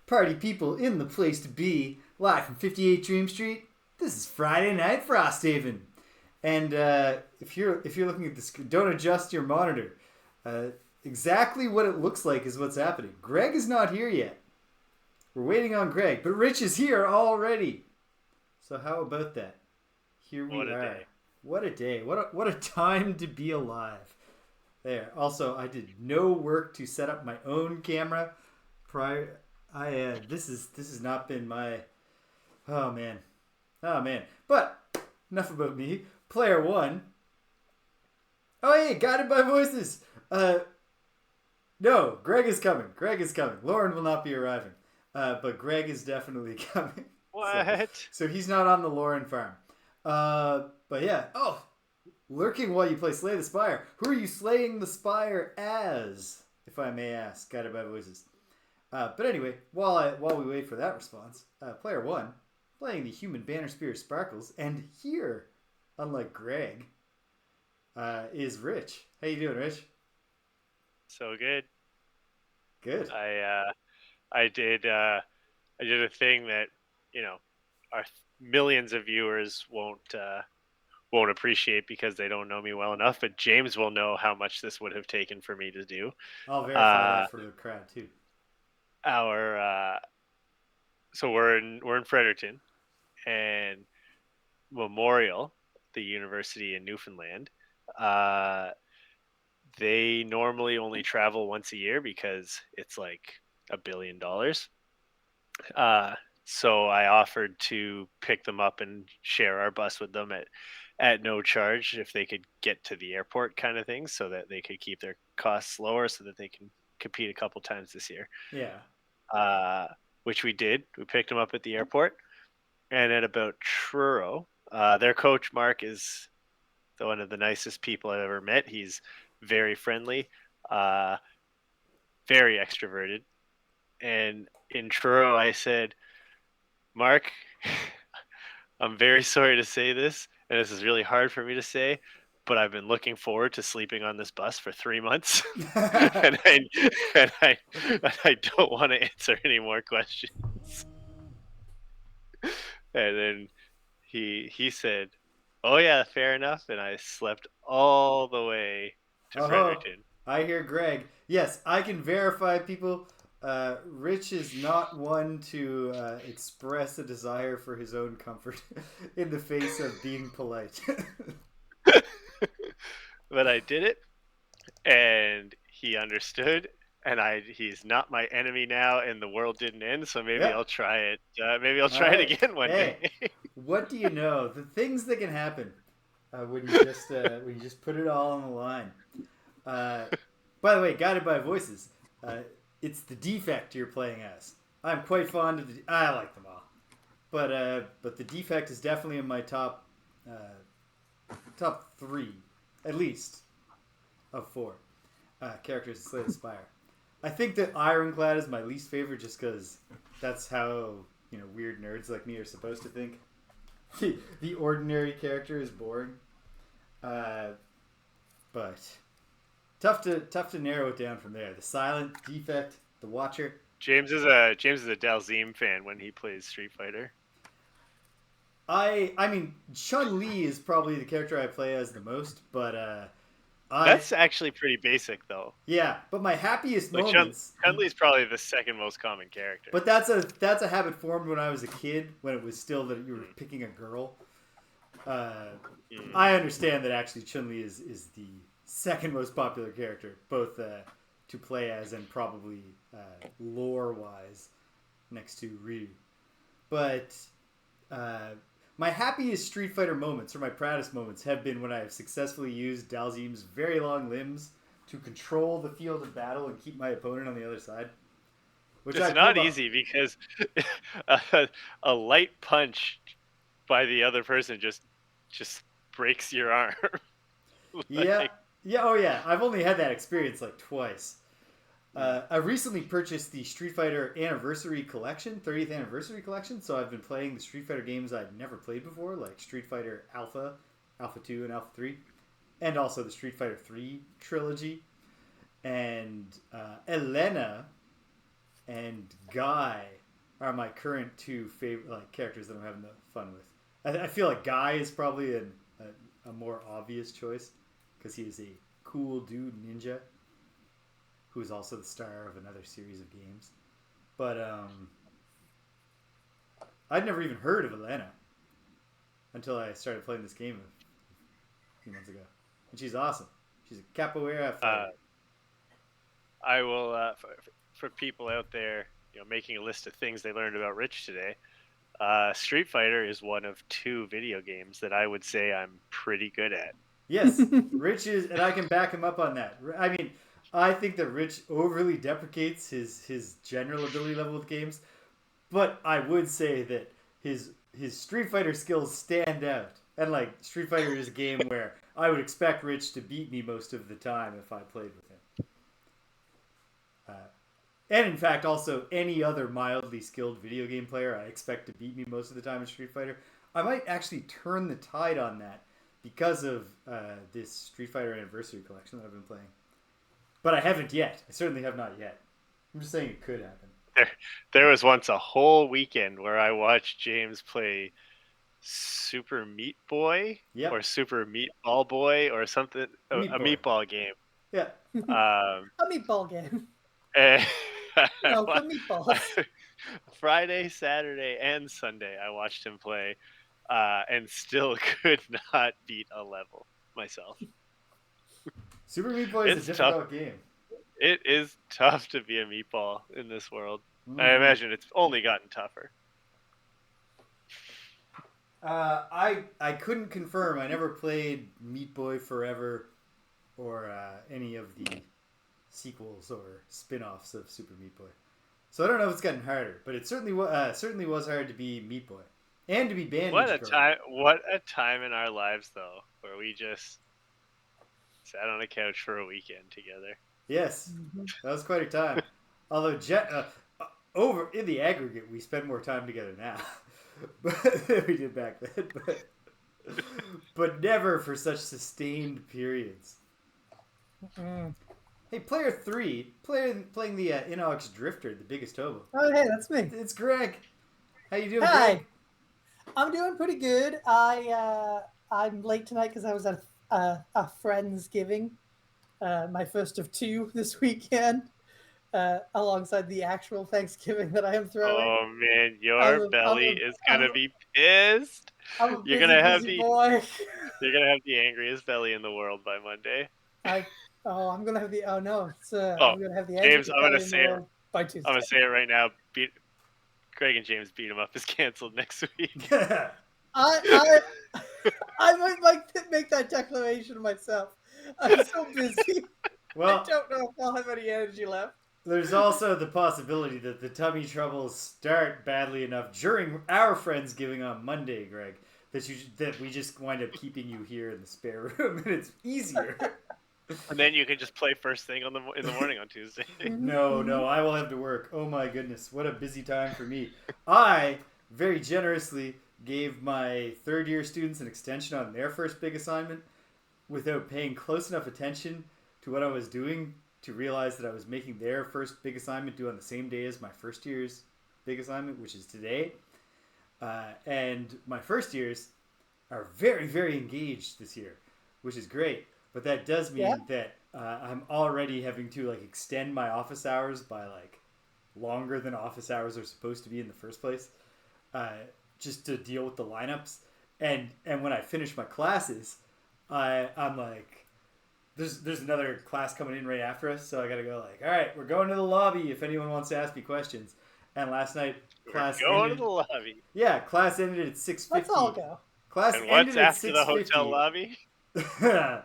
Party people in the place to be, live from 58 Dream Street. This is Friday Night Frosthaven, and if you're looking at this, don't adjust your monitor. Exactly what it looks like is what's happening. Greg is not here yet. We're waiting on Greg, but Rich is here already. So how about that? Here we What a are. day. What a day. What a time to be alive. There. Also, I did no work to set up my own camera prior. This has not been my. Oh man. But enough about me. Player one. Oh hey, guided by voices. No, Greg is coming. Lauren will not be arriving. But Greg is definitely coming. What? So he's not on the Lauren farm. But yeah. Oh, lurking while you play Slay the Spire. Who are you slaying the Spire as, if I may ask, guided by voices? But anyway, while we wait for that response, player one, playing the human banner spear Sparkles, and here, unlike Greg, is Rich. How you doing, Rich? So good. Good. I did a thing that our millions of viewers won't appreciate because they don't know me well enough. But James will know how much this would have taken for me to do. I'll verify Uh, that for the crowd too. our so we're in Fredericton, and Memorial, the university in Newfoundland. Uh, they normally only travel once a year because it's like $1 billion. Uh, so I offered to pick them up and share our bus with them at no charge if they could get to the airport, kind of thing, so that they could keep their costs lower, so that they can compete a couple times this year. Yeah. Uh, which we did. We picked them up at the airport, and at about Truro, their coach Mark is one of the nicest people I've ever met. He's very friendly, uh, very extroverted. And in Truro, I said, Mark, I'm very sorry to say this, and this is really hard for me to say, but I've been looking forward to sleeping on this bus for 3 months, and I and I and I don't want to answer any more questions. And then he said, "Oh yeah, fair enough," and I slept all the way to Oh, Fredericton. I hear Greg. Yes, I can verify, people. Rich is not one to express a desire for his own comfort in the face of being polite. But I did it, and he understood, and he's not my enemy now, and the world didn't end. So maybe Yeah. I'll try it. Maybe I'll All try it right. again one day. Hey, what do you know? The things that can happen when you just put it all on the line. Uh, by the way, guided by voices, it's the defect you're playing as. I'm quite fond of the. I like them all, but the defect is definitely in my top three, at least, of four characters in Slay the Spire. I think that Ironclad is my least favorite, just because that's how weird nerds like me are supposed to think. The ordinary character is boring, but tough to narrow it down from there. The Silent, Defect, the Watcher. James is a Dalzim fan when he plays Street Fighter. I mean Chun Li is probably the character I play as the most, but I That's actually pretty basic though. yeah, but my happiest Like moments. Chun Li's probably the second most common character. But that's a habit formed when I was a kid, when it was still that you were Mm. picking a girl. Uh, Mm. I understand that actually Chun Li is the second most popular character, both to play as and probably lore wise, next to Ryu. But my happiest Street Fighter moments, or my proudest moments, have been when I have successfully used Dalzim's very long limbs to control the field of battle and keep my opponent on the other side. Which I It's pulled not off. easy because a light punch by the other person just breaks your arm. Yeah, Like, yeah, oh yeah. I've only had that experience like twice. I recently purchased the Street Fighter Anniversary Collection, 30th Anniversary Collection. So I've been playing the Street Fighter games I'd never played before, like Street Fighter Alpha, Alpha 2, and Alpha 3, and also the Street Fighter 3 trilogy. And Elena and Guy are my current two favorite characters that I'm having the fun with. I feel like Guy is probably a more obvious choice because he is a cool dude ninja who is also the star of another series of games. But I'd never even heard of Elena until I started playing this game a few months ago, and she's awesome. She's a capoeira fighter. I will for people out there, making a list of things they learned about Rich today. Street Fighter is one of two video games that I would say I'm pretty good at. Yes, Rich is, and I can back him up on that. I mean, I think that Rich overly deprecates his general ability level with games, but I would say that his Street Fighter skills stand out. And Street Fighter is a game where I would expect Rich to beat me most of the time if I played with him. And in fact, also any other mildly skilled video game player, I expect to beat me most of the time in Street Fighter. I might actually turn the tide on that because of this Street Fighter Anniversary Collection that I've been playing. But I haven't yet. I certainly have not yet. I'm just saying it could happen. There was once a whole weekend where I watched James play Super Meat Boy or Super Meatball Boy or something, a meatball game. Yeah. A meatball game. No, for meatballs. Friday, Saturday, and Sunday, I watched him play, and still could not beat a level myself. Super Meat Boy is a difficult game. It is tough to be a meatball in this world. I imagine it's only gotten tougher. I couldn't confirm. I never played Meat Boy Forever or any of the sequels or spin-offs of Super Meat Boy. So I don't know if it's gotten harder, but it certainly was hard to be Meat Boy and to be Bandage Girl. What a time in our lives, though, where we just sat on a couch for a weekend together. Yes, that was quite a time. Although over in the aggregate, we spend more time together now than we did back then, but never for such sustained periods. Hey, player 3, playing the Inox Drifter, the biggest hobo. Oh, hey, that's me. It's Greg. How you doing, Hi. Greg? I'm doing pretty good. I'm late tonight because I was at a Friendsgiving, my first of two this weekend, alongside the actual Thanksgiving that I am throwing. Oh man, your belly is gonna be pissed. You're gonna have boy. You're gonna have the angriest belly in the world by Monday. I'm gonna have the I'm gonna have the James. I'm gonna say it by Tuesday. I'm gonna say it right now. Greg and James beat him up is canceled next week. I might make that declaration myself. I'm so busy. Well, I don't know if I'll have any energy left. There's also the possibility that the tummy troubles start badly enough during our Friendsgiving on Monday, Greg, that we just wind up keeping you here in the spare room, and it's easier. And then you can just play first thing in the morning on Tuesday. No, I will have to work. Oh my goodness, what a busy time for me. I very generously gave my third-year students an extension on their first big assignment without paying close enough attention to what I was doing to realize that I was making their first big assignment due on the same day as my first year's big assignment, which is today. And my first years are very, very engaged this year, which is great. But that does mean that I'm already having to extend my office hours by longer than office hours are supposed to be in the first place, just to deal with the lineups. And when I finish my classes, I'm like, there's another class coming in right after us, so I gotta go all right, we're going to the lobby if anyone wants to ask me questions. And last night class ended to the lobby. Yeah, class ended at 6:50. Let's all go. Class and ended what's at after 6:50. the hotel lobby? I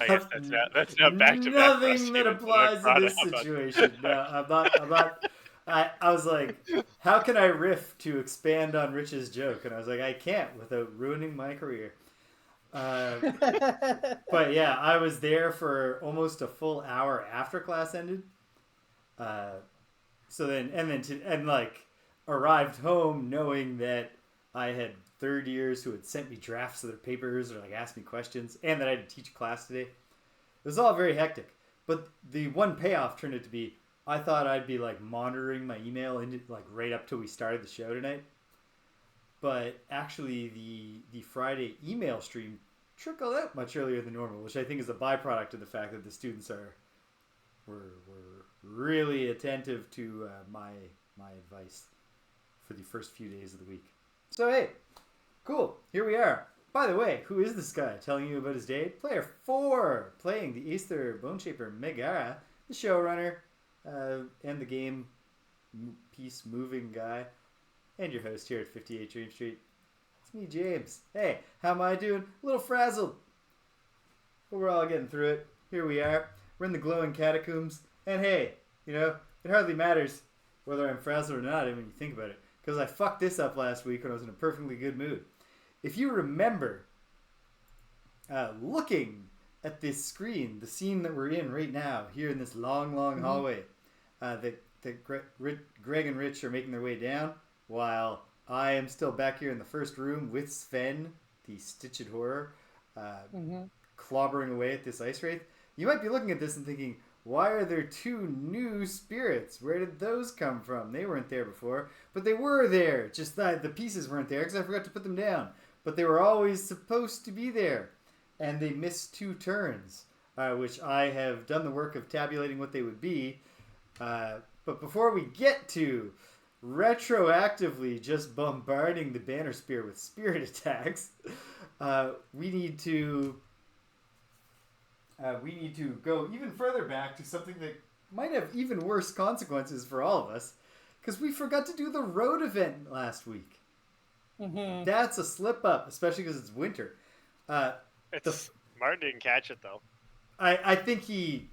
guess that's not back to back. Nothing that applies in this situation. No, I'm not. I was like, how can I riff to expand on Rich's joke? And I was like, I can't without ruining my career. But yeah, I was there for almost a full hour after class ended. So then arrived home knowing that I had third years who had sent me drafts of their papers or like asked me questions, and that I had to teach a class today. It was all very hectic. But the one payoff turned out to be I thought I'd be like monitoring my email and like right up till we started the show tonight. But actually, the Friday email stream trickled out much earlier than normal, which I think is a byproduct of the fact that the students were really attentive to my advice for the first few days of the week. So hey, cool, here we are. By the way, who is this guy telling you about his day? Player 4, playing the Aether Boneshaper Megara, the showrunner, and the game piece moving guy, and your host here at 58 Dream Street. It's me, James. Hey, how am I doing? A little frazzled, but we're all getting through it. Here we are. We're in the Glowing Catacombs, and hey, you know, it hardly matters whether I'm frazzled or not when you think about it, because I fucked this up last week when I was in a perfectly good mood. If you remember looking at this screen, the scene that we're in right now, here in this long hallway, that Greg and Rich are making their way down, while I am still back here in the first room with Sven, the Stitched Horror, clobbering away at this ice wraith. You might be looking at this and thinking, why are there 2 new spirits? Where did those come from? They weren't there before, but they were there. Just that the pieces weren't there because I forgot to put them down. But they were always supposed to be there. And they missed 2 turns, which I have done the work of tabulating what they would be. But before we get to retroactively just bombarding the Banner Spear with spirit attacks, we need to go even further back to something that might have even worse consequences for all of us, because we forgot to do the road event last week. That's a slip up, especially because it's winter. Martin didn't catch it though. I think he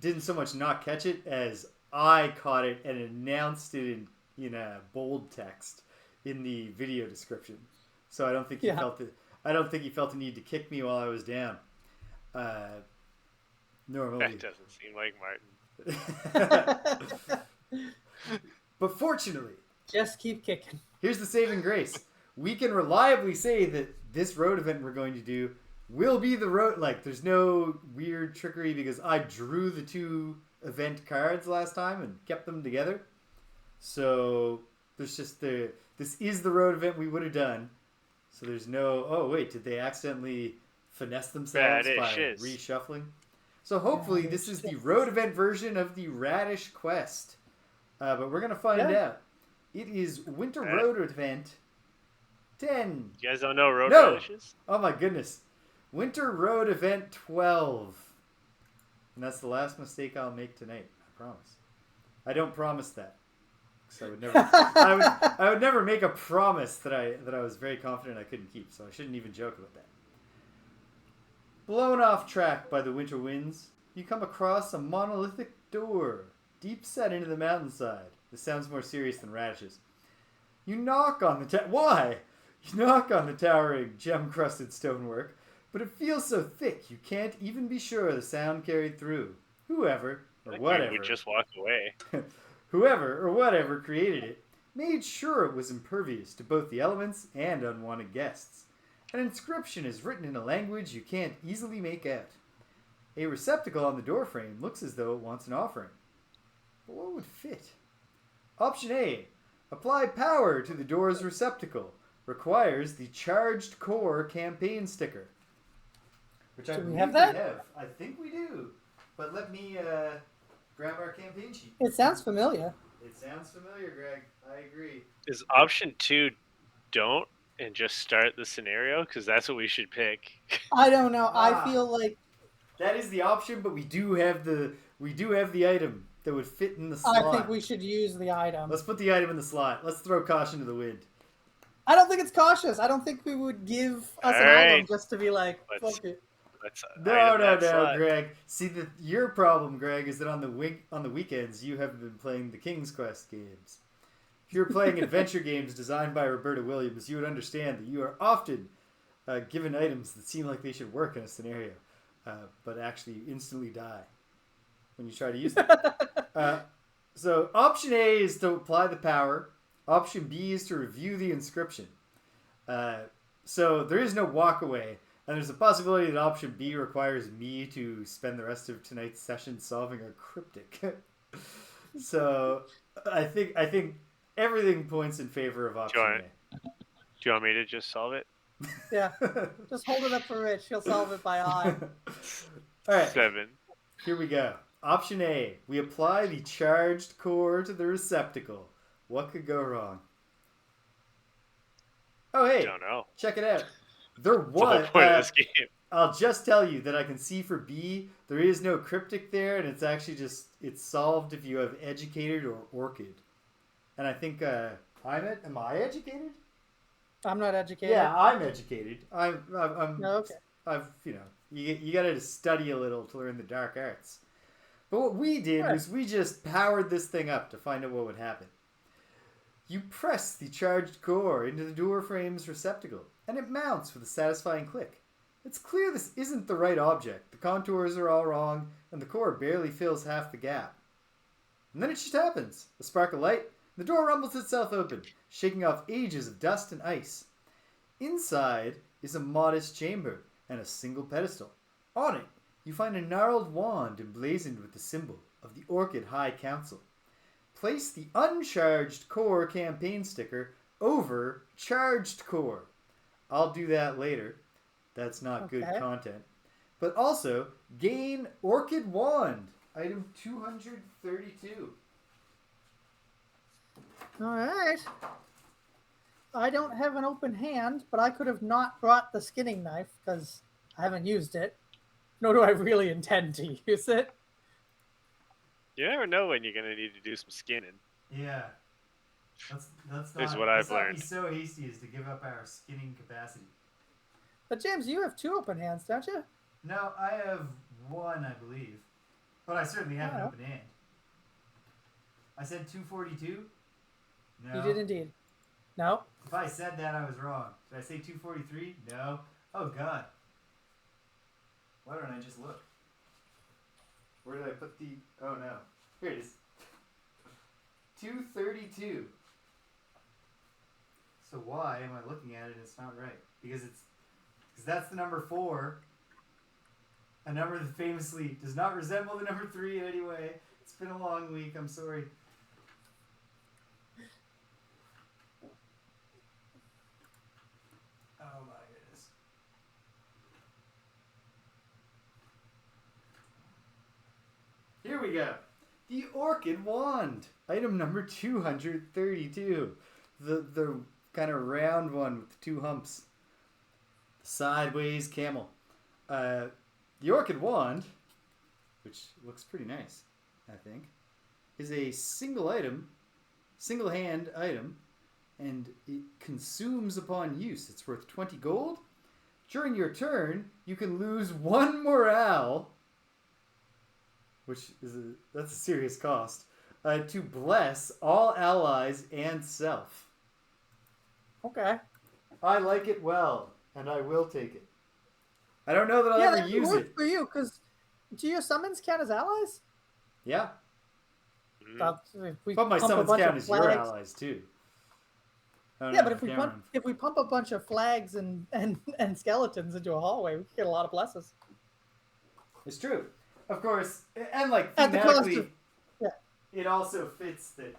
didn't so much not catch it as I caught it and announced it in a bold text in the video description. So I don't think he felt it. I don't think he felt the need to kick me while I was down. Normally, that doesn't seem like Martin. But fortunately, just keep kicking. Here's the saving grace. We can reliably say that this road event we're going to do will be the road. Like, there's no weird trickery because I drew the 2 event cards last time and kept them together. So there's just this is the road event we would have done. So there's no, oh wait, did they accidentally finesse themselves by reshuffling? So hopefully this is the road event version of the Radish Quest. But we're going to find out. It is Winter Road Event 10. You guys don't know road radishes? Oh my goodness. Winter Road Event 12. And that's the last mistake I'll make tonight. I promise. I don't promise that. Because I would never I would never make a promise that I was very confident I couldn't keep, so I shouldn't even joke about that. Blown off track by the winter winds, you come across a monolithic door, deep set into the mountainside. This sounds more serious than radishes. You knock on the Why? You knock on the towering, gem-crusted stonework, but it feels so thick you can't even be sure the sound carried through. Whoever, or whatever... We just walk away. Whoever, or whatever, created it, made sure it was impervious to both the elements and unwanted guests. An inscription is written in a language you can't easily make out. A receptacle on the doorframe looks as though it wants an offering. But what would fit? Option A. Apply power to the door's receptacle. Requires the Charged Core campaign sticker. Which I believe we have. I think we do. But let me grab our campaign sheet. It sounds familiar. It sounds familiar, Greg. I agree. Is option 2 don't and just start the scenario? Because that's what we should pick. I don't know. I feel like that is the option, but we do have the item that would fit in the slot. I think we should use the item. Let's put the item in the slot. Let's throw caution to the wind. I don't think it's cautious. I don't think we would give us an item just to be like, fuck it. No, Greg. See, your problem, Greg, is that on the weekends you haven't been playing the King's Quest games. If you were playing adventure games designed by Roberta Williams, you would understand that you are often given items that seem like they should work in a scenario, but actually instantly die when you try to use them. So option A is to apply the power. Option B is to review the inscription. So there is no walk away, and there's a possibility that option B requires me to spend the rest of tonight's session solving a cryptic. So I think everything points in favor of option Do you want me to just solve it? Yeah. Just hold it up for Rich. He'll solve it by eye. All right. 7. Here we go. Option A. We apply the charged core to the receptacle. What could go wrong? Oh, hey. Don't know. Check it out. There It's the whole was. point of this game. I'll just tell you that I can see for B, there is no cryptic there, and it's actually just, it's solved if you have educated or orchid. And I think, am I educated? I'm not educated. Yeah, I'm educated. I'm Okay. you got to study a little to learn the dark arts. But what we did was we just powered this thing up to find out what would happen. You press the charged core into the door frame's receptacle, and it mounts with a satisfying click. It's clear this isn't the right object. The contours are all wrong, and the core barely fills half the gap. And then it just happens. A spark of light, the door rumbles itself open, shaking off ages of dust and ice. Inside is a modest chamber and a single pedestal. On it, you find a gnarled wand emblazoned with the symbol of the Orchid High Council. Place the uncharged core campaign sticker over charged core. I'll do that later. That's not good content. But also, gain Orchid Wand, item 232. All right. I don't have an open hand, but I could have not brought the skinning knife because I haven't used it. Nor do I really intend to use it. You never know when you're going to need to do some skinning. Yeah. That's Is what I've let's not learned. be so hasty as to give up our skinning capacity. But James, you have 2 open hands, don't you? No, I have 1, I believe. But I certainly have an open hand. I said 242? No. You did indeed. No. If I said that, I was wrong. Did I say 243? No. Oh, God. Why don't I just look? Where did I put the... Oh, no. Here it is. 232. So why am I looking at it and it's not right? Because that's the number 4. A number that famously does not resemble the number 3 in any way. It's been a long week. I'm sorry. Oh my goodness. Here we go. The Orchid Wand. Item number 232. The kind of round one with 2 humps. Sideways camel. The Orchid Wand, which looks pretty nice, I think, is a single hand item, and it consumes upon use. It's worth 20 gold. During your turn, you can lose 1 morale, which is that's a serious cost, to bless all allies and self. Okay. I like it well, and I will take it. I don't know that I'll ever use it. For you, because do your summons count as allies? Yeah. We But my pump a summons bunch count of as your flags. allies, too. Yeah, but if we pump a bunch of flags and skeletons into a hallway, we can get a lot of blesses. It's true. Of course, and like At the cost thematically, of, yeah. it also fits that,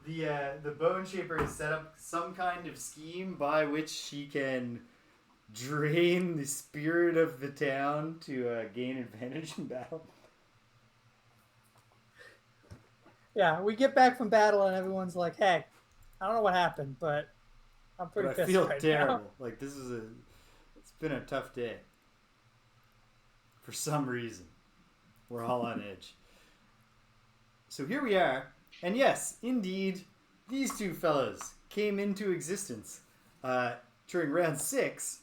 the Bone Shaper has set up some kind of scheme by which she can drain the spirit of the town to gain advantage in battle. Yeah, we get back from battle and everyone's like, "Hey, I don't know what happened, but I'm pretty But I pissed feel right terrible. now." Like it's been a tough day. For some reason, we're all on edge. So here we are, and yes, indeed, these 2 fellas came into existence during round 6,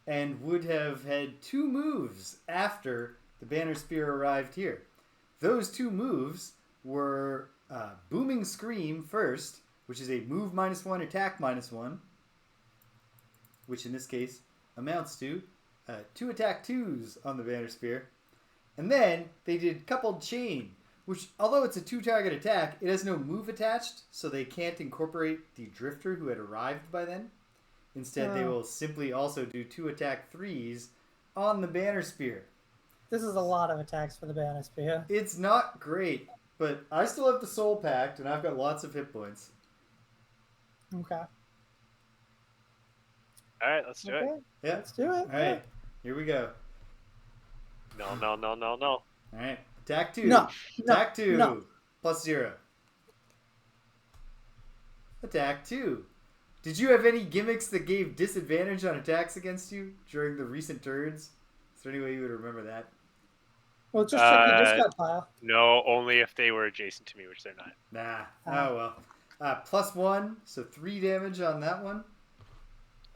and would have had 2 moves after the Banner Spear arrived here. Those 2 moves were Booming Scream first, which is a move -1, attack -1, which in this case amounts to 2 attack 2s on the Banner Spear. And then they did Coupled Chain, which, although it's a 2-target attack, it has no move attached, so they can't incorporate the Drifter who had arrived by then. Instead, they will simply also do 2 attack 3s on the banner spear. This is a lot of attacks for the banner spear. It's not great, but I still have the soul pact, and I've got lots of hit points. Okay. All right, let's do it. Yeah. Let's do it. All right, here we go. No. All right, attack 2. No. Attack 2. No. +0. Attack 2. Did you have any gimmicks that gave disadvantage on attacks against you during the recent turns? Is there any way you would remember that? Well, just check your discard pile. No, only if they were adjacent to me, which they're not. Nah. Oh, well. +1, so 3 damage on that one.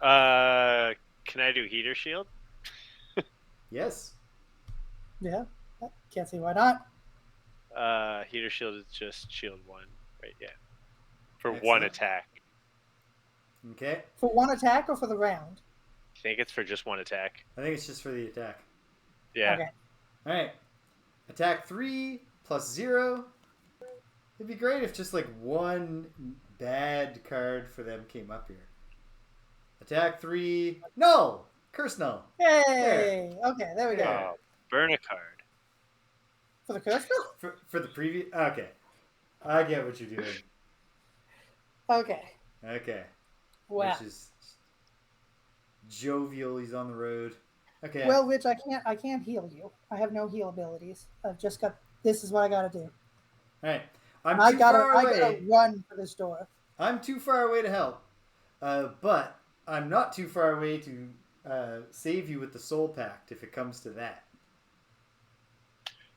Can I do heater shield? Yes. Yeah. Can't see why not. Heater shield is just shield 1, right? Yeah. For Excellent. 1 attack. Okay. For 1 attack or for the round? I think it's for just 1 attack. I think it's just for the attack. Yeah. Okay. All right. Attack 3 +0. It'd be great if just like 1 bad card for them came up here. Attack 3. Null! Curse null. Yay! Okay, there we go. Oh, burn a card. For the curse bill? For the previous. Okay. I get what you're doing. Okay. Okay. Wow. Which is jovial. He's on the road. Okay. Well, Rich, I can't heal you. I have no heal abilities. I've just got. This is what I gotta do. All right. I gotta run for this door. I'm too far away to help, but I'm not too far away to save you with the soul pact if it comes to that.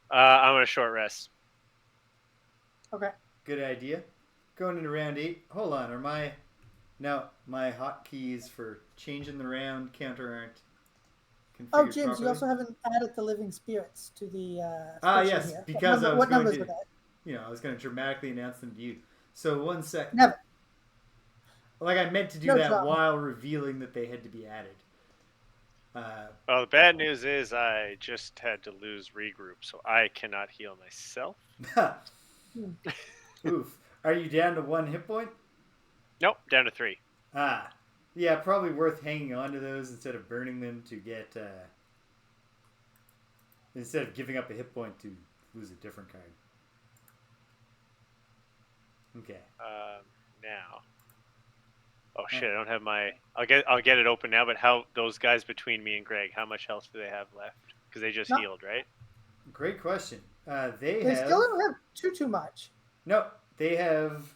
I'm gonna short rest. Okay. Good idea. Going into round 8. Hold on. Are my hotkeys for changing the round counter aren't configured Oh, James, properly? you also haven't added the living spirits to the. Yes, here. because what numbers were that? I was going to dramatically announce them to you. So 1 second. Never. Like I meant to do No that problem. while revealing that they had to be added. Well, the bad news is I just had to lose regroup, so I cannot heal myself. Oof. Are you down to 1 hit point? Nope, down to 3. Yeah, probably worth hanging on to those instead of burning them to get... instead of giving up a hit point to lose a different card. Okay. Now. Oh shit! I don't have my. I'll get it open now. But how those guys between me and Greg? How much health do they have left? Because they just healed, right? Great question. They still don't have too much. No, they have.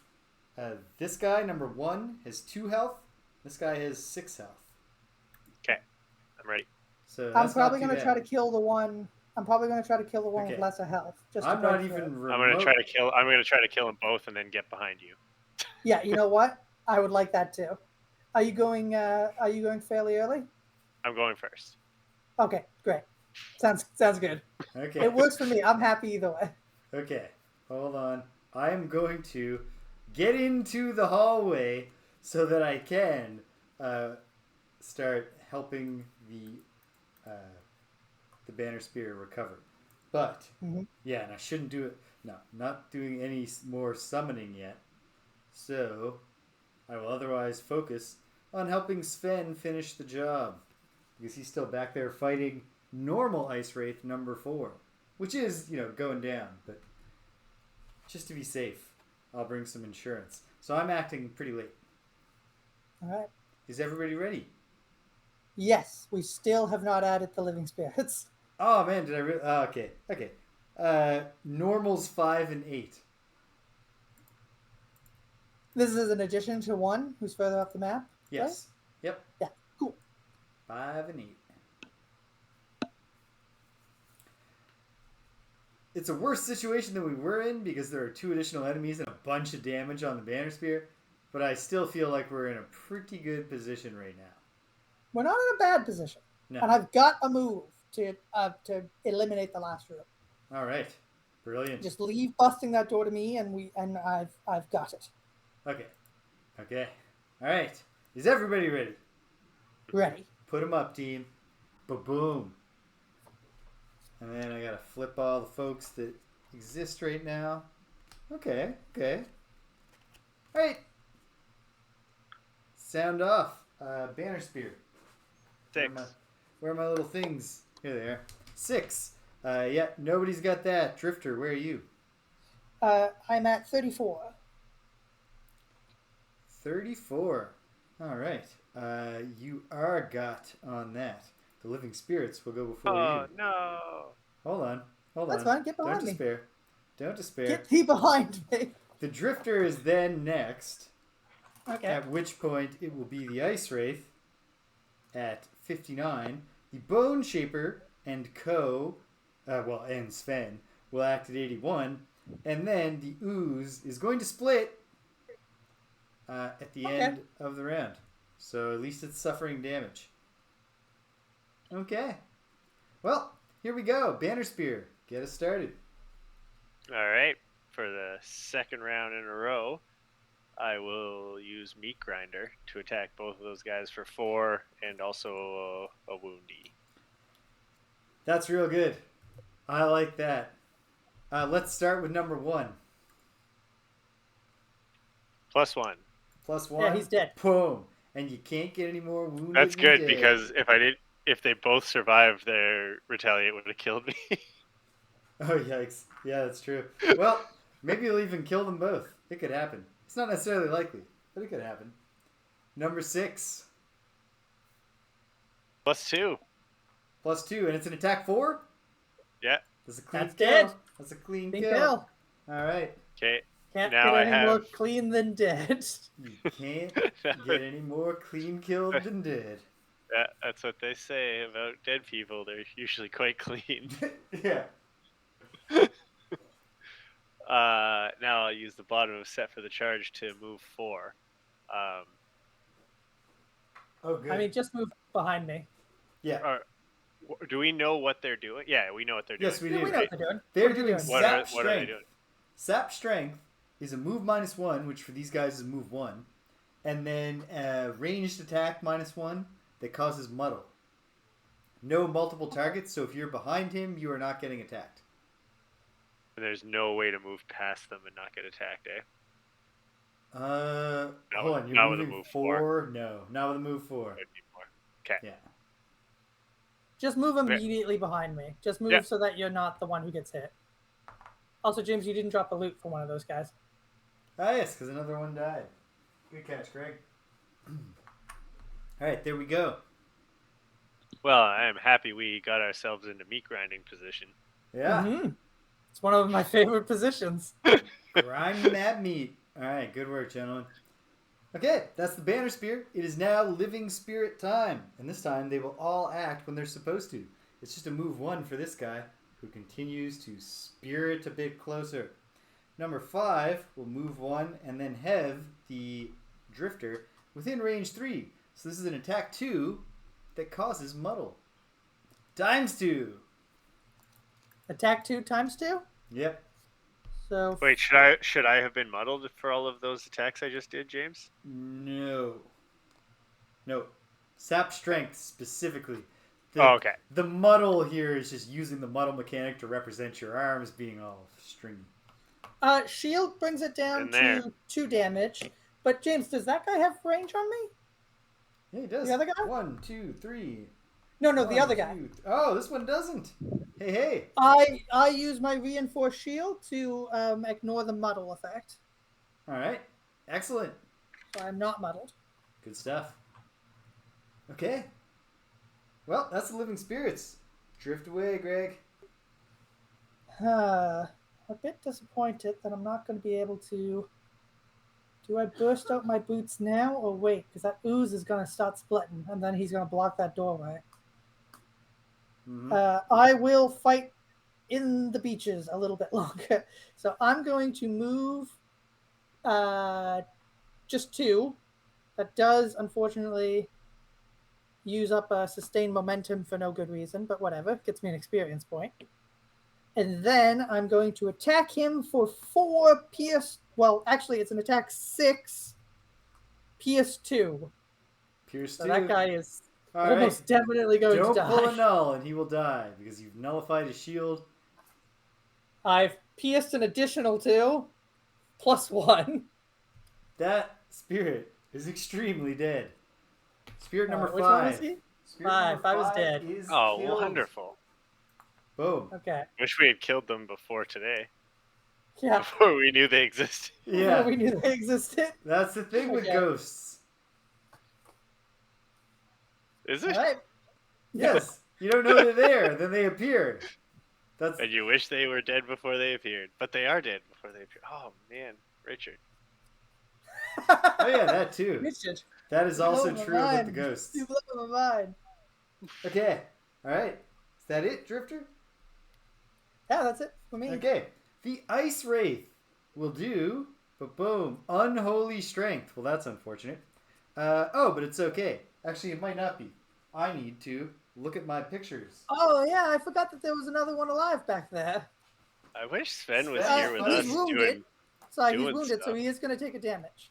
This guy, number 1, has 2 health. This guy has 6 health. Okay, I'm ready. So I'm probably going to try to kill the one. I'm probably going to try to kill the one Okay. with lesser health. Just I'm to not break even. through. I'm gonna try to kill them both and then get behind you. Yeah, you know what? I would like that too. Are you going fairly early? I'm going first. Okay, great. Sounds good. Okay. It works for me. I'm happy either way. Okay, hold on. I am going to get into the hallway so that I can start helping the banner spear recover. But yeah, and I shouldn't do it. No, not doing any more summoning yet. So I will otherwise focus on helping Sven finish the job because he's still back there fighting normal Ice Wraith number 4, which is going down, but just to be safe, I'll bring some insurance. So I'm acting pretty late. All right. Is everybody ready? Yes, we still have not added the living spirits. Oh man, did I really? Oh, okay. Normals 5 and 8. This is an addition to 1 who's further up the map. Yes. Right? Yep. Yeah. Cool. 5 and 8. It's a worse situation than we were in because there are 2 additional enemies and a bunch of damage on the banner spear, but I still feel like we're in a pretty good position right now. We're not in a bad position. No. And I've got a move to eliminate the last room. All right. Brilliant. Just leave busting that door to me, and I've got it. Okay. All right. Is everybody ready? Ready. Put them up, team. Ba-boom. And then I gotta flip all the folks that exist right now. Okay. All right. Sound off. Banner Spear. 6. Where are my little things? Here they are. 6. Yeah, nobody's got that. Drifter, where are you? I'm at 34. 34. All right. You are got on that. The living spirits will go before you. Oh, no. Hold on. That's fine. Get behind Don't me. despair. Don't despair. Get thee behind me. The drifter is then next. Okay. At which point it will be the Ice Wraith at 59. The Bone Shaper and and Sven will act at 81. And then the Ooze is going to split at the end of the round. So at least it's suffering damage. Okay. Well, here we go. Banner Spear. Get us started. All right. For the second round in a row, I will use Meat Grinder to attack both of those guys for 4 and also a woundy. That's real good. I like that. Let's start with number 1. +1. +1. Yeah, he's dead. Boom. And you can't get any more wounded. That's than good dead. because if they both survived, their retaliate would have killed me. Oh, yikes. Yeah, that's true. Well, maybe you'll even kill them both. It could happen. It's not necessarily likely, but it could happen. Number 6. +2. +2, and it's an attack 4? Yeah. That's a clean That's kill. dead. That's a clean Clean kill. kill. All right. Okay. Can't Now get I any more have- clean than dead. You can't get any more clean killed than dead. That's what they say about dead people. They're usually quite clean. Yeah. Now I'll use the bottom of set for the charge to move 4. Oh, good. I mean, just move behind me. Yeah. Do we know what they're doing? Yeah, we know what they're doing. Yes, we Yeah, do. we know what they're doing. They're What are you doing doing? What Sap are they Strength. doing? Sap Strength is a move -1, which for these guys is move 1. And then ranged attack -1 that causes muddle. No multiple targets, so if you're behind him, you are not getting attacked. And there's no way to move past them and not get attacked, eh? Hold on, you're not with a moving move 4? No, not with a move 4. Okay. Yeah. Just move immediately behind me. Just move so that you're not the one who gets hit. Also, James, you didn't drop a loot for one of those guys. Ah, yes, because another one died. Good catch, Greg. All right, there we go. Well, I am happy we got ourselves into meat grinding position. Yeah. Mm-hmm. It's one of my favorite positions. Grinding that meat. All right, good work, gentlemen. Okay, that's the Banner Spear. It is now Living Spirit time. And this time they will all act when they're supposed to. It's just a move 1 for this guy, who continues to spirit a bit closer. Number 5 will move 1 and then have the Drifter within range 3. So this is an attack 2 that causes muddle. Times 2. Attack 2 times 2? Yep. So Wait, should I have been muddled for all of those attacks I just did, James? No. Sap Strength specifically. Okay. The muddle here is just using the muddle mechanic to represent your arms being all stringy. Shield brings it down In there. to 2 damage. But James, does that guy have range on me? Yeah, he does. The other guy? 1, 2, 3. No, the 1, other guy. 2. Oh, this one doesn't. Hey. I use my reinforced shield to ignore the muddle effect. All right. Excellent. So I'm not muddled. Good stuff. Okay. Well, that's the Living Spirits. Drift away, Greg. A bit disappointed that I'm not going to be able to... Do I burst out my boots now or wait? Because that ooze is going to start splitting and then he's going to block that doorway. Mm-hmm. I will fight in the beaches a little bit longer. So I'm going to move just 2. That does, unfortunately, use up a sustained momentum for no good reason, but whatever. Gets me an experience point. And then I'm going to attack him for 4 pierce. Well, actually, it's an attack 6 pierce 2. Pierce So 2. that guy is All almost right. definitely going Don't to die. pull a null and he will die because you've nullified his shield. I've pierced an additional 2 plus 1. That spirit is extremely dead. Spirit number Which one was 5. he? Spirit Five. number 5 is 5 dead. is Oh, killed. wonderful. Boom. Okay. Wish we had killed them before today. Yeah. Before we knew they existed. Yeah. Before we knew they existed. That's the thing with Okay. ghosts. Is All it? right. Yes. You don't know they're there, then they appear. That's And you wish they were dead before they appeared. But they are dead before they appear. Oh, man. Richard. Oh yeah, that too. Richard. That is also Blow my true about the mind. ghosts. You blow my mind. Okay. Alright. Is that it, Drifter? Yeah, that's it for me. Okay. The Ice Wraith will do, but boom, Unholy Strength. Well, that's unfortunate. But it's okay. Actually, it might not be. I need to look at my pictures. Oh yeah, I forgot that there was another one alive back there. I wish Sven was Sven, here with he's us wounded. doing... Sorry, he's doing wounded, so stuff. he is going to take a damage.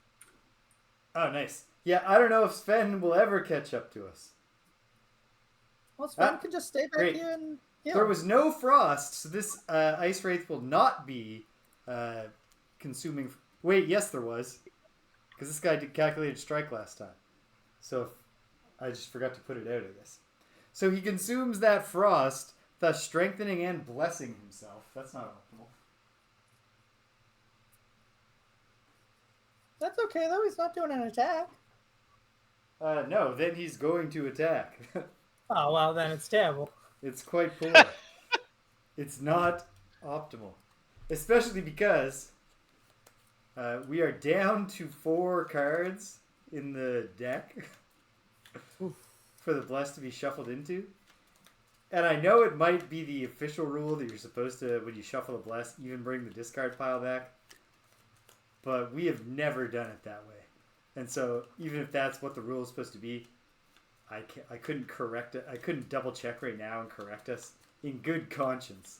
Oh, nice. Yeah, I don't know if Sven will ever catch up to us. Well, Sven can just stay back great. here and heal. There was no frost, so this Ice Wraith will not be consuming... Wait, yes there was. Because this guy did calculated strike last time. So I just forgot to put it out, I guess. So he consumes that frost, thus strengthening and blessing himself. That's not optimal. That's okay though. He's not doing an attack. No, then he's going to attack. Oh well, then it's terrible. It's quite poor. It's not optimal. Especially because we are down to 4 cards in the deck for the Bless to be shuffled into. And I know it might be the official rule that you're supposed to, when you shuffle a Bless, even bring the discard pile back. But we have never done it that way. And so even if that's what the rule is supposed to be, I couldn't correct it. I couldn't double check right now and correct us in good conscience.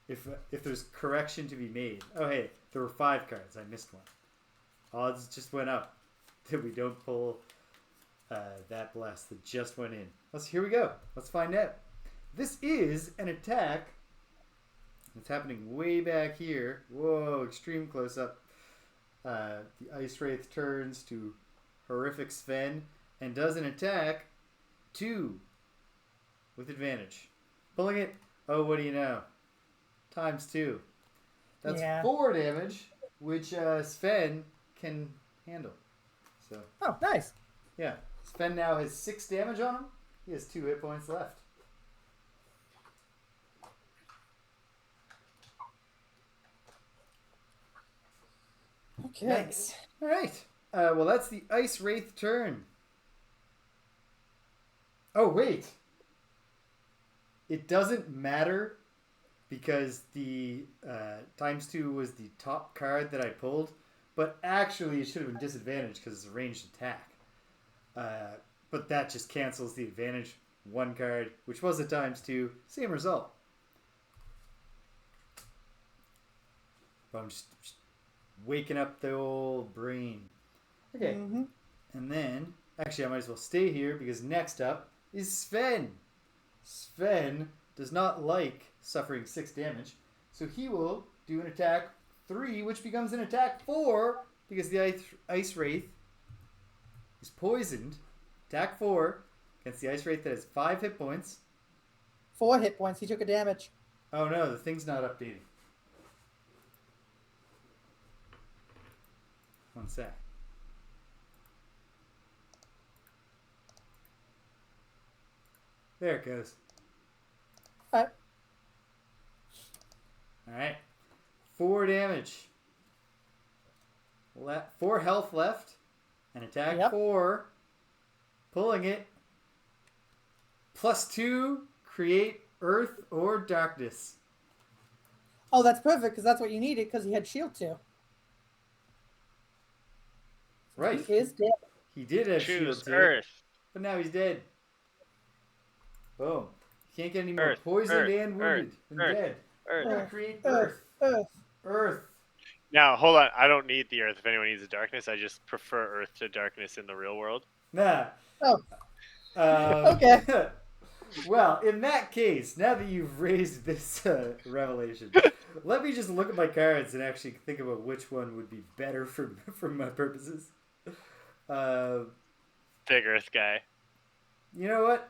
If there's correction to be made. Oh hey, there were 5 cards. I missed one. Odds just went up that we don't pull that Bless that just went in. Here we go. Let's find out. This is an attack. It's happening way back here. Whoa, extreme close up. The Ice Wraith turns to Horrific Sven and does an attack 2 with advantage. Pulling it, oh, what do you know? Times 2. That's 4 damage, which Sven can handle. So. Oh, nice. Yeah. Sven now has 6 damage on him. He has 2 hit points left. Okay. Nice. All right. Well, that's the Ice Wraith turn. Oh, wait. It doesn't matter because the times 2 was the top card that I pulled, but actually it should have been disadvantaged because it's a ranged attack. But that just cancels the advantage. 1 card, which was a times 2, same result. But I'm just waking up the old brain. Okay. Mm-hmm. And then, actually I might as well stay here because next up is Sven. Sven does not like suffering 6 damage, so he will do an attack 3, which becomes an attack 4 because the Ice Wraith is poisoned. Attack 4 against the Ice Wraith that has 5 hit points. 4 hit points. He took a damage. Oh no, the thing's not updating. One sec. There it goes. Alright. 4 damage. 4 health left. And attack 4. Pulling it. +2. Create earth or darkness. Oh, that's perfect because that's what you needed because he had shield 2. Right. He is dead. He did have Choose shield 2. Earth. But now he's dead. Boom. You can't get any more Earth, poisoned Earth, and wounded and Earth, dead. Earth. We're gonna create Earth. Earth. Earth. Earth. Now, hold on. I don't need the Earth if anyone needs the darkness. I just prefer Earth to darkness in the real world. Nah. Oh. Okay. Well, in that case, now that you've raised this revelation, let me just look at my cards and actually think about which one would be better for my purposes. big Earth guy. You know what?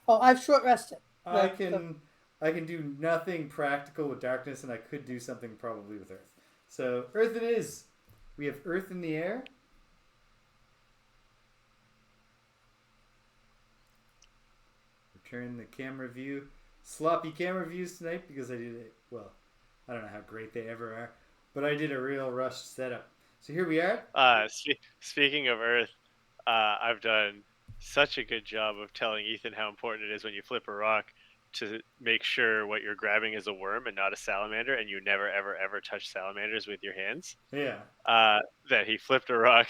Oh, I've short rested. I can do nothing practical with darkness, and I could do something probably with Earth. So Earth it is. We have Earth in the air. Return the camera view. Sloppy camera views tonight because I did it. Well, I don't know how great they ever are, but I did a real rushed setup. So here we are. Speaking of Earth, I've done such a good job of telling Ethan how important it is when you flip a rock to make sure what you're grabbing is a worm and not a salamander, and you never, ever, ever touch salamanders with your hands. Yeah. That he flipped a rock,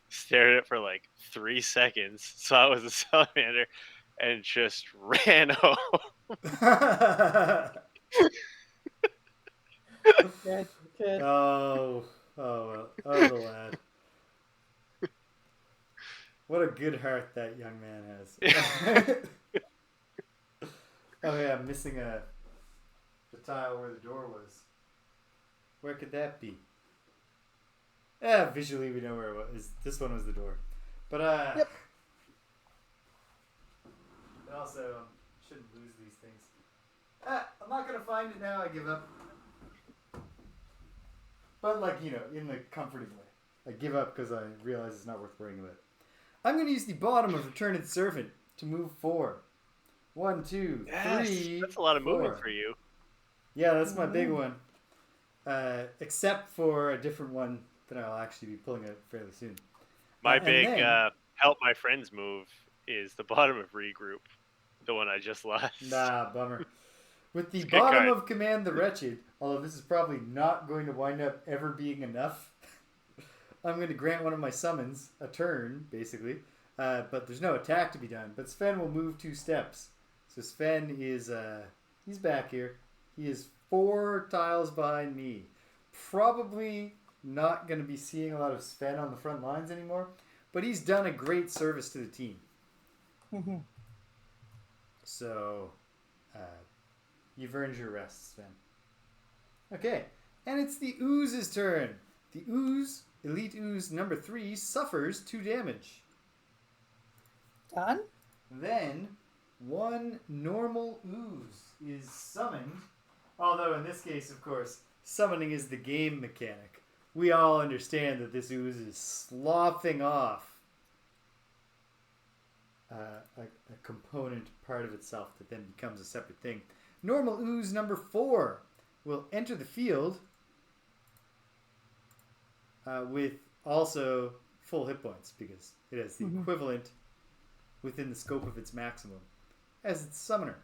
stared at it for like 3 seconds, saw it was a salamander, and just ran home. Good, good. Oh, well. Oh, the lad. What a good heart that young man has. Oh yeah, I'm missing the tile where the door was. Where could that be? Yeah, visually we know where it was. This one was the door. But Yep. also shouldn't lose these things. I'm not gonna find it now. I give up. But in the comforting way. I give up because I realize it's not worth worrying about. I'm gonna use the bottom of Return of the Servant to move 4. 1, 2, 3. That's a lot of 4. movement for you. Yeah, that's my big one. Except for a different one that I'll actually be pulling out fairly soon. My big help my friends move is the bottom of Regroup, the one I just lost. Nah, bummer. With the bottom of Command the Wretched, although this is probably not going to wind up ever being enough, I'm going to grant one of my summons a turn, basically. But there's no attack to be done. But Sven will move 2 steps. So Sven is, he's back here. He is 4 tiles behind me. Probably not going to be seeing a lot of Sven on the front lines anymore. But he's done a great service to the team. Mm-hmm. So, you've earned your rest, Sven. Okay, and it's the Ooze's turn. The Ooze, Elite Ooze number 3, suffers 2 damage. Done? Then, 1 normal Ooze is summoned. Although, in this case, of course, summoning is the game mechanic. We all understand that this Ooze is sloughing off a component part of itself that then becomes a separate thing. Normal Ooze number 4 will enter the field with also full hit points because it has the equivalent within the scope of its maximum as its summoner.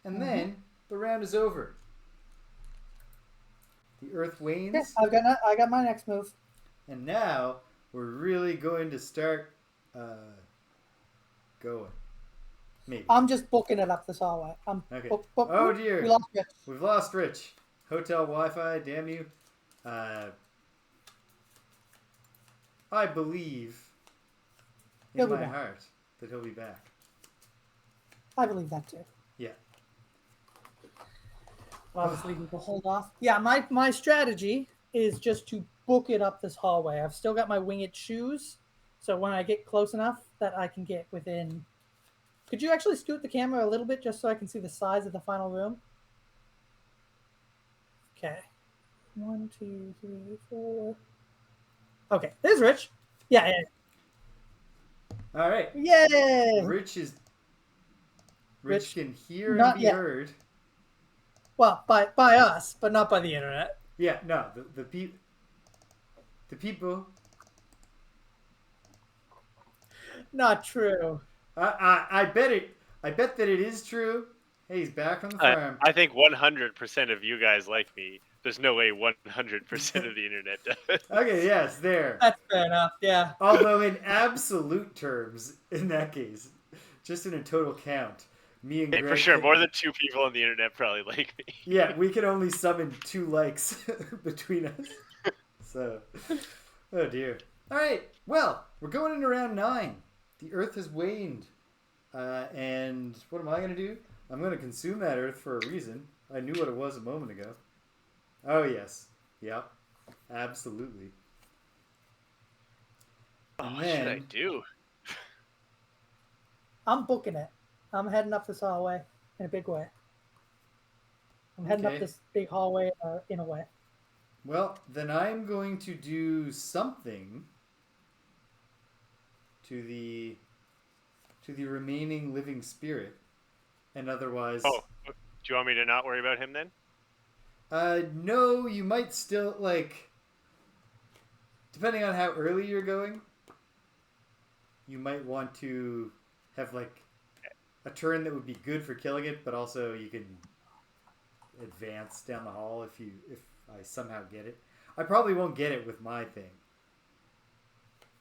And then the round is over. The earth wanes. Yeah, I got my next move. And now we're really going to start going. Maybe. I'm just booking it up this hallway. Okay. Oh dear. We lost Rich. We've lost Rich. Hotel Wi-Fi, damn you. I believe in my heart that he'll be back. I believe that too. Yeah. Obviously, we will hold off. Yeah, my strategy is just to book it up this hallway. I've still got my winged shoes, so when I get close enough that I can get within... Could you actually scoot the camera a little bit just so I can see the size of the final room? Okay. 1, 2, 3, 4. Okay, there's Rich. Yeah. All right. Yay! Rich can hear not and be yet. heard. Well, by us, but not by the internet. Yeah, no, the people. Not true. I bet that it is true. Hey, he's back from the farm. I think 100% of you guys like me. There's no way 100% of the internet does. Okay, yes, there. That's fair enough, yeah. Although in absolute terms, in that case, just in a total count, me and Greg... For sure, more than 2 people on the internet probably like me. Yeah, we can only summon 2 likes between us. So, oh dear. All right, well, we're going into round 9. The earth has waned. And what am I going to do? I'm going to consume that earth for a reason. I knew what it was a moment ago. Oh, yes. Yep. Absolutely. And what should I then do? I'm booking it. I'm heading up this hallway in a big way. I'm heading up Okay. this big hallway in a way. Well, then I'm going to do something to the remaining living spirit, and otherwise, Oh, do you want me to not worry about him then? no, you might still like, depending on how early you're going, you might want to have like a turn that would be good for killing it, but also you can advance down the hall if I somehow get it. I probably won't get it with my thing,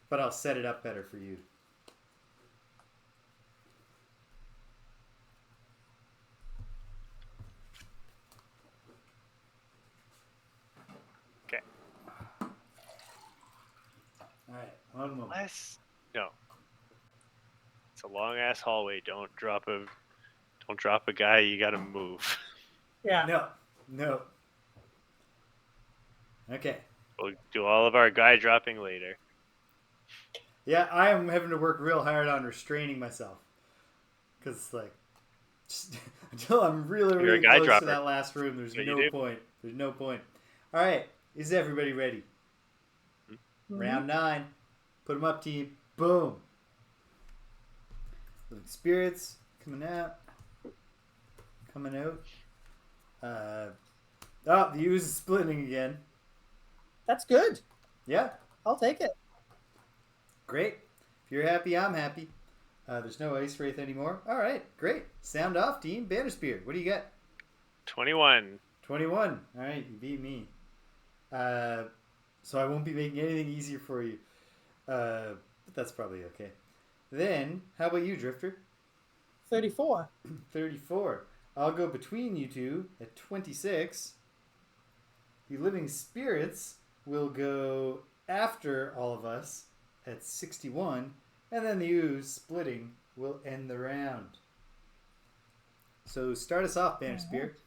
but I'll set it up better for you. Okay. All right, one moment. No. It's a long ass hallway. Don't drop a guy. You gotta move. Yeah. No. Okay. We'll do all of our guy dropping later. Yeah, I am having to work real hard on restraining myself. Because, like, just, until I'm really, You're a really guy close dropper. to that last room, there's That's what you no do. point. There's no point. All right. Is everybody ready? Mm-hmm. Round 9. Put them up, team. Boom. Living spirits coming out. Coming out. Oh, the ooze is splitting again. That's good. Yeah. I'll take it. Great. If you're happy, I'm happy. There's no Ice Wraith anymore. All right, great. Sound off, team. Banner Spear. What do you got? 21. 21. All right, you beat me. So I won't be making anything easier for you. But that's probably okay. Then, how about you, Drifter? 34. 34. I'll go between you two at 26. The Living Spirits will go after all of us at 61. And then the ooze splitting will end the round. So start us off, Banner Spear.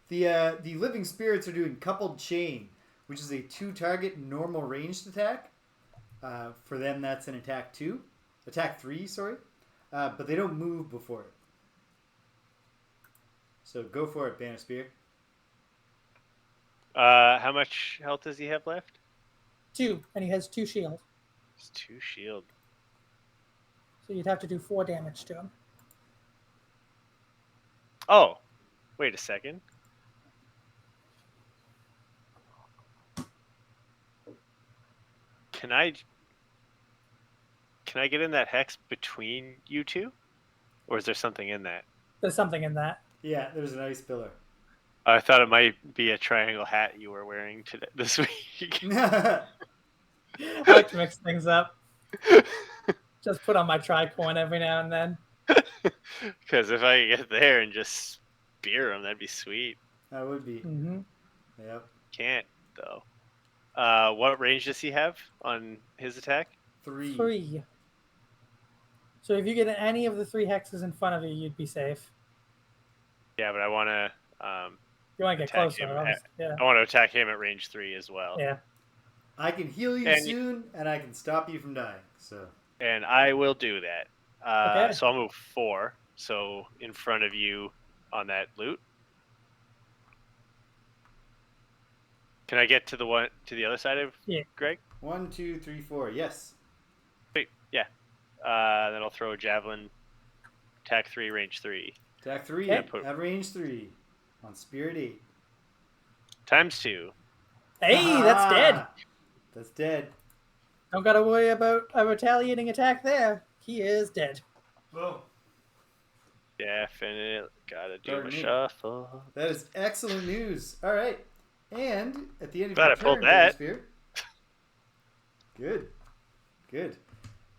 The Living Spirits are doing Coupled Chain, which is a 2-target normal ranged attack. For them, that's an attack 2. Attack 3, sorry. But they don't move before it. So go for it, Banner Spear. How much health does he have left? 2, and he has 2 shields. It's 2 shield. So you'd have to do 4 damage to him. Oh, wait a second. Can I get in that hex between you two? Or is there something in that? There's something in that. Yeah, there's an ice pillar. I thought it might be a triangle hat you were wearing today this week. I like to mix things up. Just put on my tricorn every now and then. Because if I get there and just spear him, that'd be sweet. That would be. Mm-hmm. Yep. Can't, though. What range does he have on his attack? 3. 3. So if you get any of the 3 hexes in front of you, you'd be safe. Yeah, but I want to. You want to get Attack closer. him Obviously. Yeah. I want to attack him at range 3 as well. Yeah. I can heal you And- soon, and I can stop you from dying. So And I will do that. Okay. So I'll move 4. So in front of you on that loot. Can I get to the other side of Greg? 1, 2, 3, 4. Yes. Wait, yeah. Then I'll throw a javelin. Attack 3, range 3. Attack 3 Okay. at range 3 on Spirit 8. Times 2. Hey, that's dead. That's dead. Don't got to worry about a retaliating attack there. He is dead. Boom. Definitely gotta do Darn my me. shuffle. That is excellent news. All right. And at the end of Glad your I pulled turn, that. Banner Spear. Good. Good.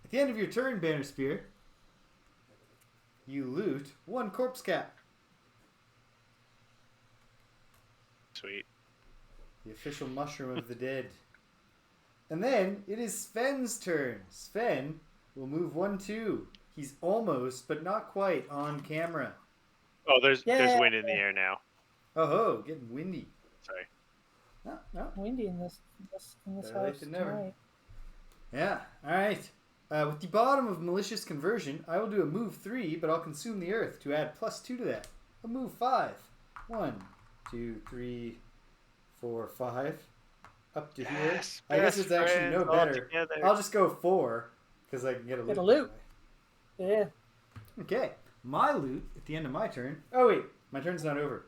At the end of your turn, Banner Spear, you loot 1 corpse cap. Sweet. The official mushroom of the dead. And then it is Sven's turn. Sven will move 1, 2. He's almost, but not quite, on camera. Oh, there's Yeah. wind in the air now. Oh ho, getting windy. Sorry. No. Windy in this Better late house than never. tonight. Yeah. All right. With the bottom of malicious conversion, I will do a move 3, but I'll consume the earth to add +2 to that. A move 5. 1, 2, 3, 4, 5. Up to here. I guess it's actually no better. I'll just go 4 because I can get a loot. Get a loot. Yeah. Okay. My loot at the end of my turn. Oh wait, my turn's not over.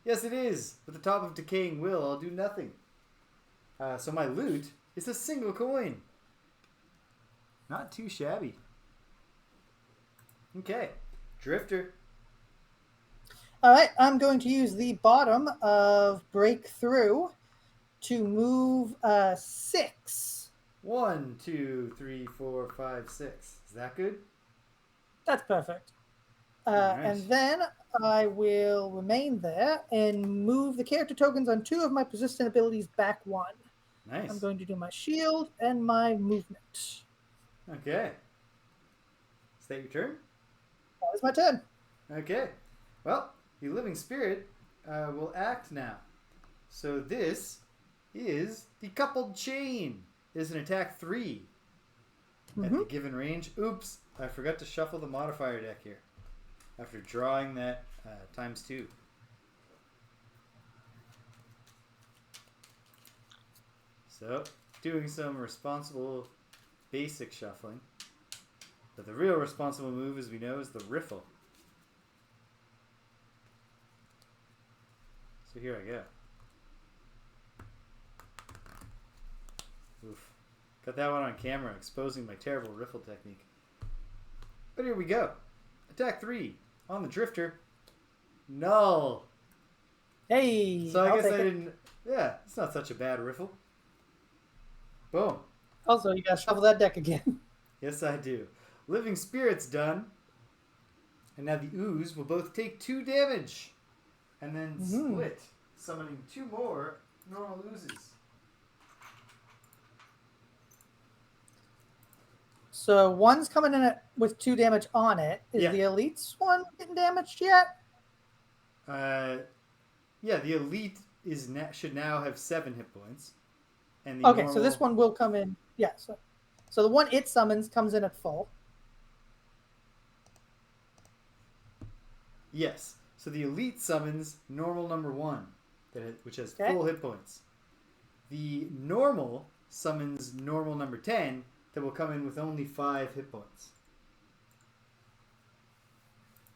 Yes, it is. With the top of decaying will, I'll do nothing. So my loot is a single coin. Not too shabby. Okay. Drifter. All right, I'm going to use the bottom of Breakthrough to move 6. 1, 2, 3, 4, 5, 6. Is that good? That's perfect. Nice. And then I will remain there and move the character tokens on 2 of my persistent abilities back 1. Nice. I'm going to do my shield and my movement. Okay. Is that your turn? That is my turn. Okay. Well, the living spirit will act now. So this is the coupled chain. It is an attack 3 at the given range. Oops, I forgot to shuffle the modifier deck here after drawing that times 2. So, doing some responsible basic shuffling. But the real responsible move, as we know, is the riffle. So here I go. Oof. Got that one on camera, exposing my terrible riffle technique. But here we go. Attack 3 on the drifter. Null. Hey. So I guess I didn't. Yeah, it's not such a bad riffle. Boom. Also, you gotta shuffle that deck again. Yes, I do. Living Spirit's done. And now the ooze will both take 2 damage. And then split, summoning 2 more normal oozes. So one's coming in with 2 damage on it. Is Yeah. the Elite's one getting damaged yet? Yeah, the elite should now have 7 hit points. And Okay, so this one will come in. Yeah, so the one it summons comes in at full. Yes. So the elite summons normal number 1, which has Okay. full hit points. The normal summons normal number 10, that will come in with only 5 hit points.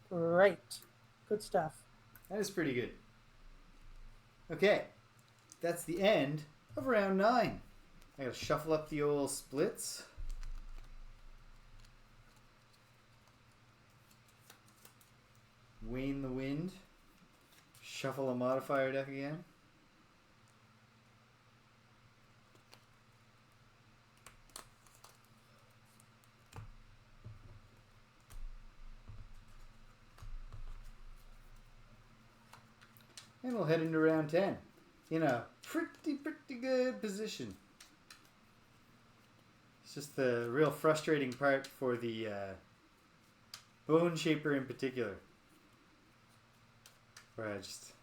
Great. Good stuff. That is pretty good. Okay. That's the end of round 9. I gotta shuffle up the old splits. Wane the wind. Shuffle a modifier deck again. And we'll head into round 10 in a pretty good position. It's just the real frustrating part for the Bone Shaper in particular, where I just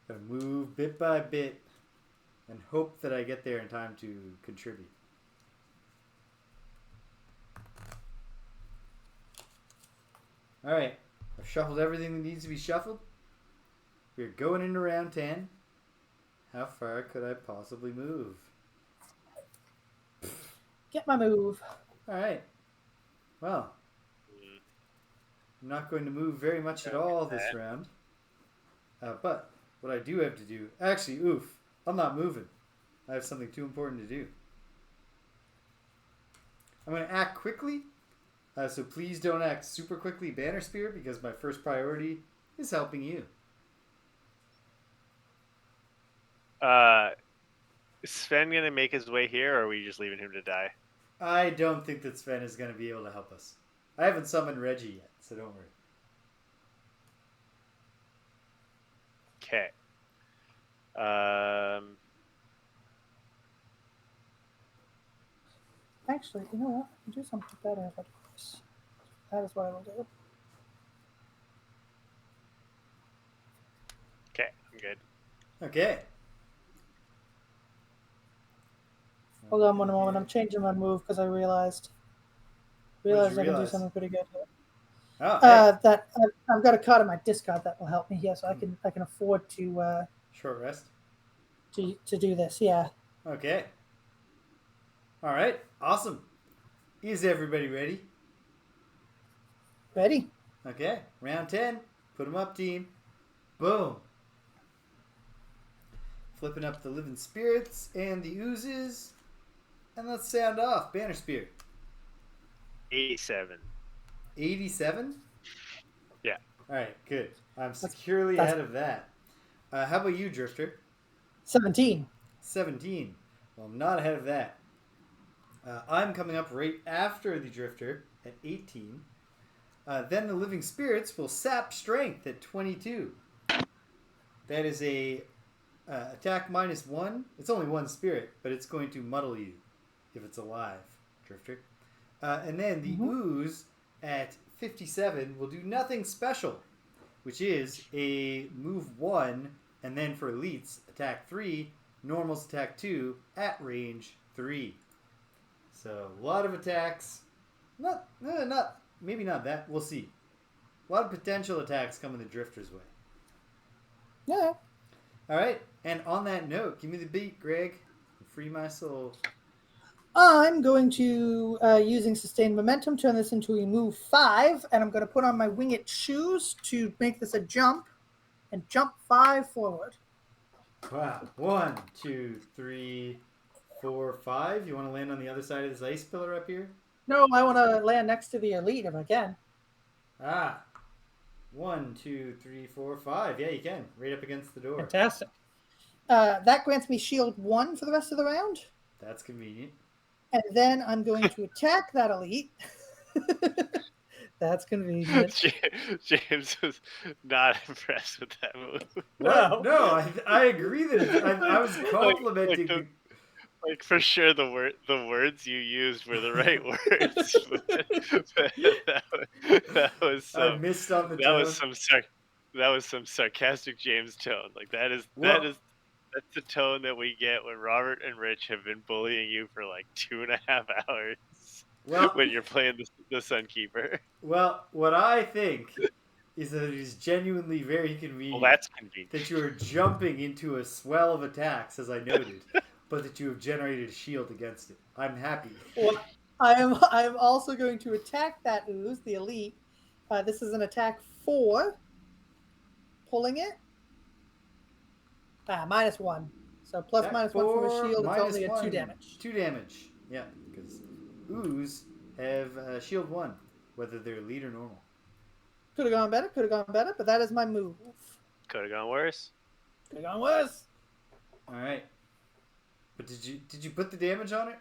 gotta move bit by bit and hope that I get there in time to contribute. Alright, I've shuffled everything that needs to be shuffled. We're going into round 10. How far could I possibly move? Get my move. Alright. Well, I'm not going to move very much at all this round. But what I do have to do... Actually, I'm not moving. I have something too important to do. I'm going to act quickly. So please don't act super quickly, Banner Spear, because my first priority is helping you. Is Sven gonna make his way here, or are we just leaving him to die? I don't think that Sven is going to be able to help us. I haven't summoned Reggie yet, so don't worry. Okay. Actually, you know what? I can do something better if I do this. That is what I will do. Okay, I'm good. Okay. Hold on one moment. I'm changing my move because I realized Realized I can do realize? something pretty good here. Oh, hey. That I've got a card in my discard that will help me here, so I can afford Short rest. to do this. Yeah. Okay. All right. Awesome. Is everybody ready? Ready? Okay. Round 10. Put them up, team. Boom. Flipping up the living spirits and the oozes. And let's sound off. Banner Spear. 87. 87? Yeah. All right, good. I'm securely ahead of that. How about you, Drifter? 17. 17. Well, I'm not ahead of that. I'm coming up right after the Drifter at 18. Then the Living Spirits will sap Strength at 22. That is a attack -1. It's only one spirit, but it's going to muddle you if it's alive, Drifter. And then the Ooze at 57 will do nothing special, which is a move 1, and then for elites, attack 3, normals attack 2, at range 3. So a lot of attacks. Maybe not that. We'll see. A lot of potential attacks coming the Drifter's way. Yeah. All right. And on that note, give me the beat, Greg. Free my soul. I'm going to, using sustained momentum, turn this into a move 5, and I'm going to put on my winged shoes to make this a jump, and jump 5 forward. Wow. 1, 2, 3, 4, 5. You want to land on the other side of this ice pillar up here? No, I want to land next to the elite if I can. 1, 2, 3, 4, 5. Yeah, you can. Right up against the door. Fantastic. That grants me shield 1 for the rest of the round. That's convenient. And then I'm going to attack that elite. That's convenient. James was not impressed with that move. What? No, I agree that I was complimenting. Like for sure, the words you used were the right words. that was some, I missed on the tone. That was some sarcastic James tone. Like that's the tone that we get when Robert and Rich have been bullying you for like 2.5 hours. Well, when you're playing the Sunkeeper. Well, what I think is that it is genuinely very convenient. Well, that's convenient. That you are jumping into a swell of attacks, as I noted, but that you have generated a shield against it. I'm happy. Well, I am also going to attack that ooze, the elite. This is an attack 4. Pulling it. -1. So plus attack -1 from a shield. It's only a 2 1. damage. 2 damage. Yeah, because ooze have shield 1, whether they're elite or normal. Could have gone better, but that is my move. Could have gone worse. Could have gone worse. All right. But did you put the damage on it?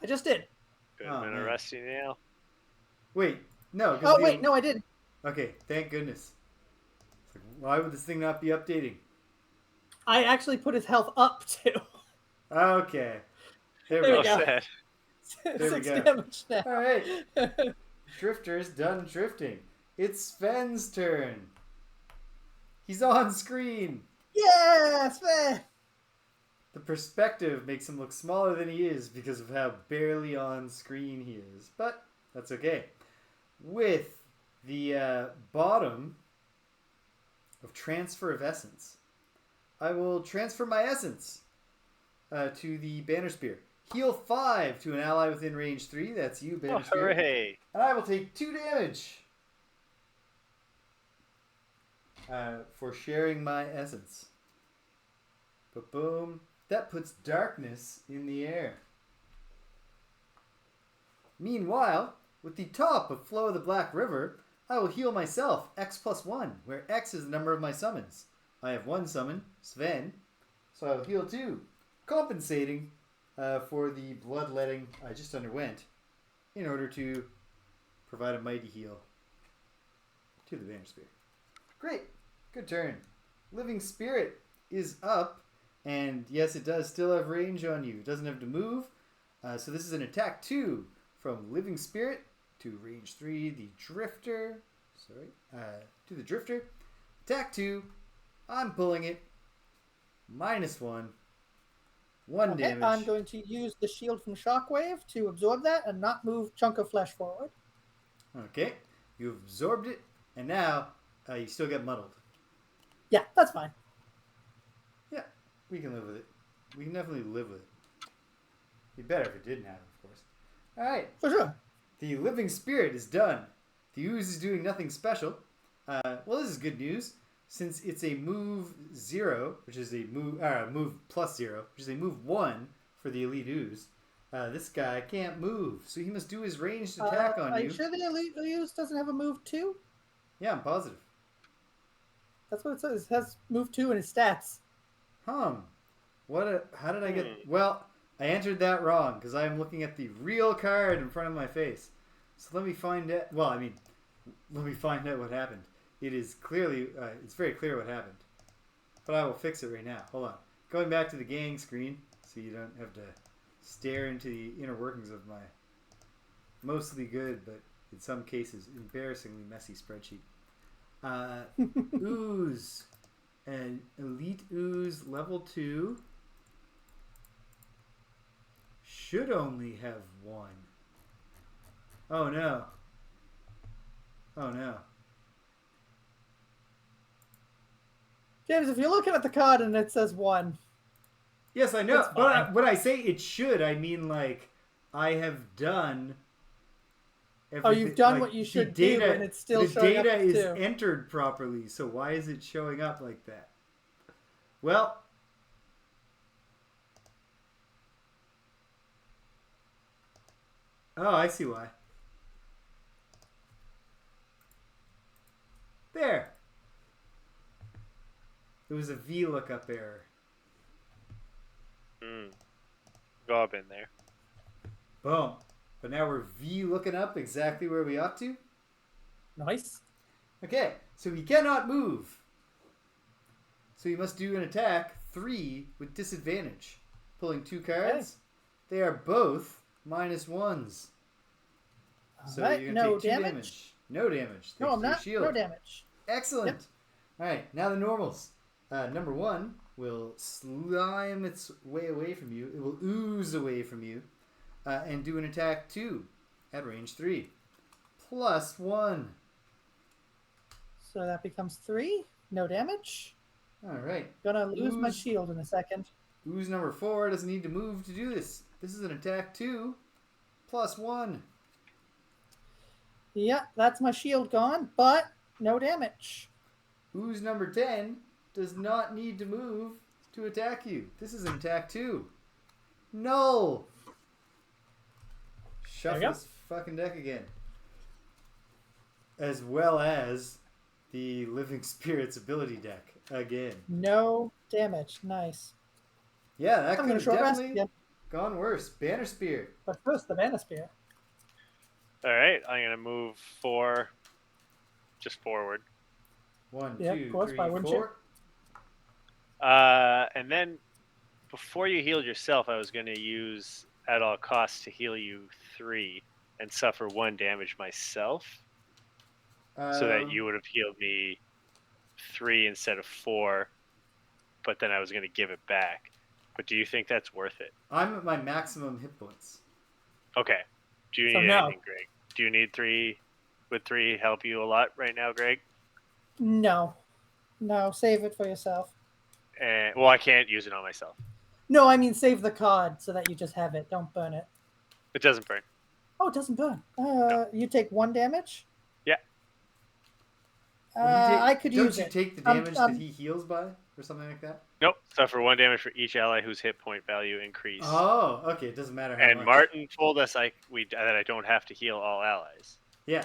I just did. Could have been a rusty nail. Wait, no. Oh wait, no, I didn't. Okay, thank goodness. Like, why would this thing not be updating? I actually put his health up too. Okay. There we There go. we go. 6 damage now. All right. Drifter's done drifting. It's Sven's turn. He's on screen. Yeah, Sven. The perspective makes him look smaller than he is because of how barely on screen he is. But that's okay. With the bottom of Transfer of Essence, I will transfer my essence to the Banner Spear. Heal 5 to an ally within range 3. That's you, Banner Spear. Hooray! And I will take 2 damage for sharing my essence. But boom. That puts darkness in the air. Meanwhile, with the top of Flow of the Black River, I will heal myself X + 1, where X is the number of my summons. I have 1 summon, Sven, so I will heal 2, compensating for the bloodletting I just underwent in order to provide a mighty heal to the Banner Spear. Great. Good turn. Living Spirit is up. And yes, it does still have range on you. It doesn't have to move. So this is an attack 2 from Living Spirit to range 3. The Drifter. To the Drifter. Attack 2. I'm pulling it. -1. 1 Okay, damage. I'm going to use the shield from Shockwave to absorb that and not move chunk of flesh forward. Okay, you absorbed it, and now you still get muddled. Yeah, that's fine. Yeah, we can live with it. We can definitely live with it. It'd be better if it didn't happen, of course. All right. For sure. The living spirit is done. The ooze is doing nothing special. Well, this is good news. Since it's a move 0, which is a move plus 0, which is a move 1 for the elite ooze, this guy can't move, so he must do his ranged attack on Are you. you sure the elite ooze doesn't have a move 2? Yeah, I'm positive. That's what it says. It has move 2 in his stats. How did I get... Well, I entered that wrong, because I am looking at the real card in front of my face. So let me find out... Well, I mean, let me find out what happened. It is clearly... it's very clear what happened. But I will fix it right now. Hold on. Going back to the gang screen, so you don't have to stare into the inner workings of my mostly good, but in some cases, embarrassingly messy spreadsheet. Ooze. An elite ooze level 2 should only have 1. Oh no. Oh no. James, if you're looking at the card and it says 1. Yes, I know. That's But fine. when I say it should, I mean like I have done Oh, you've done like, what you should the data, do, and it's still the showing up data as is 2. entered properly, so why is it showing up like that? Well, oh, I see why. There. It was a VLOOKUP error. Go up in there. Boom. But now we're VLOOKing up exactly where we ought to. Nice. Okay, so he cannot move. So he must do an attack 3 with disadvantage. Pulling 2 cards. They are both -1s. So Alright, you're going to no take 2 damage. damage. No damage. No, Thanks I'm to your not. shield. No damage. Excellent. Yep. All right, now the normals. Number 1 will slime its way away from you. It will ooze away from you and do an attack 2 at range 3. +1. So that becomes 3. No damage. All right. Gonna lose my shield in a second. Ooze number 4 doesn't need to move to do this. This is an attack 2 +1. Yeah, that's my shield gone, but no damage. Ooze number 10 does not need to move to attack you. This is an attack 2. Null. Shuffle this fucking deck again. As well as the Living Spirits ability deck again. No damage. Nice. Yeah, that I'm could gonna have short rest definitely again. gone worse. Banner Spear. But first, the Mana Spear. All right, I'm gonna move 4 just forward. 1, Yeah, 2, of course, 3, why wouldn't you? 4. And then before you healed yourself, I was gonna use at all costs to heal you 3 and suffer 1 damage myself, so that you would have healed me 3 instead of 4. But then I was gonna give it back. But do you think that's worth it? I'm at my maximum hit points. Okay. Do you need anything, Greg? Do you need 3? Would 3 help you a lot right now, Greg? No. No, save it for yourself. Well, I can't use it on myself. No, I mean save the card so that you just have it. Don't burn it. It doesn't burn. Oh, it doesn't burn. No. You take 1 damage? Yeah. I could use it. Don't you take the damage that he heals by? Or something like that? Nope. Suffer 1 damage for each ally whose hit point value increase. Oh, okay. It doesn't matter how And much. Martin told us that I don't have to heal all allies. Yeah.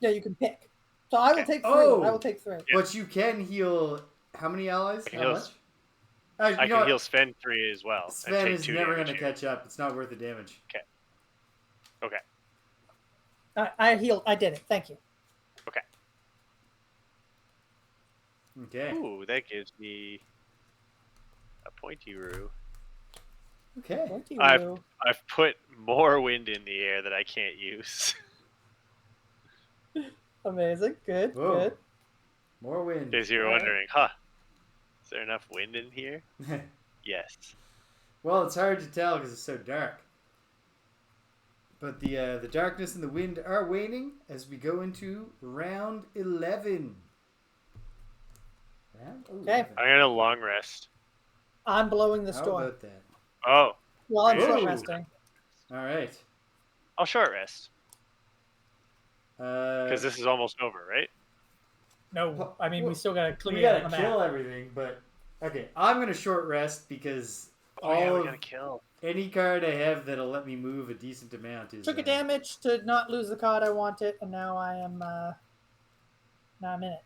Yeah, you can pick. So I will take 3. Oh! I will take 3. Yeah. But you can heal how many allies? How much? I can heal Sven 3 as well. Sven and take is 2 never going damage to catch up. It's not worth the damage. Okay. I healed. I did it. Thank you. Okay. Okay. Ooh, that gives me a pointy roo. Okay. I've put more wind in the air that I can't use. Amazing. Good. Whoa. Good. More wind. Because you're wondering, is there enough wind in here? Yes. Well, it's hard to tell because it's so dark. But the darkness and the wind are waning as we go into round 11. Round 11. Okay. I'm gonna long rest. I'm blowing the How storm about that? Oh, while I'm Whoa. short resting. All right. I'll short rest Because because this is almost over, right? No, I mean we still gotta clear we gotta the kill map. everything, but okay. I'm gonna short rest because Oh yeah, all we of gotta kill. any card I have that'll let me move a decent amount is Took a damage to not lose the card I wanted, and now I am now I'm in it.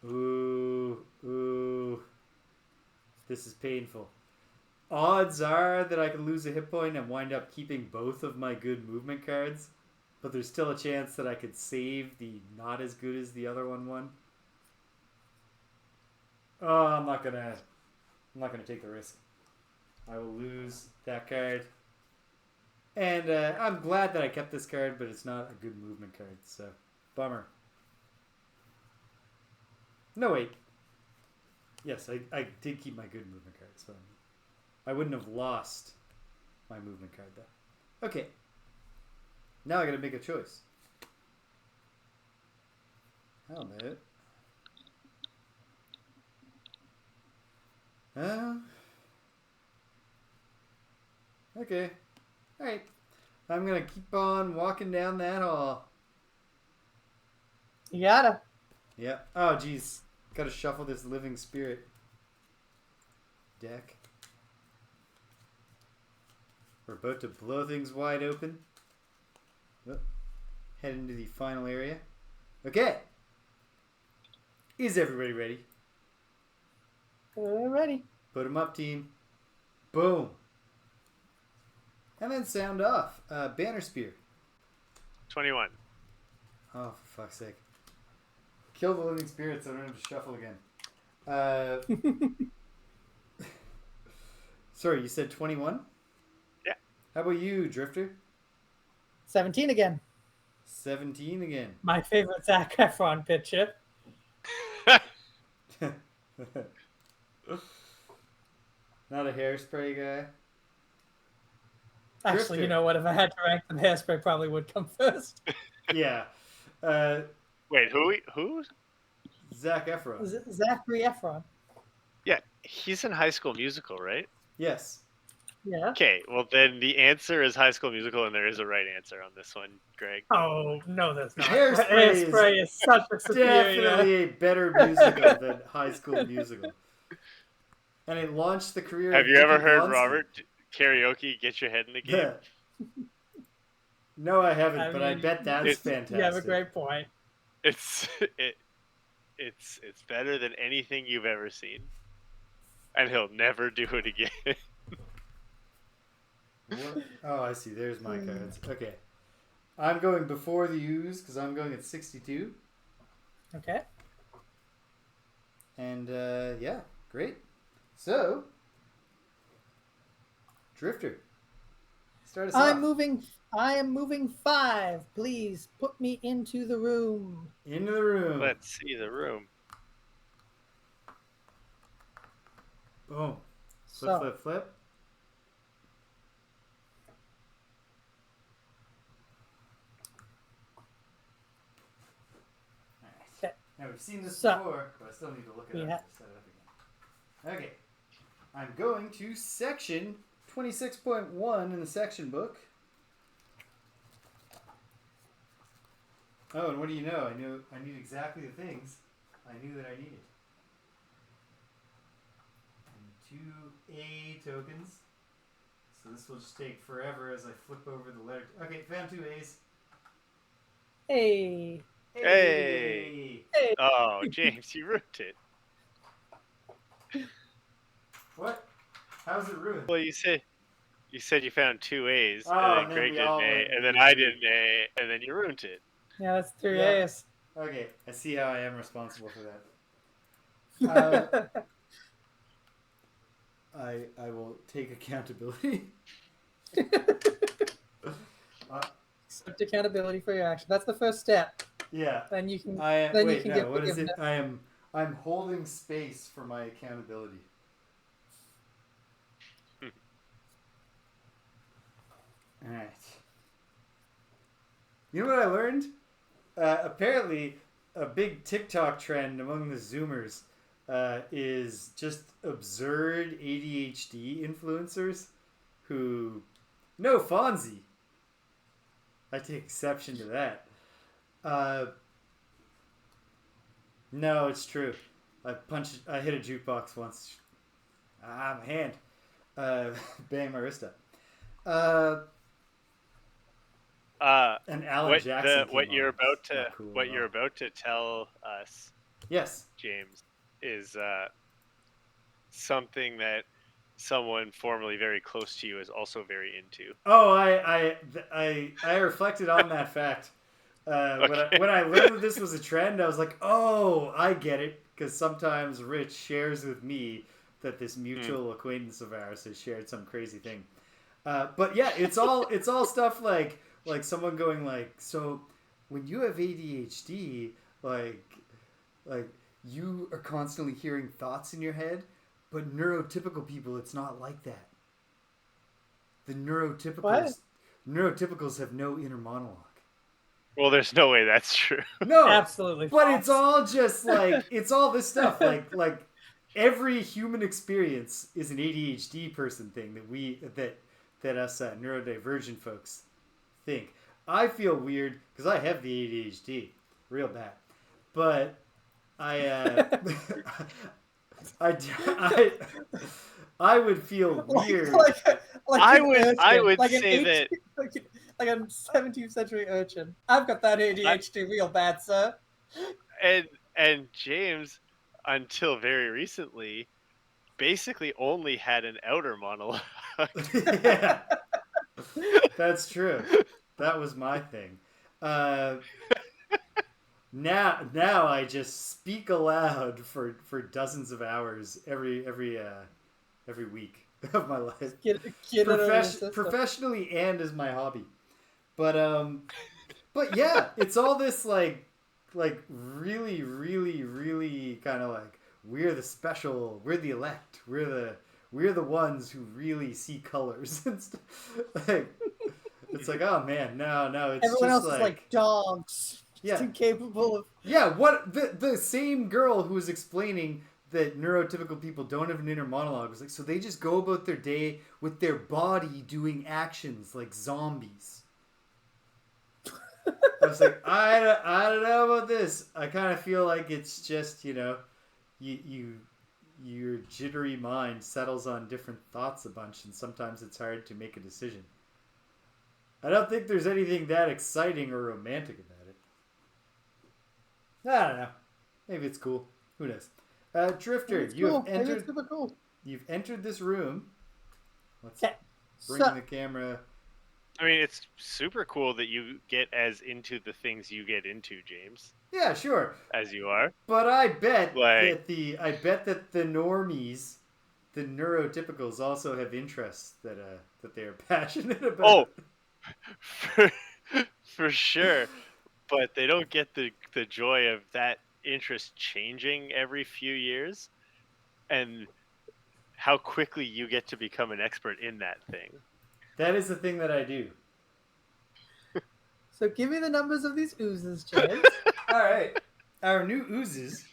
Ooh. This is painful. Odds are that I can lose a hit point and wind up keeping both of my good movement cards, but there's still a chance that I could save the not as good as the other one. Oh, I'm not gonna take the risk. I will lose that card. And I'm glad that I kept this card, but it's not a good movement card, so bummer. No, wait. Yes, I did keep my good movement card, so I wouldn't have lost my movement card, though. Okay. Now I gotta make a choice. How about... Okay. Alright. I'm gonna keep on walking down that hall. You gotta. Yeah. Oh, geez. Gotta shuffle this living spirit deck. We're about to blow things wide open. Oh. Head into the final area. Okay. Is everybody ready? We're ready. Put them up, team. Boom. And then sound off. Banner Spear. 21. Oh, for fuck's sake. Kill the living spirit so I don't have to shuffle again. Sorry, you said 21? Yeah. How about you, Drifter? 17 again. 17 again. My favorite Zac Efron picture. Not a hairspray guy. Actually, Drifter. you know what? If I had to rank them, Hairspray probably would come first. Yeah. Wait, who? Zac Efron. Zachary Efron. Yeah, he's in High School Musical, right? Yes. Yeah. Okay, well then the answer is High School Musical, and there is a right answer on this one, Greg. Oh, no, there's not. Hairspray is such a superior. Definitely a better musical than High School Musical. And it launched the career Have of you ever Dickie heard Blonsky. Robert karaoke "Get Your Head in the Game"? No, I haven't, but I bet that's fantastic. You have a great point. It's better than anything you've ever seen, and he'll never do it again. What? Oh, I see. There's my cards. Okay. I'm going before the U's because I'm going at 62. Okay. And, yeah. Great. So, Drifter. Start us off. I am moving 5. Please put me into the room. Into the room. Let's see the room. Boom. So, Flip. Okay. Now we've seen this So, before, but I still need to look it we up to set it up again. Okay. I'm going to section 26.1 in the section book. Oh, and what do you know? I need exactly the things I knew that I needed. And 2 A tokens. So this will just take forever as I flip over the letter. Okay, found 2 A's. Hey. Hey. Oh, James, you ruined it. What? How's it ruined? Well, you said you found 2 A's, Oh, and and then then Greg we did an all A, went and then A. I did an A, and then you ruined it. Yeah, that's 3 Yeah. A's. Okay, I see how I am responsible for that. I will take accountability. Accept accountability for your action. That's the first step. Yeah. Then you can. What is it? I'm holding space for my accountability. All right. You know what I learned? Apparently, a big TikTok trend among the Zoomers is just absurd ADHD influencers who... No, Fonzie. I take exception to that. No, it's true. I hit a jukebox once. My hand. Bang my wrist up. And Alan Jackson what came you're on. about to Not cool what at you're all. about to tell us, Yes. James, is something that someone formerly very close to you is also very into. Oh, I reflected on that fact. Okay. When I learned that this was a trend, I was like, oh, I get it. Because sometimes Rich shares with me that this mutual acquaintance of ours has shared some crazy thing. But yeah, it's all stuff like someone going like, so when you have ADHD, like you are constantly hearing thoughts in your head, but neurotypical people, it's not like that. The neurotypicals have no inner monologue. Well, there's no way that's true. No, Absolutely but false. it's all just like it's all this stuff like every human experience is an ADHD person thing that us neurodivergent folks think. I feel weird because I have the ADHD real bad, but I would feel weird. I an would- urchin, I would like an say that- like a 17th century urchin. I've got that ADHD real bad, sir. And James, until very recently, basically only had an outer monologue. Yeah, that's true. That was my thing. Now I just speak aloud for dozens of hours every week of my life, Get it out of your system. professionally and as my hobby. But yeah, it's all this like really kind of like we're the special, we're the elect, we're the ones who really see colors and stuff. Like, it's like, oh man, no, it's everyone just else is like dogs. Yeah. Incapable of. Yeah, what the same girl who was explaining that neurotypical people don't have an inner monologue was like, so they just go about their day with their body doing actions like zombies. I was like, I don't know about this. I kind of feel like it's just, your jittery mind settles on different thoughts a bunch, and sometimes it's hard to make a decision. I don't think there's anything that exciting or romantic about it. I don't know. Maybe it's cool. Who knows? Drifter, It's you cool. have Maybe entered. it's super cool. You've entered this room. Let's Okay. bring So, the camera. I mean, it's super cool that you get as into the things you get into, James, Yeah, sure. as you are. But I bet Like- that the normies, the neurotypicals, also have interests that they are passionate about. Oh, for sure. But they don't get the joy of that interest changing every few years, and how quickly you get to become an expert in that thing. That is the thing that I do. So give me the numbers of these oozes, James. All right. Our new oozes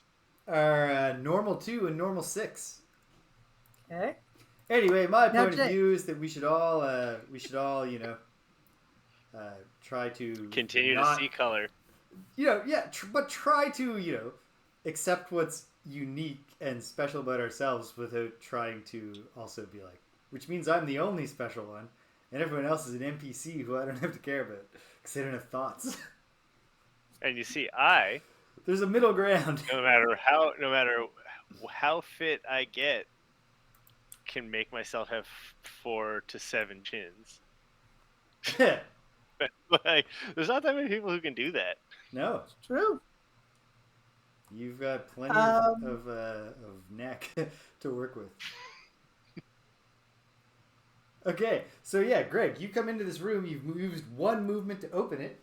are normal 2 and normal 6. Okay. Anyway, my Now, point of Jay. view is that we should all try to Continue not, to see color. but try to accept what's unique and special about ourselves without trying to also be like, which means I'm the only special one, and everyone else is an NPC who I don't have to care about because they don't have thoughts. And you see, There's a middle ground. no matter how fit I get, can make myself have 4 to 7 chins. Like, there's not that many people who can do that. No, True. you've got plenty of neck to work with. Okay, so yeah, Greg, you come into this room. You've used one movement to open it.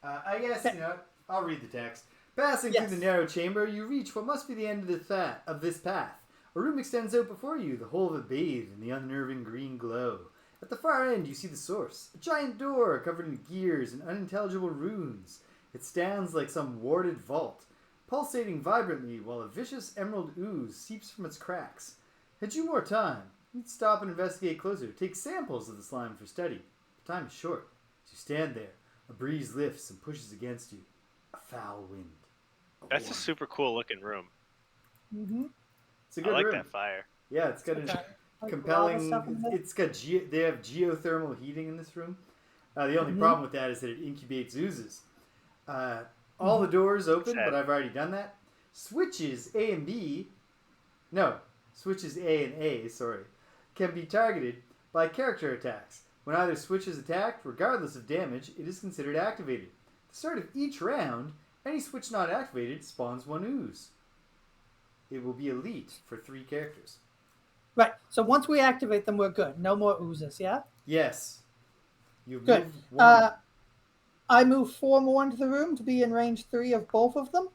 I guess I'll read the text. Passing through the narrow chamber, you reach what must be the end of this path. A room extends out before you, the whole of it bathed in the unnerving green glow. At the far end, you see the source. A giant door covered in gears and unintelligible runes. It stands like some warded vault, pulsating vibrantly while a vicious emerald ooze seeps from its cracks. Had you more time, you'd stop and investigate closer. Take samples of the slime for study. But time is short. As you stand there, a breeze lifts and pushes against you. A foul wind. That's a super cool looking room. Mm-hmm. It's a good I like room. that fire. Yeah, it's got compelling. It's got they have geothermal heating in this room. The only problem with that is that it incubates oozes. All the doors open, but I've already done that. Switches A and B, switches A and A, can be targeted by character attacks. When either switch is attacked, regardless of damage, it is considered activated. At the start of each round, any switch not activated spawns one ooze. It will be elite for 3 characters. Right. So once we activate them, we're good. No more oozes, yeah? Yes. You've good. moved 1. I move 4 more into the room to be in range 3 of both of them.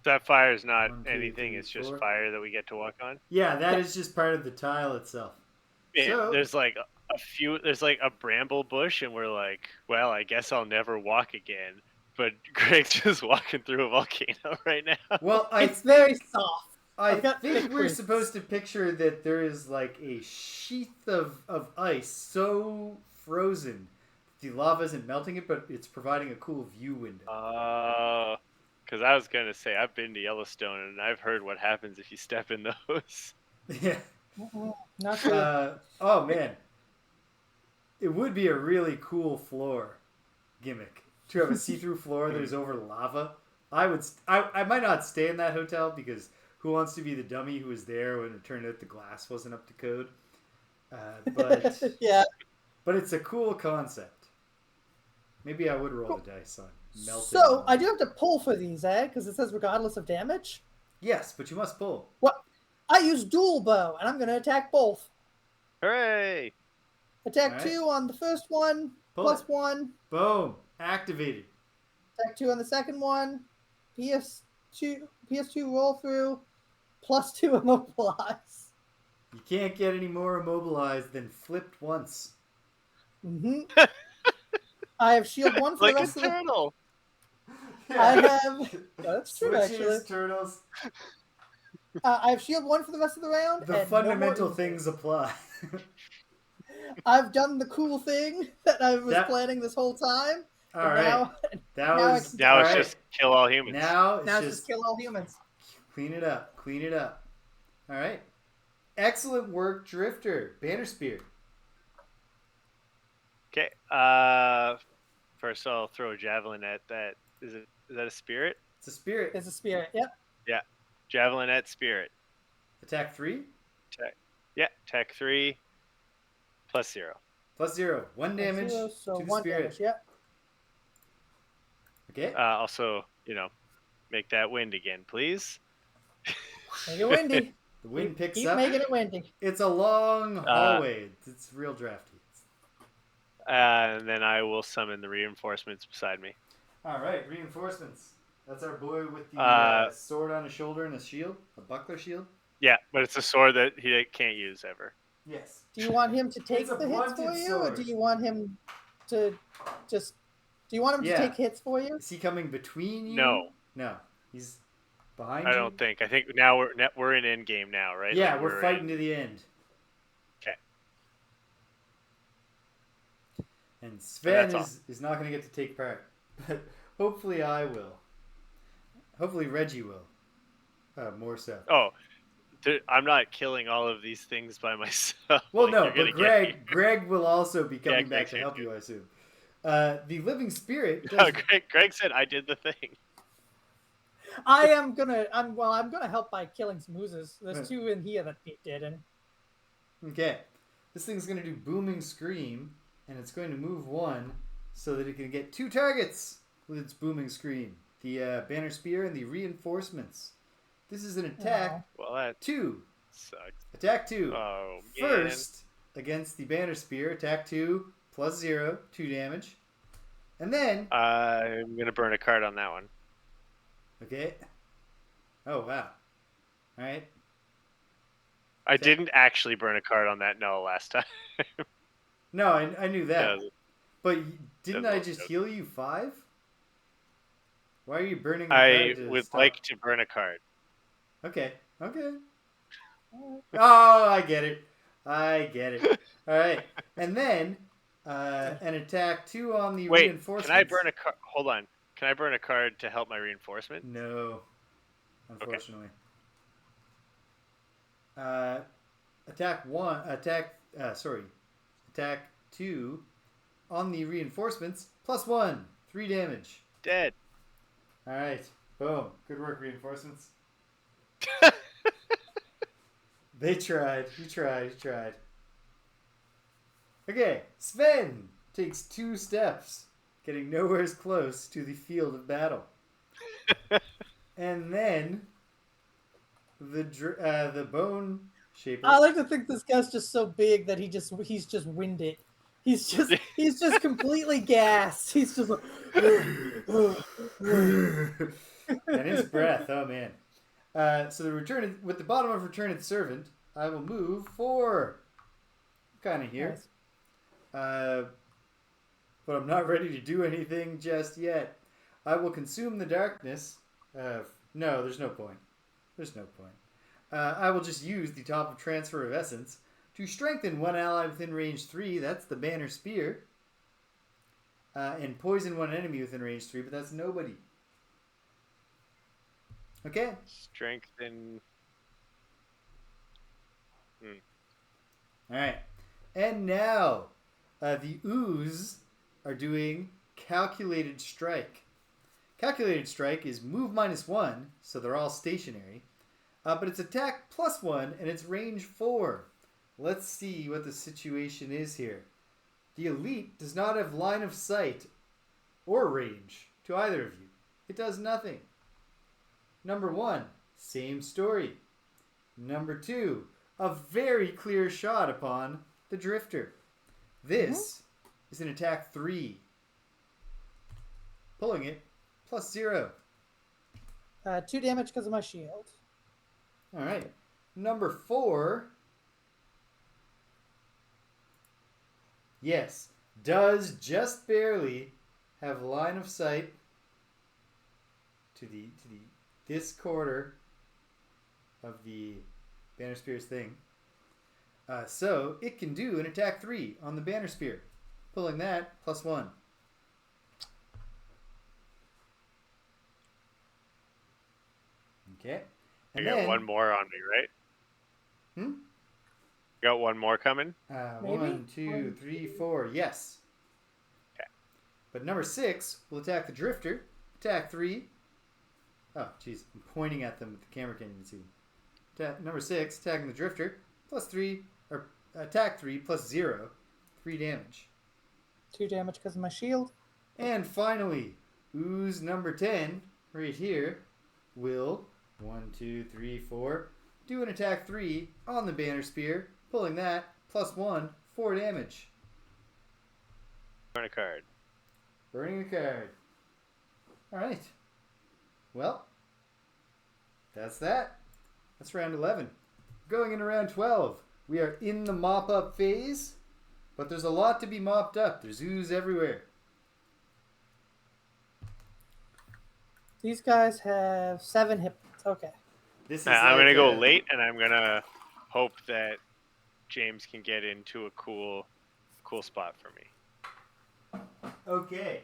That fire is not 1, 2, anything. 3, it's just 4. fire that we get to walk on. Yeah, that is just part of the tile itself. Man, So, there's like a few. There's like a bramble bush, and we're like, well, I guess I'll never walk again. But Greg's just walking through a volcano right now. well, it's very soft. I think we're supposed to picture that there is like a sheath of ice so frozen the lava isn't melting it, but it's providing a cool view window. Because I was gonna say I've been to Yellowstone and I've heard what happens if you step in those. Yeah. Not good. Oh man, it would be a really cool floor gimmick to have a see-through floor that is over lava. I might not stay in that hotel because who wants to be the dummy who was there when it turned out the glass wasn't up to code? But yeah. But it's a cool concept. Maybe I would roll the dice on melted. So I do have to pull for these, because it says regardless of damage. Yes, but you must pull. What? I use dual bow, and I'm going to attack both. Hooray! Attack 2 on the first one, plus 1. Boom! Activated. Attack 2 on the second one. PS2 roll through, plus 2 immobilize. You can't get any more immobilized than flipped once. Mm-hmm. I have shield 1 for like the rest a of the turtle. I have. That's true, Switches, actually. turtles. I have shield 1 for the rest of the round. The and fundamental things apply. I've done the cool thing that I was planning this whole time. All right. Now it's just kill all humans. Now it's just kill all humans. Clean it up. Clean it up. All right. Excellent work, Drifter. Banner Spear. Okay. First I'll throw a javelin at that. Is that a spirit? It's a spirit. It's a spirit. Yep. Yeah. Javelin at spirit. Attack 3? Attack 3. Plus 0. Plus 0. 1 damage to the 1 spirit. damage, yep. Okay. Also, make that wind again, please. Make it windy. The wind picks Keep up. making it windy. It's a long hallway. It's real drafty. And then I will summon the reinforcements beside me. All right, reinforcements. That's our boy with the sword on his shoulder and a shield, a buckler shield. Yeah, but it's a sword that he can't use ever. Yes. Do you want him to take the hits for you, or do you want him to just? Do you want him to take hits for you? Is he coming between you? No, he's behind you. I don't think. I think now we're in end game now, right? Yeah, like we're fighting to the end. Okay. And Sven is not going to get to take part, but hopefully I will. Hopefully Reggie will. More so. Oh, I'm not killing all of these things by myself. Well, no, but Greg will also be coming back to help you, I assume. The living spirit. Greg said I did the thing. I'm gonna help by killing some oozes. There's 2 in here that Pete didn't. Okay, this thing's gonna do booming scream, and it's going to move 1 so that it can get 2 targets with its booming scream. The banner spear and the reinforcements. This is an attack. Well, that 2. sucks. Attack 2. Oh, First against the banner spear. Attack 2 plus 0, 2 damage, and then I'm gonna burn a card on that one. Okay. Oh wow. All right. I didn't actually burn a card on that no last time. No, I knew that. Yeah, But didn't that's I what just it heal you 5? Why are you burning a I card to would stop? like to burn a card. Okay. Oh, I get it. All right. And then an attack 2 on the Wait, can I reinforcements. burn a card? Hold on. Can I burn a card to help my reinforcement? No, unfortunately. Attack 2 on the reinforcements +1, 3 damage. Dead. All right. Boom. Good work, reinforcements. They tried. You tried. Okay, Sven takes 2 steps, getting nowhere as close to the field of battle. And then the bone shaper. I like to think this guy's just so big that he's just winded. He's just completely gassed. He's just like, and his breath. Oh man. So with the bottom of returned servant, I will move 4. Kind of here. Nice. But I'm not ready to do anything just yet. I will consume the darkness. No, there's no point. I will just use the top of transfer of essence to strengthen one ally within range 3. That's the banner spear. And poison one enemy within range 3, but that's nobody. Okay. Strengthen. All right. And now, the ooze are doing calculated strike. Calculated strike is move -1, so they're all stationary. But it's attack +1, and it's range 4. Let's see what the situation is here. The elite does not have line of sight or range to either of you. It does nothing. Number 1, same story. Number 2, a very clear shot upon the drifter. This is an attack 3. Pulling it +0. 2 damage because of my shield. All right. Number 4. Yes, does just barely have line of sight to this quarter of the Banner Spear's thing. So it can do an attack 3 on the Banner Spear, pulling that +1. Okay. And you got one more on me, right? You got one more coming? 1, 2, 3, 4. Yes. Okay. But number 6 will attack the Drifter. Attack 3. Oh, jeez. I'm pointing at them with the camera can't even see them. Number 6, attacking the Drifter. +3, or attack 3 +0. 3 damage. 2 damage because of my shield. And finally, ooze number 10, right here, will 1, 2, 3, 4 do an attack 3 on the Banner Spear, pulling that +1, 4 damage. Burn a card. Burning a card. All right. Well, that's that. That's round 11. Going into round 12. We are in the mop-up phase, but there's a lot to be mopped up. There's ooze everywhere. These guys have 7 hit points. Okay. This is I'm going to go late, and I'm going to hope that James can get into a cool spot for me. Okay.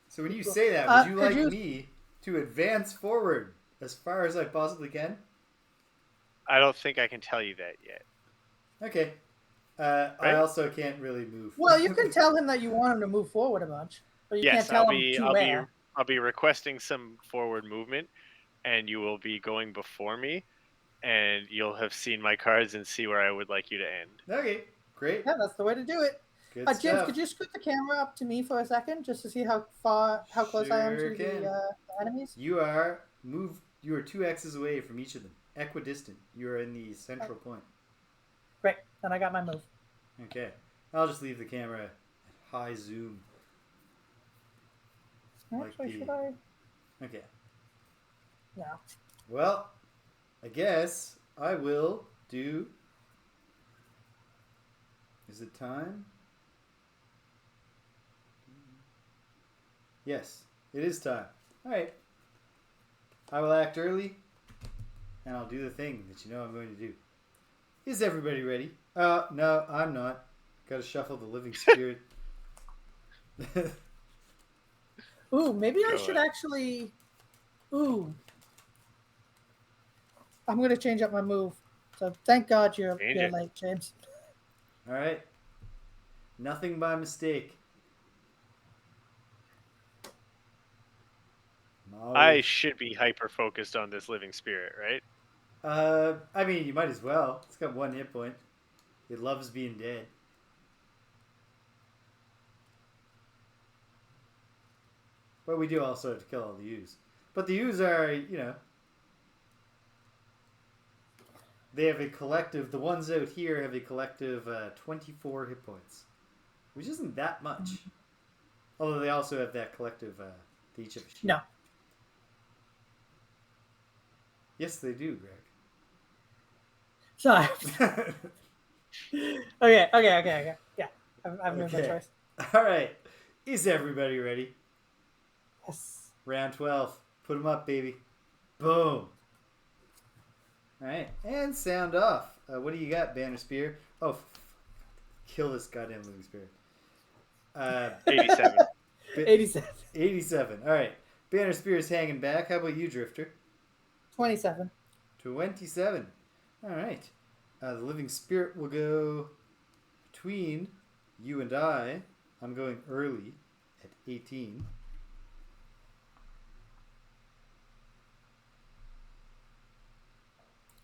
So when you say that, would you like me to advance forward as far as I possibly can? I don't think I can tell you that yet. Okay. Right? I also can't really move. Well, you can tell him that you want him to move forward a bunch, but you can't tell him to where. I'll be requesting some forward movement, and you will be going before me, and you'll have seen my cards and see where I would like you to end. Okay, great. Yeah, that's the way to do it. Good James, stuff. could you scoot the camera up to me for a second, just to see how close I am to the enemies? You are 2 X's away from each of them, equidistant. You are in the central point. Great, then I got my move. Okay, I'll just leave the camera at high zoom. Actually, should I? Okay. No. Well, I guess I will do Is it time? Yes, it is time. Alright. I will act early, and I'll do the thing that you know I'm going to do. Is everybody ready? No, I'm not. Gotta shuffle the living spirit. Ooh, maybe I Go should ahead. actually. Ooh, I'm gonna change up my move. So thank God you're Change it. late, James. Alright. Nothing by mistake. I should be hyper focused on this living spirit, right? I mean, you might as well. It's got 1 hit point. It loves being dead. But we do also have to kill all the ooze. But the ooze are, they have a collective, the ones out here have a collective 24 hit points. Which isn't that much. Although they also have that collective, they each have a shield. No. Yes, they do, Greg. Sorry. Okay. Yeah, I've made my Okay. choice. Alright. Is everybody ready? Yes. Round 12. Put them up, baby. Boom. Alright. And sound off. What do you got, Banner Spear? Oh, kill this goddamn living spirit. 87. 87. 87. Alright. Banner Spear is hanging back. How about you, Drifter? 27. 27. Alright. The living spirit will go between you and I. I'm going early at 18.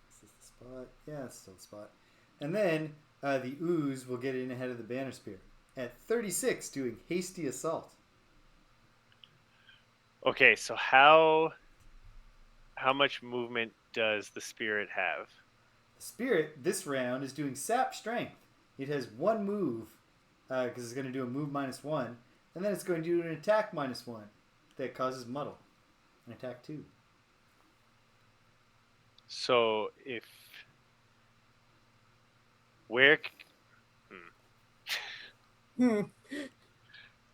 Is this the spot? Yeah, it's still the spot. And then the ooze will get in ahead of the banner spear at 36, doing hasty assault. Okay, so how much movement does the spirit have? The spirit this round is doing sap strength. It has 1 move because it's going to do a move -1, and then it's going to do an attack -1 that causes muddle. An attack 2. So if where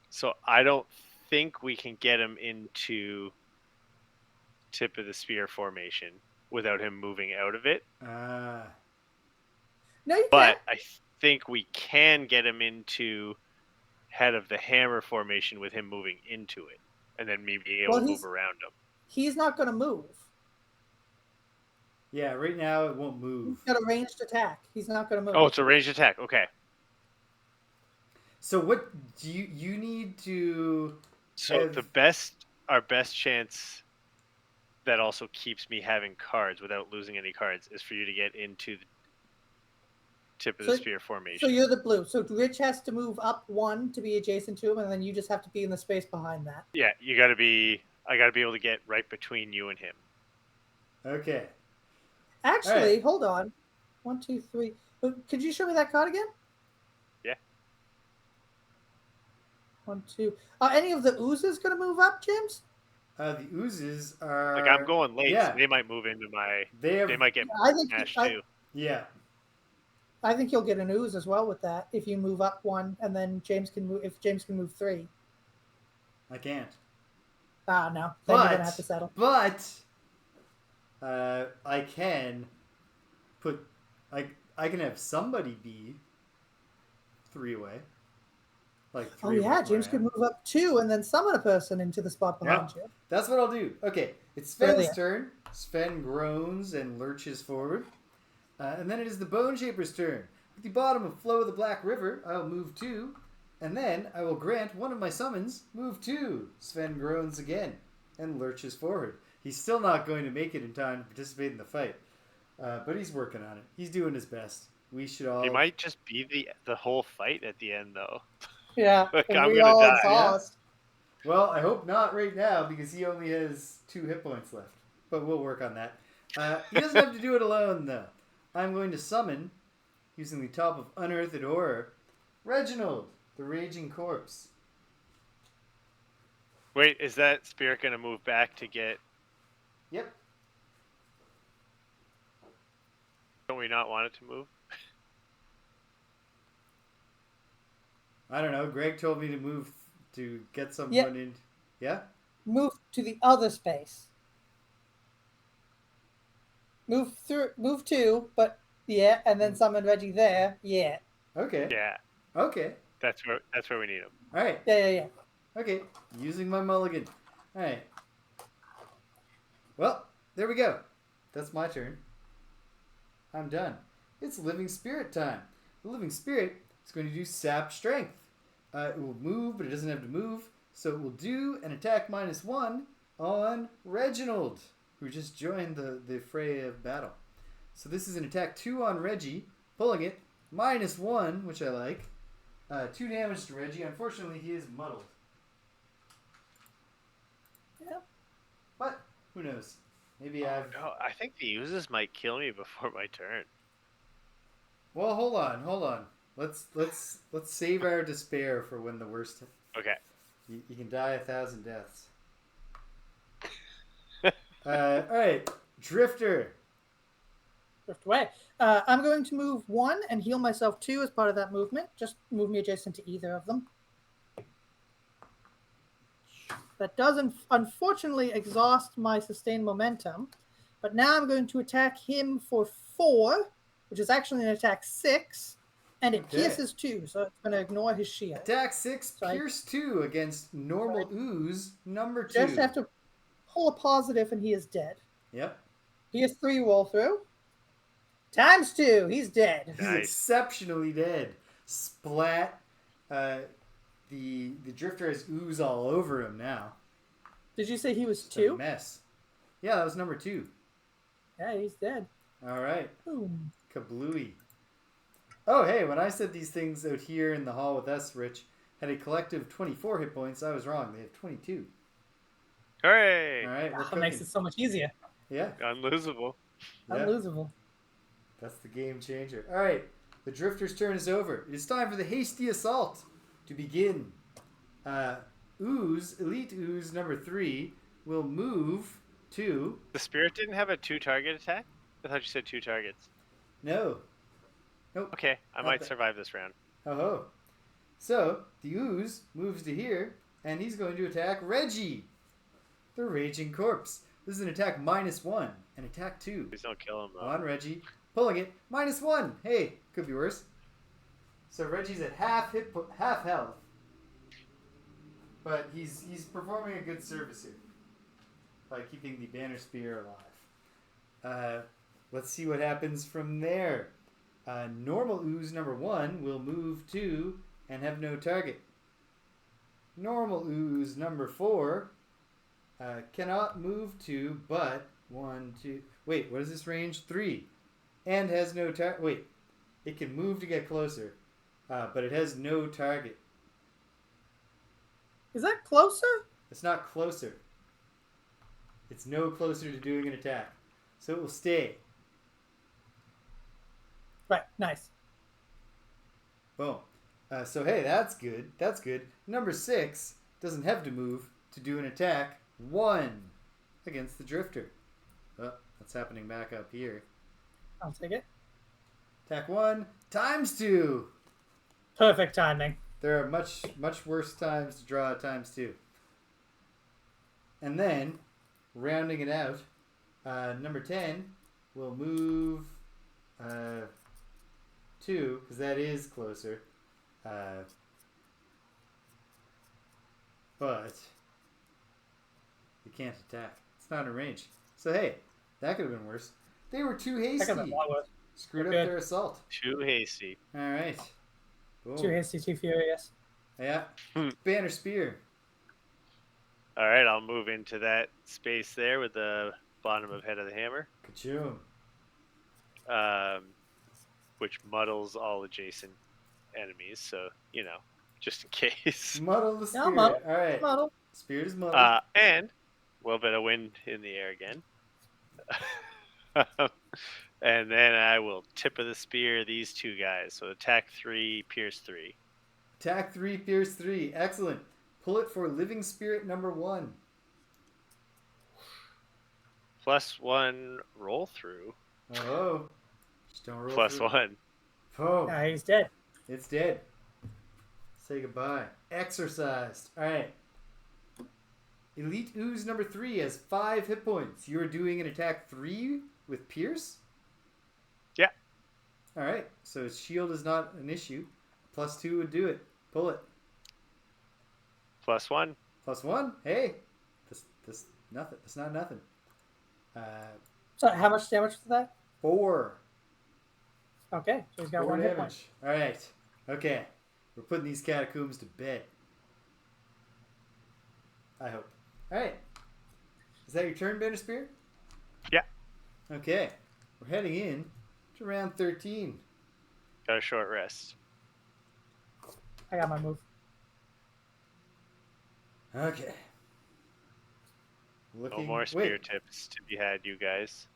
So I don't think we can get him into tip of the spear formation without him moving out of it. Ah. No, you But can't. I think we can get him into head of the hammer formation with him moving into it, and then me being able to move around him. He's not going to move. Yeah, right now it won't move. He's got a ranged attack. He's not going to move. Oh, it's a ranged attack. Okay. So what do you need to? So our best chance that also keeps me having cards without losing any cards is for you to get into the tip of the spear formation. So you're the blue. So Rich has to move up 1 to be adjacent to him, and then you just have to be in the space behind that. Yeah, I got to be able to get right between you and him. Okay. Actually, hold on. 1, 2, 3. Could you show me that card again? Yeah. 1, 2. Are any of the oozes going to move up, James? The oozes are Like I'm going late, yeah. so they might move into my. They might get smashed too. Yeah. I think you'll get an ooze as well with that if you move up 1, and then James can move. If James can move 3. I can't. Ah, no. Then you're gonna have to settle. But I can put I can have somebody be 3 away. Like 3 yeah, James could move up 2 and then summon a person into the spot behind you. That's what I'll do. Okay, it's Sven's turn. Sven groans and lurches forward. And then it is the Bone Shaper's turn. At the bottom of Flow of the Black River, I'll move 2. And then I will grant one of my summons, move 2. Sven groans again and lurches forward. He's still not going to make it in time to participate in the fight. But he's working on it. He's doing his best. We should all... He might just be the whole fight at the end, though. Yeah, like, and I'm we gonna all die. exhaust. Yeah. Well, I hope not right now because he only has 2 hit points left. But we'll work on that. He doesn't have to do it alone, though. I'm going to summon, using the top of Unearthed Horror, Reginald, the Raging Corpse. Wait, is that spirit going to move back to get... Yep. Don't we not want it to move? I don't know. Greg told me to move to get someone Yeah. in. Yeah? Move to the other space. Move 2, but yeah, and then summon Reggie there. Yeah. Okay. Yeah, Okay. that's where we need him. All right. Yeah. Okay. Using my mulligan. All right. Well, there we go. That's my turn. I'm done. It's Living Spirit time. The Living Spirit is going to do Sap Strength. It will move, but it doesn't have to move. So it will do an attack -1 on Reginald, who just joined the fray of battle. So this is an attack 2 on Reggie, pulling it, -1, which I like. 2 damage to Reggie. Unfortunately, he is muddled. Yeah. But who knows? Maybe I've... No, I think the uses might kill me before my turn. Well, hold on. Let's save our despair for when the worst... Okay. You can die 1,000 deaths. Alright. Drifter. Drift away. I'm going to move 1 and heal myself 2 as part of that movement. Just move me adjacent to either of them. That does unfortunately exhaust my sustained momentum. But now I'm going to attack him for 4, which is actually an attack 6. And it pierces 2, so it's going to ignore his shield. Attack 6, Pierce 2 against normal ooze number 2. Just have to pull a positive and he is dead. Yep. Pierce 3 roll through. ×2, he's dead. He's exceptionally dead. Splat. The Drifter has ooze all over him now. Did you say he was It's 2? a mess. Yeah, that was number 2. Yeah, he's dead. All right. Boom. Kablooey. Oh, hey, when I said these things out here in the hall with us, Rich, had a collective 24 hit points, I was wrong. They have 22. Hooray! All right, we're That makes cooking. it so much easier. Yeah. Unlosable. Yeah. Unlosable. That's the game changer. All right, the Drifter's turn is over. It is time for the hasty assault to begin. Elite Ooze number 3 will move to... The Spirit didn't have a 2-target attack? I thought you said 2 targets. No. Nope. Okay, I might survive this round. Oh. So, the Ooze moves to here, and he's going to attack Reggie, the Raging Corpse. This is an attack -1, and attack 2. Please don't kill him, though. On Reggie. Pulling it. -1. Hey, could be worse. So Reggie's at half health. But he's performing a good service here by keeping the Banner Spear alive. Let's see what happens from there. Normal Ooze number 1 will move to and have no target. Normal Ooze number 4 cannot move to, but 1, 2... Wait, what is this range? 3. And has no target. Wait, it can move to get closer, but it has no target. Is that closer? It's not closer. It's no closer to doing an attack. So it will stay. Right, nice. Boom. So hey, that's good. That's good. Number 6 doesn't have to move to do an attack 1 against the Drifter. Oh, that's happening back up here. I'll take it. Attack 1 ×2. Perfect timing. There are much worse times to draw a ×2. And then, rounding it out, number 10 will move 2, because that is closer. But you can't attack. It's not in range. So hey, that could have been worse. They were too hasty. Screwed up their assault. Too hasty. All right. Boom. Too hasty, too furious. Yeah. Banner Spear. All right, I'll move into that space there with the bottom of Head of the Hammer. Ka-choom. Which muddles all adjacent enemies, so, just in case. Muddle the Spirit. muddle. All right. Muddle. Spirit is muddled. And a little bit of wind in the air again. And then I will tip of the spear these 2 guys. So attack 3, pierce 3. Attack 3, pierce 3. Excellent. Pull it for Living Spirit number 1. +1 roll through. Oh. Just don't roll +1. Oh. He's dead. It's dead. Say goodbye. Exorcised. All right. Elite Ooze number 3 has 5 hit points. You are doing an attack 3 with Pierce? Yeah. All right. So his shield is not an issue. +2 would do it. Pull it. +1. +1. Hey. This nothing. It's not nothing. So how much damage was that? 4. Okay, so he's got 4 1 hit point. damage. All right. Okay. We're putting these catacombs to bed. I hope. All right. Is that your turn, Banner Spear? Yeah. Okay. We're heading in to round 13. Got a short rest. I got my move. Okay. No more spear tips to be had, you guys.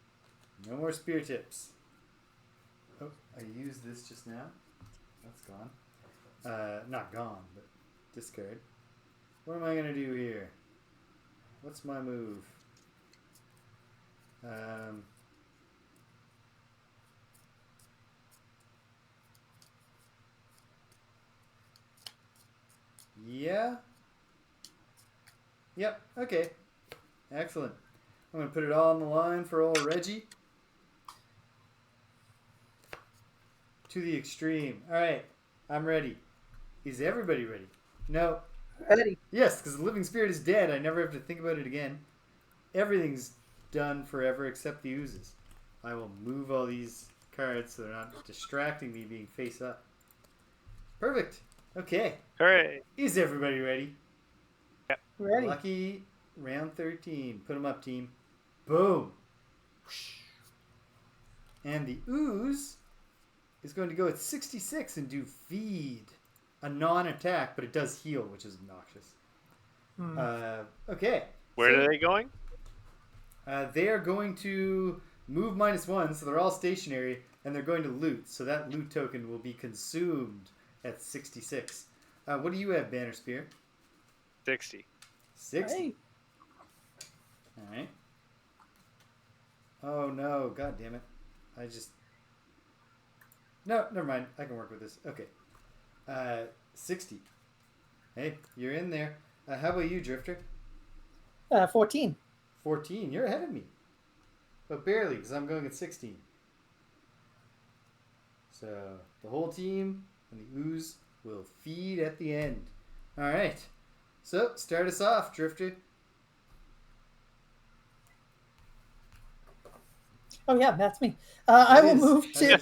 No more spear tips. Oh, I used this just now. That's gone. Not gone, but discard. What am I going to do here? What's my move? Yeah. Yep. Okay. Excellent. I'm going to put it all on the line for old Reggie. To the extreme. All right. I'm ready. Is everybody ready? No. Ready. Yes, because the living spirit is dead. I never have to think about it again. Everything's done forever except the oozes. I will move all these cards so they're not distracting me being face up. Perfect. Okay. Hooray. Is everybody ready? Yep. Ready. Lucky round 13. Put them up, team. Boom. And the ooze is going to go at 66 and do feed. A non-attack, but it does heal, which is obnoxious. Okay. Where are they going? They are going to move -1, so they're all stationary, and they're going to loot. So that loot token will be consumed at 66. What do you have, Banner Spear? 60. 60. Hey. All right. Oh no! God damn it! No, never mind. I can work with this. Okay. 60. Hey, you're in there. How about you, Drifter? 14. 14. You're ahead of me. But barely, because I'm going at 16. So, the whole team and the ooze will feed at the end. Alright. So, start us off, Drifter. Oh yeah, that's me. I will move 2.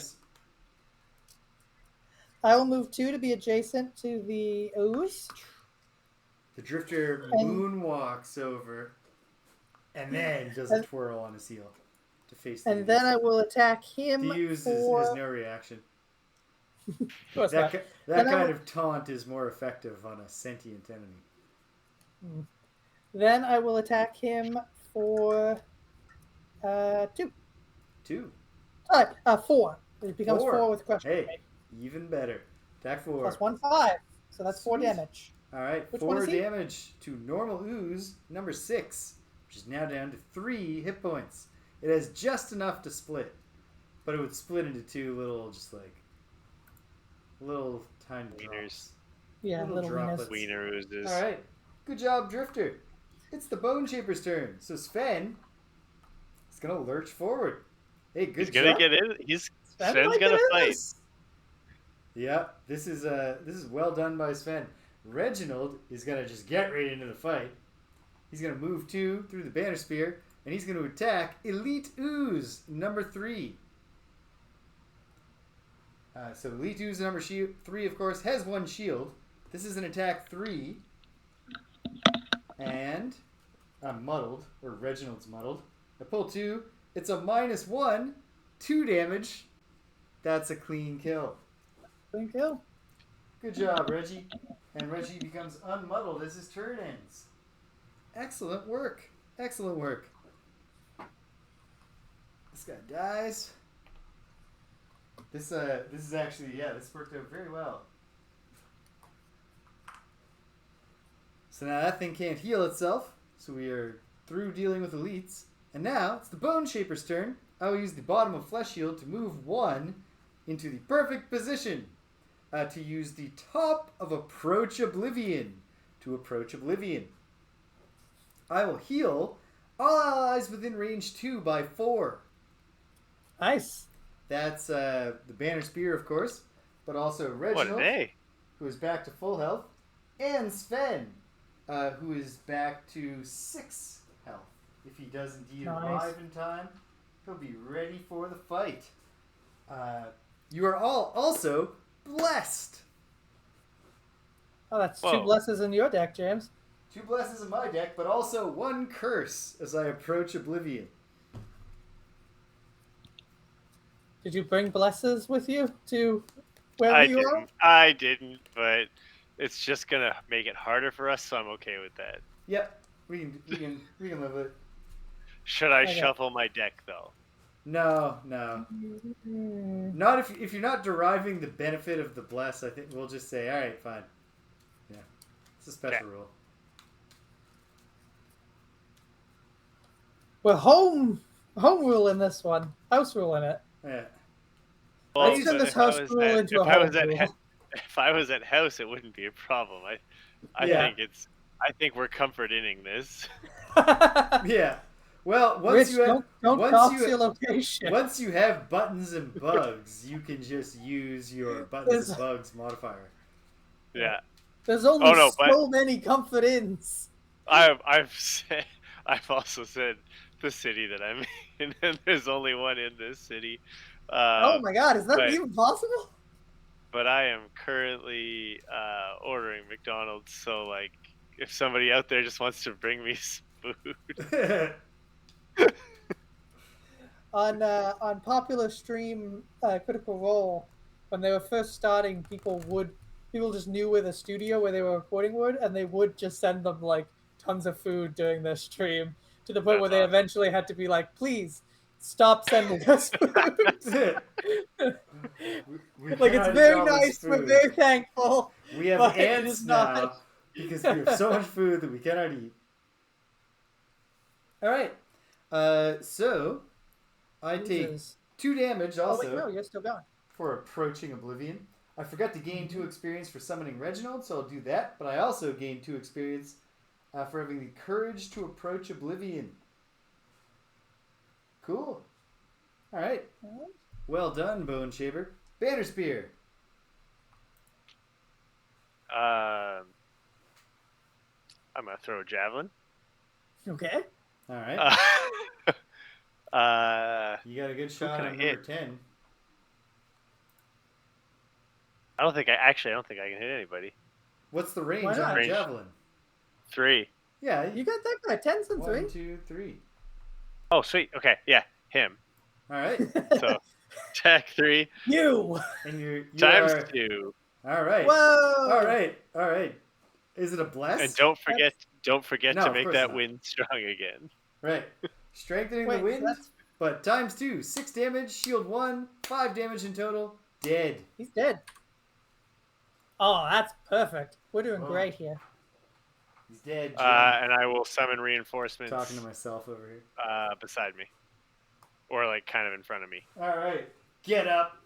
I will move 2 to be adjacent to the ooze. The Drifter moonwalks over and then does a twirl on his heel to face the ooze. And then I will attack him. The ooze has no reaction. That kind of taunt is more effective on a sentient enemy. Then I will attack him for 2. 2. 4. It becomes 4 with question. Hey, even better. Attack 4. Plus 1, 5. So that's 4 damage. All right, Which 4 damage to normal ooze number 6, which is now down to 3 hit points. It has just enough to split, but it would split into 2 little, just like little tiny drops. Yeah, little droplets. Wiener oozes. All right, good job, Drifter. It's the Bone Shaper's turn. So Sven is gonna lurch forward. Hey, good job. He's gonna get in. Sven's gonna fight. Yeah, this is well done by Sven. Reginald is gonna just get right into the fight. He's gonna move 2 through the Banner Spear, and he's gonna attack Elite Ooze number 3. So Elite Ooze number 3, of course, has 1 shield. This is an attack 3, and I'm muddled, or Reginald's muddled. I pull 2. It's a -1, 2 damage. That's a clean kill. Clean kill. Good job, Reggie. And Reggie becomes unmuddled as his turn ends. Excellent work. Excellent work. This guy dies. This is actually, this worked out very well. So now that thing can't heal itself, so we are through dealing with elites. And now it's the Bone Shaper's turn. I will use the bottom of Flesh Shield to move 1 into the perfect position. to use the top of Approach Oblivion to approach Oblivion. I will heal all allies within range 2 by 4. Nice. That's the Banner Spear, of course, but also What a Reginald, day. who is back to full health, and Sven, who is back to 6 health. If he does indeed arrive in time, he'll be ready for the fight. You are all also blessed. Oh, that's Whoa. 2 blesses in your deck, James. 2 blesses in my deck, but also 1 curse as I approach Oblivion. Did you bring blesses with you to wherever you are? I didn't, but it's just gonna make it harder for us, so I'm okay with that. Yep, we can live with it. Should I Okay. shuffle my deck though? No. Not if you're not deriving the benefit of the bless. I think we'll just say, all right, fine. Yeah, it's a special rule. We're home rule in this one. House rule in it. Yeah. Well, Let's turn but this house rule into a if I home was at rule. if I was at house, it wouldn't be a problem. Yeah. I think we're comforting this. Yeah. Well, once Rich, you have don't dox your location. once you have buttons and bugs, you can just use your buttons and bugs modifier. Yeah. There's only but so many comfort-ins. I've also said the city that I'm in, and there's only one in this city. Oh my god, is that even possible? But I am currently ordering McDonald's, so like, if somebody out there just wants to bring me some food. On popular stream Critical Role, when they were first starting, people just knew where the studio where they were recording would, and they would just send them like tons of food during their stream, to the point where they eventually had to be like, please stop sending us food. Like, it's very nice, we're very thankful. We have ants now because we have so much food that we cannot eat. All right, so I take 2 damage also. Oh wait, no, you're still going. For approaching Oblivion. I forgot to gain 2 experience for summoning Reginald, so I'll do that. But I also gain 2 experience for having the courage to approach Oblivion. Cool. All right. Well done, Bone Shaver. Banner Spear. I'm gonna throw a javelin. Okay. All right. You got a good shot on number 10. I don't think I can hit anybody. What's the range on a javelin? 3. Yeah. You got that guy. 10's and 3. 1, 2, 3. Oh, sweet. Okay, yeah, him. All right. So, attack 3. You. And you times are... 2. All right. Whoa. All right. Is it a bless? And don't forget No, to of make course that not. wind strong again. Right. Strengthening the wind, but times 2. 6 damage, shield 1, 5 damage in total. Dead. He's dead. Oh, that's perfect. We're doing great here. He's dead. And I will summon reinforcements. Talking to myself over here. Beside me, or like kind of in front of me. All right, get up.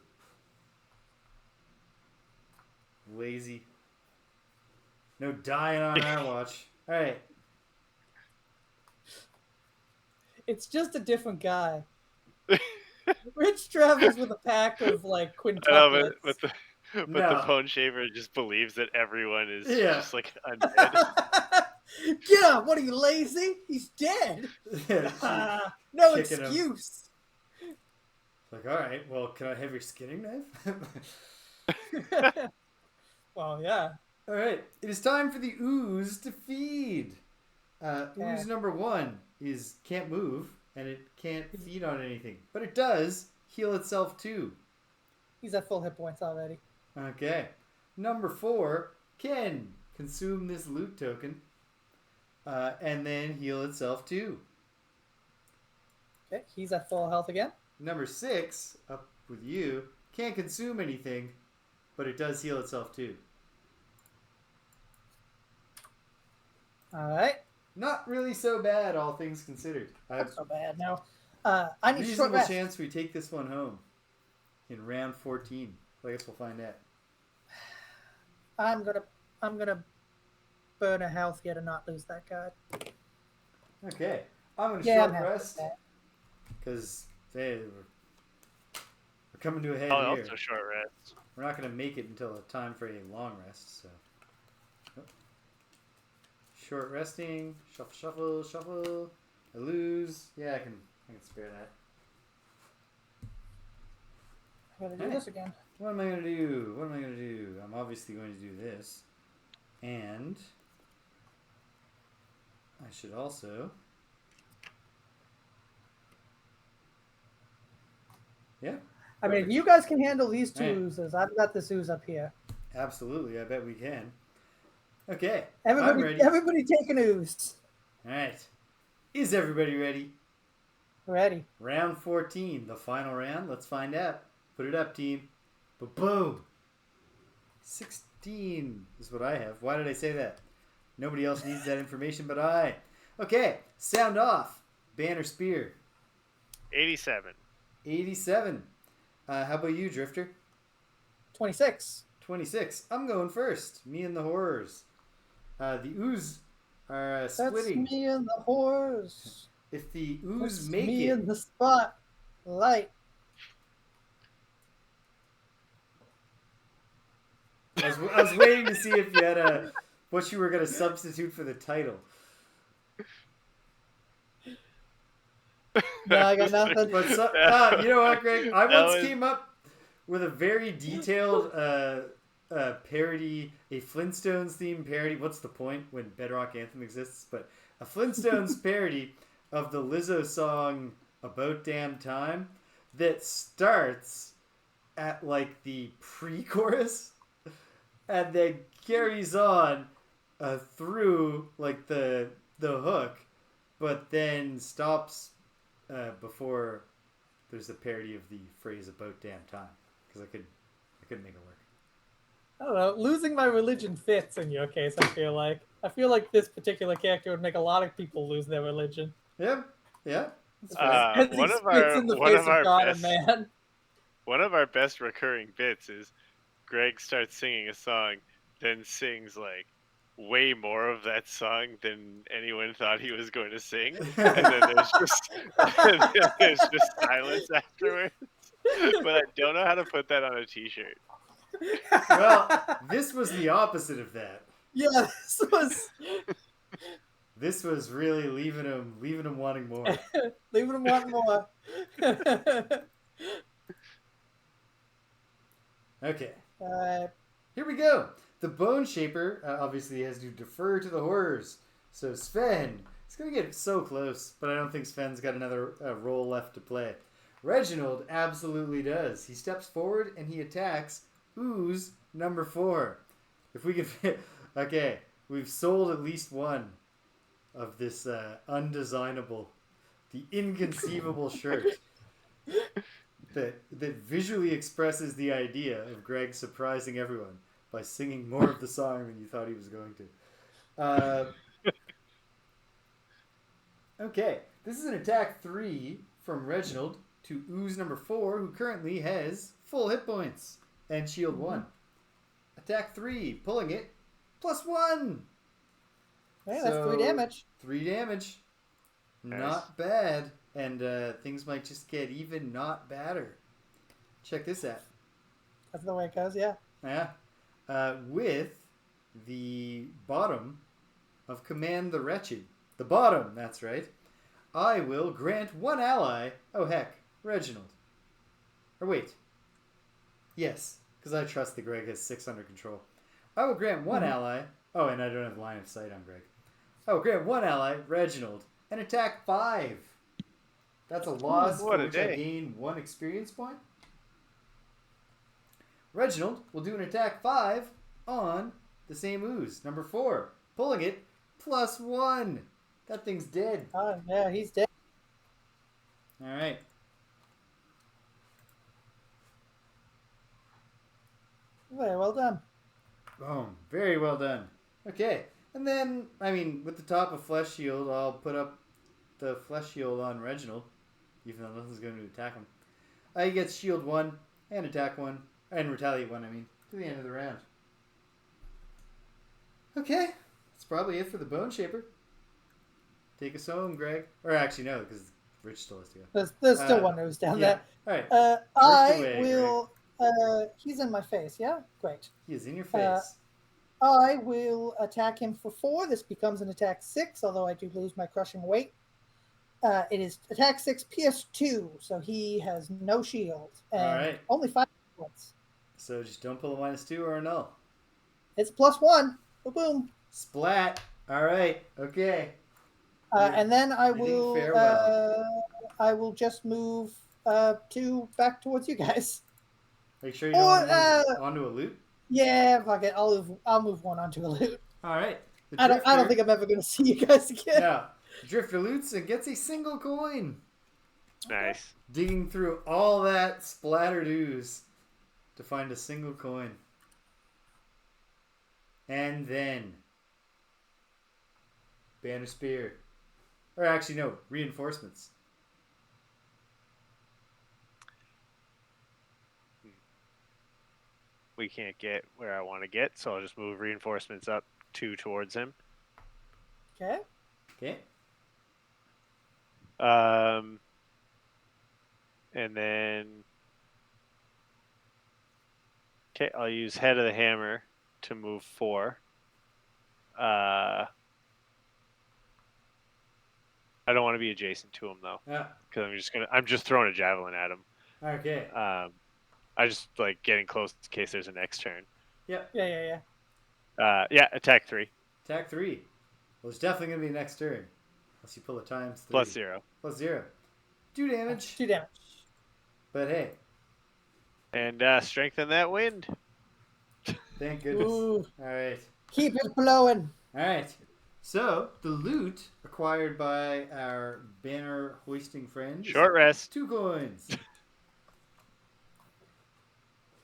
Lazy. No dying on our watch. All right. It's just a different guy. Rich travels with a pack of like quintuplets. But the Bone Shaver just believes that everyone is just like undead. Get up! What are you, lazy? He's dead. No excuse. Like, all right, well, can I have your skinning knife? Well, yeah. All right, it is time for the ooze to feed. Ooze number 1 is can't move, and it can't feed on anything. But it does heal itself too. He's at full hit points already. Okay. Number 4 can consume this loot token, and then heal itself too. Okay, he's at full health again. Number 6, up with you, can't consume anything, but it does heal itself too. All right. Not really so bad, all things considered. Not so bad. Now, I need short reasonable rest. chance we take this one home in round 14. I guess we'll find out. I'm gonna burn a health here to not lose that card. Okay. I'm going to Yeah, I'm short happy with rest that. because we're coming to a head I'll here. also short rest. We're not going to make it until a time for a long rest. So, oh. Short resting. Shuffle, shuffle, shuffle. I lose. Yeah, I can spare that. I'm gonna do this again. What am I going to do? What am I going to do? I'm obviously going to do this. And I should also... Yeah. I mean, if perfect. you guys can handle these two Right. oozes, I've got this ooze up here. Absolutely. I bet we can. Okay. I'm ready. Everybody take an ooze. All right. Is everybody ready? Ready. Round 14, the final round. Let's find out. Put it up, team. Boom. 16 is what I have. Why did I say that? Nobody else needs that information but I. Okay, sound off. Banner Spear. 87. 87. How about you, Drifter? 26. 26. I'm going first. Me and the horrors. The ooze are splitting. That's me and the horse. If the ooze That's make me it, in the spotlight. I was waiting to see if you had what you were going to substitute for the title. No, I got nothing. But you know what, Greg? I once was... came up with a very detailed parody, a Flintstones themed parody. What's the point when Bedrock Anthem exists? But a Flintstones parody of the Lizzo song "About Damn Time" that starts at like the pre-chorus and then carries on through like the hook, but then stops before there's a parody of the phrase "about damn time" because I couldn't make it work. I don't know. Losing my religion fits in your case. I feel like this particular character would make a lot of people lose their religion. Yeah. One of our best recurring bits is Greg starts singing a song, then sings like way more of that song than anyone thought he was going to sing, and then there's just silence afterwards. But I don't know how to put that on a t-shirt. Well, this was the opposite of that. Yeah, This was really leaving him wanting more. Leaving him wanting more. Okay. Uh, Here we go. The Bone Shaper obviously has to defer to the horrors. So Sven, it's going to get so close, but I don't think Sven's got another role left to play. Reginald absolutely does. He steps forward and he attacks ooze number 4. If we can fit... Okay, we've sold at least one of this undesignable, the inconceivable shirt that visually expresses the idea of Greg surprising everyone by singing more of the song than you thought he was going to. Okay, this is an attack 3 from Reginald to ooze number 4, who currently has full hit points and shield 1. Attack 3, pulling it, +1. Hey, that's 3 damage. 3 damage. Nice. Not bad. And things might just get even not badder. Check this out. That's the way it goes, yeah. Yeah. With the bottom of Command the Wretched. The bottom, that's right. I will grant one ally. Oh, heck. Reginald. Or wait. Yes, because I trust that Greg has 6 under control. I will grant one ally. Oh, and I don't have line of sight on Greg. I will grant one ally, Reginald, and attack 5. That's a loss for which I gain 1 experience point. Reginald will do an attack 5 on the same ooze, number 4. Pulling it, +1. That thing's dead. Oh, yeah, he's dead. All right. Very well done. Boom. Very well done. Okay. And then, I mean, with the top of Flesh Shield, I'll put up the Flesh Shield on Reginald, even though nothing's going to attack him. He gets Shield 1 and Attack 1, and Retaliate 1, I mean, to the end of the round. Okay, that's probably it for the Bone Shaper. Take us home, Greg. Or actually, no, because Rich still has to go. There's still one who's down Yeah. there. All right. I away, will. He's in my face. Yeah, great. He is in your face. I will attack him for 4. This becomes an attack 6, although I do lose my crushing weight. It is attack 6 PS2, so he has no shield and All right. only 5 points. So just don't pull a -2 or a null. It's +1. Boom. Splat. All right. Okay. And then I bidding will. farewell. I will just move 2 back towards you guys. Make sure you don't move onto a loot. Yeah, fuck it. I'll move 1 onto a loot. All right. I don't think I'm ever going to see you guys again. No. The Drifter loots and gets a single coin. Nice. Digging through all that splattered ooze to find a single coin. And then Banner Spear. Or actually, no, reinforcements. We can't get where I want to get, so I'll just move reinforcements up 2 towards him. Okay. Okay. And then, okay, I'll use Head of the Hammer to move 4. I don't want to be adjacent to him though, Yeah. because I'm just throwing a javelin at him. Okay. I just like getting close in case there's a next turn. Yep. Yeah. Yeah, attack 3. Attack 3. Well, it's definitely going to be next turn. Unless you pull a ×3. +0. +0. 2 damage. 2 damage. But hey. And strengthen that wind. Thank goodness. Ooh. All right. Keep it blowing. All right. So, the loot acquired by our banner hoisting friend. Short rest. 2 coins.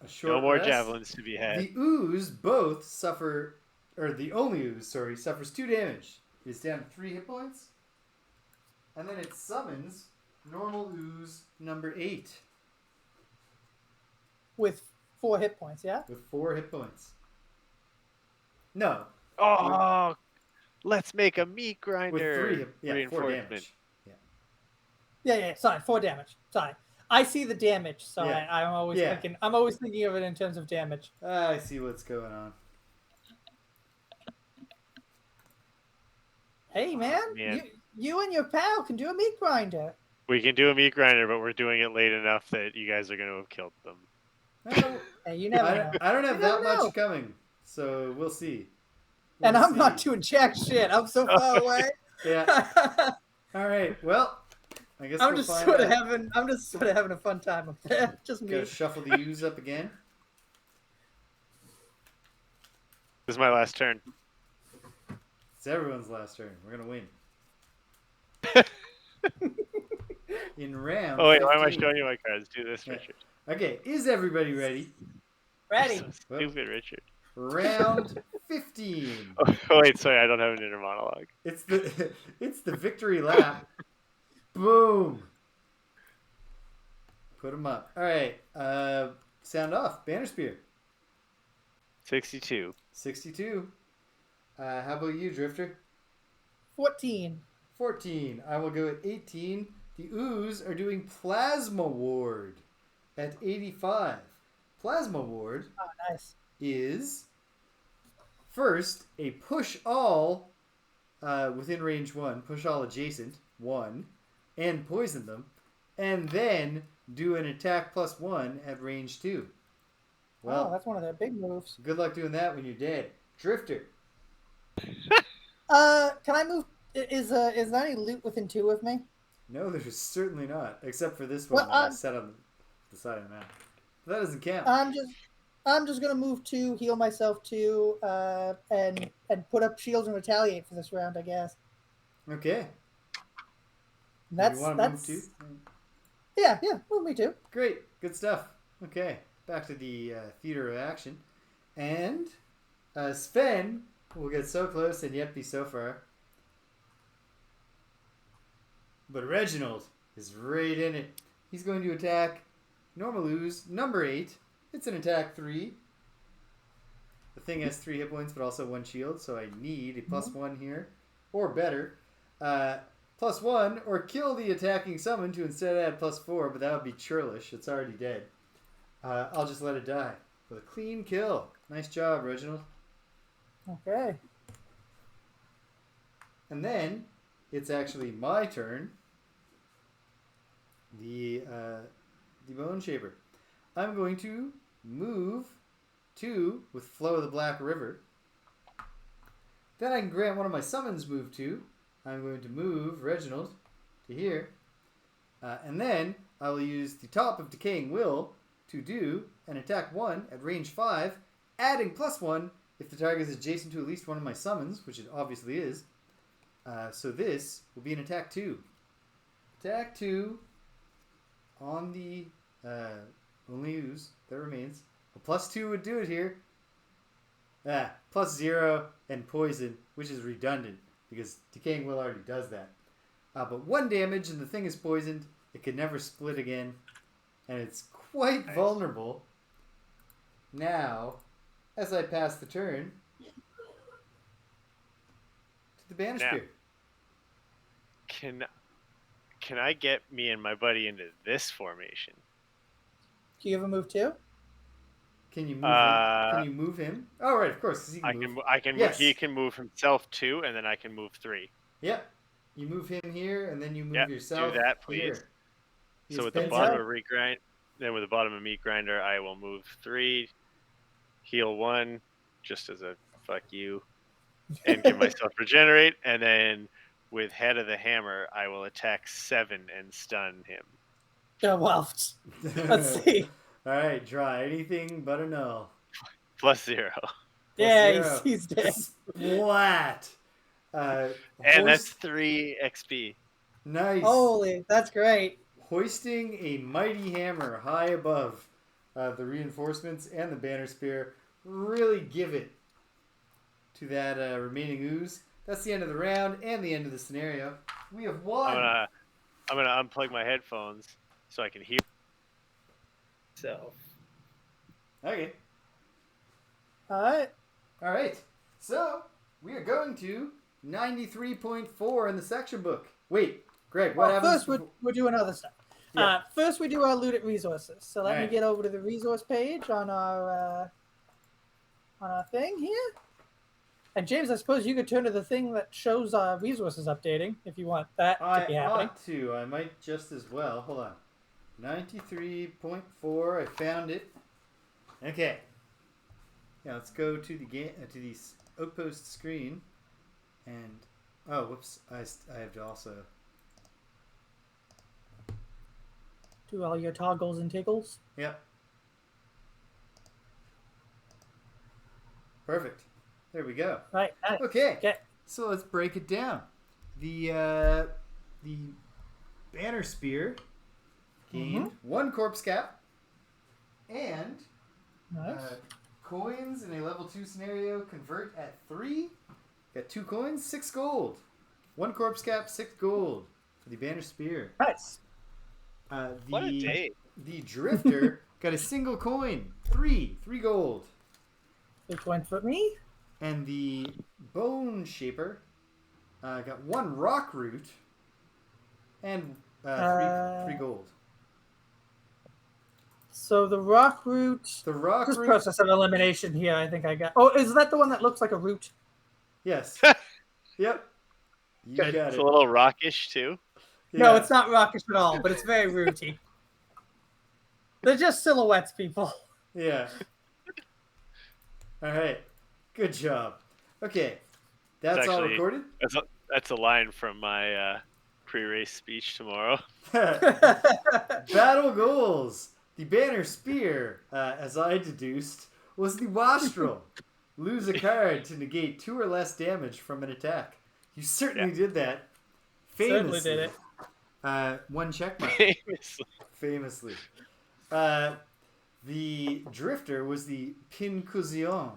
A short No more rest. javelins to be had. The ooze both suffer, or the only ooze, sorry, suffers 2 damage. It's down to 3 hit points. And then it summons normal ooze number 8 With 4 hit points, yeah? with 4 hit points. No. Oh, let's make a meat grinder. With 4 reinforcement. damage. Yeah. Sorry, 4 damage. Sorry. I see the damage, so Yeah. I'm always thinking. I'm always thinking of it in terms of damage. I see what's going on. Hey, man, you and your pal can do a meat grinder. We can do a meat grinder, but we're doing it late enough that you guys are going to have killed them. Well, Hey, you never know. I don't have You that never know. much coming, so we'll see. And I'm not doing jack shit. I'm so far away. Yeah. All right. Well, I guess I'm we'll just find sort of out. having a fun time up there. Just me. Gotta shuffle the ooze up again. This is my last turn. It's everyone's last turn. We're gonna win. In round. Oh wait, why am I 15. showing you my cards? Do this, Yeah. Richard. Okay, is everybody ready? Ready. So stupid, Richard. Round 15. Oh wait, sorry, I don't have an inner monologue. It's the victory lap. Boom. Put them up. All right. Sound off. Banner Spear. 62. 62. How about you, Drifter? 14. 14. I will go at 18. The Ooze are doing Plasma Ward at 85. Plasma Ward Oh, nice. is first a push all within range 1, push all adjacent 1, and poison them, and then do an attack +1 at range 2. Well, that's one of their big moves. good luck doing that when you're dead. Drifter. Can I move? Is there any loot within 2 of me? No, there's certainly not, except for this Well, one that I set on the side of the map. But that doesn't count. I'm just gonna move 2, heal myself 2, and put up shields and retaliate for this round, I guess. Okay. And you want to move too? Yeah, move me too. Great. Good stuff. Okay. Back to the theater of action. And Sven will get so close and yet be so far. But Reginald is right in it. He's going to attack normal ooze number 8. It's an attack 3. The thing has 3 hit points, but also 1 shield, so I need a +1 here, or better. +1, or kill the attacking summon to instead add +4, but that would be churlish. It's already dead. I'll just let it die with a clean kill. Nice job, Reginald. Okay. And then it's actually my turn. The Bone Shaper. I'm going to move 2 with Flow of the Black River. Then I can grant one of my summons move 2. I'm going to move Reginald to here. And then I will use the top of Decaying Will to do an attack 1 at range 5, adding +1 if the target is adjacent to at least one of my summons, which it obviously is. So this will be an attack 2. Attack 2 on the only ooze that remains. A +2 would do it here. +0 and poison, which is redundant because Decaying Will already does that. But 1 damage and the thing is poisoned. It can never split again. And it's quite vulnerable. Now, as I pass the turn to the Banner Spear. Can I get me and my buddy into this formation? Do you have a move 2? Can you move him? Can you move him? Oh, right, of course. 'Cause he can move. I can. Yes. He can move himself 2, and then I can move 3. Yep. You move him here, and then you move yourself. Do that, please. Here. So with the bottom of regrind, then with the bottom of meat grinder, I will move 3, heal 1, just as a fuck you, and give myself regenerate, and then with head of the hammer, I will attack 7 and stun him. Oh, well, let's see. All right, draw anything but a null. +0. Yeah, he's dead. Splat. And that's 3 XP. Nice. Holy, that's great. Hoisting a mighty hammer high above the reinforcements and the Banner Spear. Really give it to that remaining ooze. That's the end of the round and the end of the scenario. We have won. I'm gonna unplug my headphones so I can hear. So. Okay. All right. So we are going to 93.4 in the section book. Wait, Greg, what happens? First, we're doing other stuff. Yeah. First, we do our looted resources. So let me get over to the resource page on our thing here. And James, I suppose you could turn to the thing that shows resources updating if you want that to be happening. I might just as well. Hold on. 93.4. I found it. Okay. Yeah, let's go to the outpost screen. And whoops! I have to also do all your toggles and tickles. Yep. Perfect. There we go. Right. Nice. Okay. So let's break it down. The Banner Spear gained 1 corpse cap and coins in a level 2 scenario convert at 3. Got 2 coins, 6 gold. 1 corpse cap, 6 gold for the Banner Spear. Nice. What a day. The Drifter got a single coin, 3 gold. Which one for me? And the Bone Shaper got 1 rock root and 3 gold. So the rock root. Just process of elimination here. I think I got. Oh, is that the one that looks like a root? Yes. Yep. You got it. It's a little rockish too. Yeah. No, it's not rockish at all, but it's very rooty. They're just silhouettes, people. Yeah. All right. Good job. Okay. That's all recorded? That's a line from my pre-race speech tomorrow. Battle goals. The Banner Spear, as I deduced, was the Wastrel. Lose a card to negate 2 or less damage from an attack. You certainly did that. Famously. Certainly did it. 1 check mark. Famously. The Drifter was the Pincussion,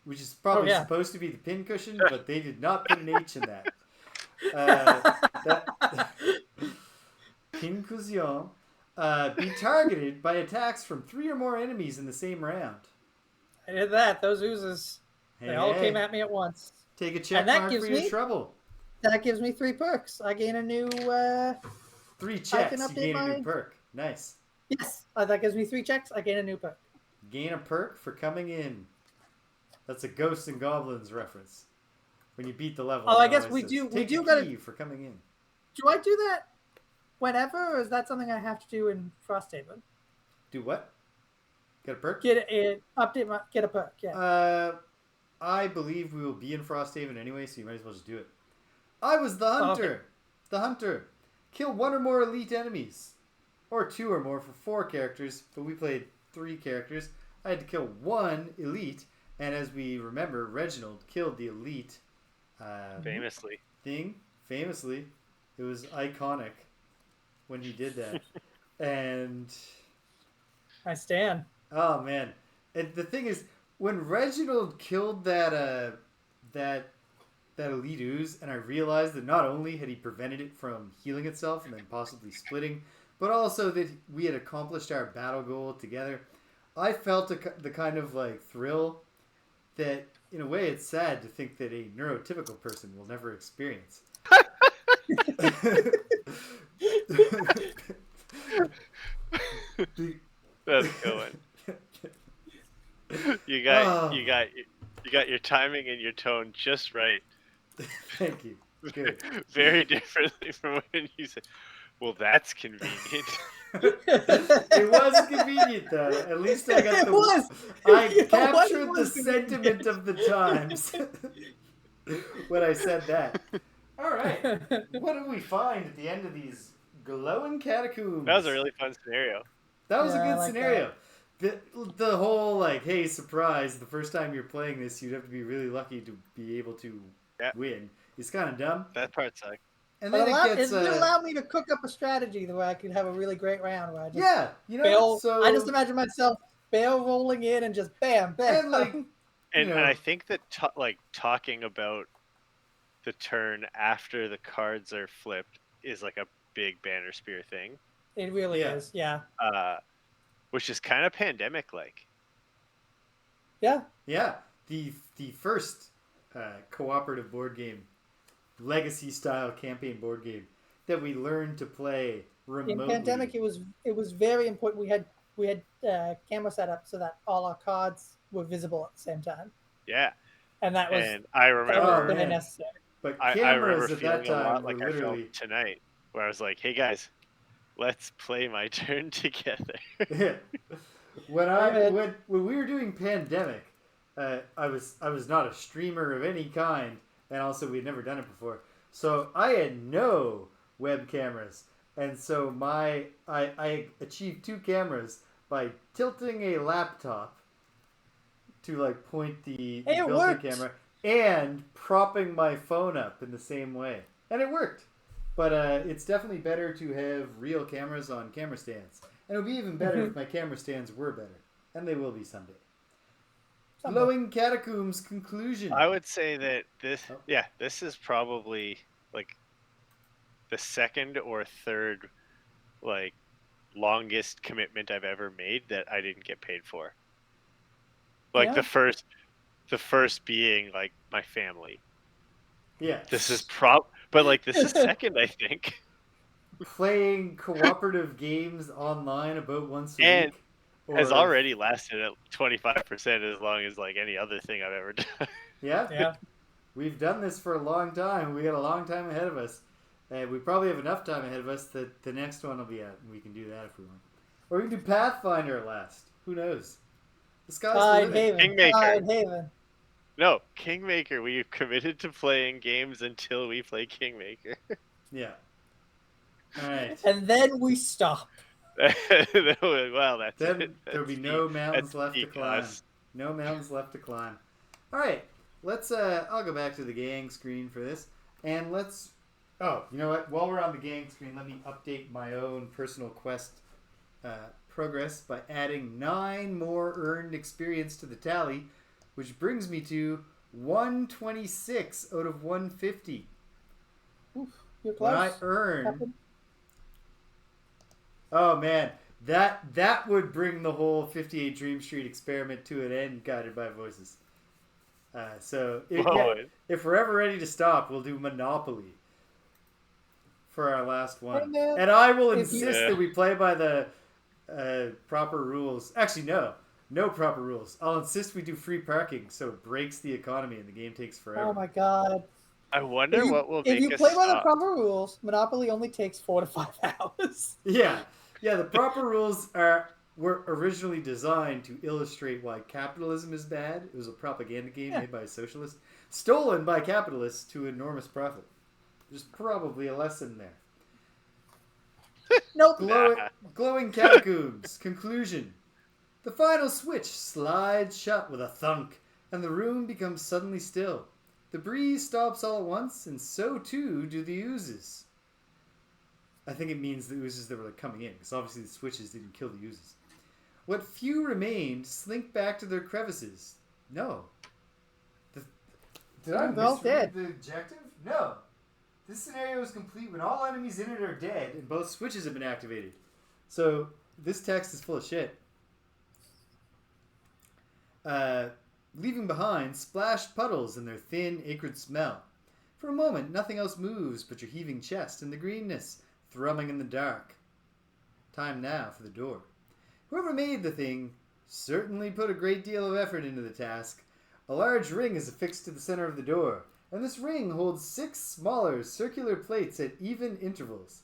which is probably supposed to be the pincushion, but they did not put an H in that. Pincussion. Be targeted by attacks from 3 or more enemies in the same round. I did that. Those oozes, they all came at me at once. Take a check And that mark gives for your me- trouble. That gives me 3 perks. I gain a new. 3 I checks, can you update gain a new mine. perk. Nice. Yes, that gives me 3 checks. I gain a new perk. Gain a perk for coming in. That's a Ghosts and Goblins reference. When you beat the level. Oh, it I guess always we says, do. Take We do a gotta. key for coming in. Do I do that whenever, or is that something I have to do in Frosthaven? Do what? Get a perk? Get a perk. Yeah. I believe we will be in Frosthaven anyway, so you might as well just do it. I was the hunter. Okay. The hunter. Kill 1 or more elite enemies. Or 2 or more for 4 characters, but we played 3 characters. I had to kill 1 elite, and as we remember, Reginald killed the elite Famously. thing. Famously. It was iconic when he did that. And I stand. oh man. And the thing is, when Reginald killed that elite ooze, and I realized that not only had he prevented it from healing itself and then possibly splitting, but also that we had accomplished our battle goal together, I felt the kind of like thrill that, in a way, it's sad to think that a neurotypical person will never experience. That's going. You got your timing and your tone just right. Thank you. Good. Very differently from when you said, "Well, that's convenient." It was convenient though. At least I got the. I captured the sentiment of the times when I said that. All right. What did we find at the end of these glowing catacombs? That was a really fun scenario. That was a good like scenario. The whole like, hey, surprise! The first time you're playing this, you'd have to be really lucky to be able to win. It's kind of dumb. That part sucked. And then it gets. It allowed me to cook up a strategy where I could have a really great round. Where I just so I just imagine myself barrel rolling in and just bam, bam. And like, and I think that talking about the turn after the cards are flipped is like a big banner spear thing. It really is, yeah. Which is kind of pandemic like. Yeah. Yeah. The first cooperative board game, legacy style campaign board game that we learned to play remotely. In pandemic, it was very important. We had camera set up so that all our cards were visible at the same time. Yeah. And that was I remember very necessary. But I remember at feeling that time a lot like literally... I felt tonight, where I was like, "Hey guys, let's play my turn together." when we were doing pandemic, I was not a streamer of any kind, and also we had never done it before, so I had no web cameras, and so I achieved 2 cameras by tilting a laptop to like point the built-in camera and propping my phone up in the same way, and it worked. But it's definitely better to have real cameras on camera stands. And it would be even better if my camera stands were better. And they will be someday. Glowing Catacombs conclusion. I would say that this is probably like the second or third like longest commitment I've ever made that I didn't get paid for. Like the first being like my family. Yeah. This is but like this is second, I think. Playing cooperative games online about once a week. Has already lasted at 25% as long as like any other thing I've ever done. Yeah. We've done this for a long time. We got a long time ahead of us. And we probably have enough time ahead of us that the next one will be out. And we can do that if we want. Or we can do Pathfinder last. Who knows? The sky's the limit. Kingmaker. No, Kingmaker. We've committed to playing games until we play Kingmaker. Yeah. All right. And then we stop. Well, that's then it. There'll be no mountains left to climb. No mountains left to climb. All right. Let's. I'll go back to the gang screen for this, and let's. Oh, you know what? While we're on the gang screen, let me update my own personal quest progress by adding 9 more earned experience to the tally, which brings me to 126 out of 150. Oof, you're close. When I earn... Oh, man. That would bring the whole 58 Dream Street experiment to an end, guided by voices. If we're ever ready to stop, we'll do Monopoly for our last one. Hey, man, and I will if you- insist that we play by the proper rules. Actually, no proper rules. I'll insist we do free parking so it breaks the economy and the game takes forever. Oh my god. I wonder what will If make you us play by the stop. proper rules, Monopoly only takes 4 to 5 hours. Yeah. The proper rules were originally designed to illustrate why capitalism is bad. It was a propaganda game made by a socialist, stolen by capitalists to enormous profit. There's probably a lesson there. Nope. Glowing Catacombs. Conclusion. The final switch slides shut with a thunk, and the room becomes suddenly still. The breeze stops all at once, and so too do the oozes. I think it means the oozes that were coming in, because obviously the switches didn't kill the oozes. What few remained slink back to their crevices. No. Did I misread the objective? No. This scenario is complete when all enemies in it are dead and both switches have been activated. So this text is full of shit. Leaving behind splashed puddles and their thin, acrid smell. For a moment, nothing else moves but your heaving chest and the greenness thrumming in the dark. Time now for the door. Whoever made the thing certainly put a great deal of effort into the task. A large ring is affixed to the center of the door, and this ring holds 6 smaller circular plates at even intervals.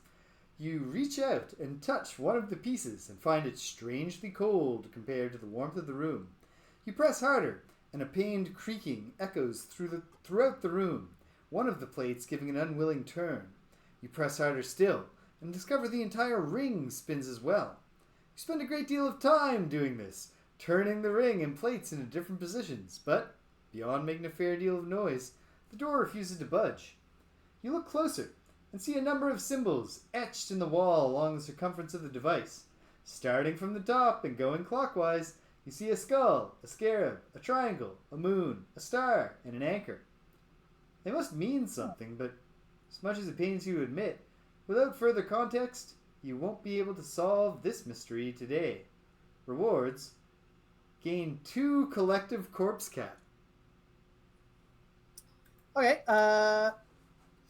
You reach out and touch one of the pieces and find it strangely cold compared to the warmth of the room. You press harder, and a pained creaking echoes throughout the room, one of the plates giving an unwilling turn. You press harder still, and discover the entire ring spins as well. You spend a great deal of time doing this, turning the ring and plates into different positions, but, beyond making a fair deal of noise, the door refuses to budge. You look closer, and see a number of symbols etched in the wall along the circumference of the device. Starting from the top and going clockwise, you see a skull, a scarab, a triangle, a moon, a star, and an anchor. They must mean something, but as much as it pains you to admit, without further context, you won't be able to solve this mystery today. Rewards: gain 2 collective corpse cap. Okay,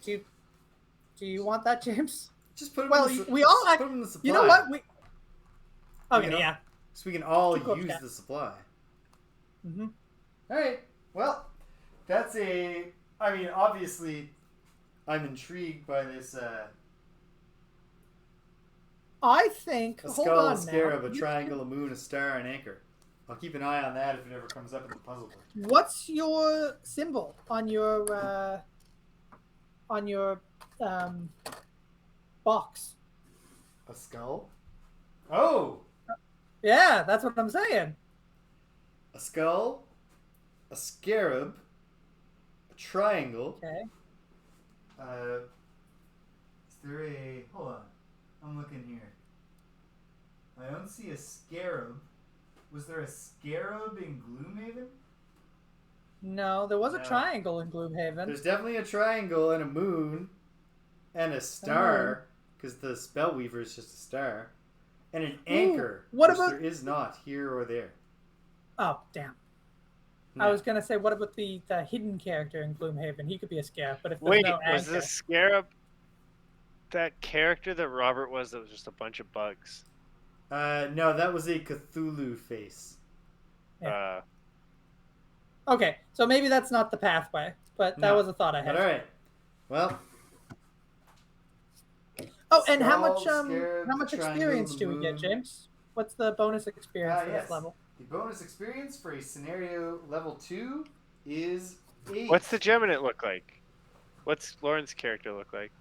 do you want that, James? Just put them Well, in the, we all put them in the supply. You know what? Okay, know, yeah. So we can all 2 corpse use cap. the supply. Mm-hmm. Alright, well, that's obviously, I'm intrigued by this, I think. a Hold skull, on a scarab, now. a triangle, a moon, a star, an anchor. I'll keep an eye on that if it ever comes up in the puzzle book. What's your symbol on your box? A skull? Oh! Yeah, that's what I'm saying. A skull, a scarab, a triangle. Okay. Is there a... Hold on. I'm looking here. I don't see a scarab. Was there a scarab in Gloomhaven? No, there was a No. triangle in Gloomhaven. There's definitely a triangle and a moon and a star, because the Spellweaver is just a star, and an anchor, what which about- there is not here or there. Oh, damn. No. I was gonna say, what about the hidden character in Gloomhaven? He could be a scarab, but if there's Wait, no was anchor, the scarab that character that Robert was that was just a bunch of bugs? No, that was a Cthulhu face. Yeah. Okay, so maybe that's not the pathway, but that No. was a thought I had. But alright. Well, Oh, and how skull, much scarab, how much triangle, experience the do we get, moon. James? What's the bonus experience for yes. this level? The bonus experience for a scenario level 2 is 8. What's the Geminate look like? What's Lauren's character look like?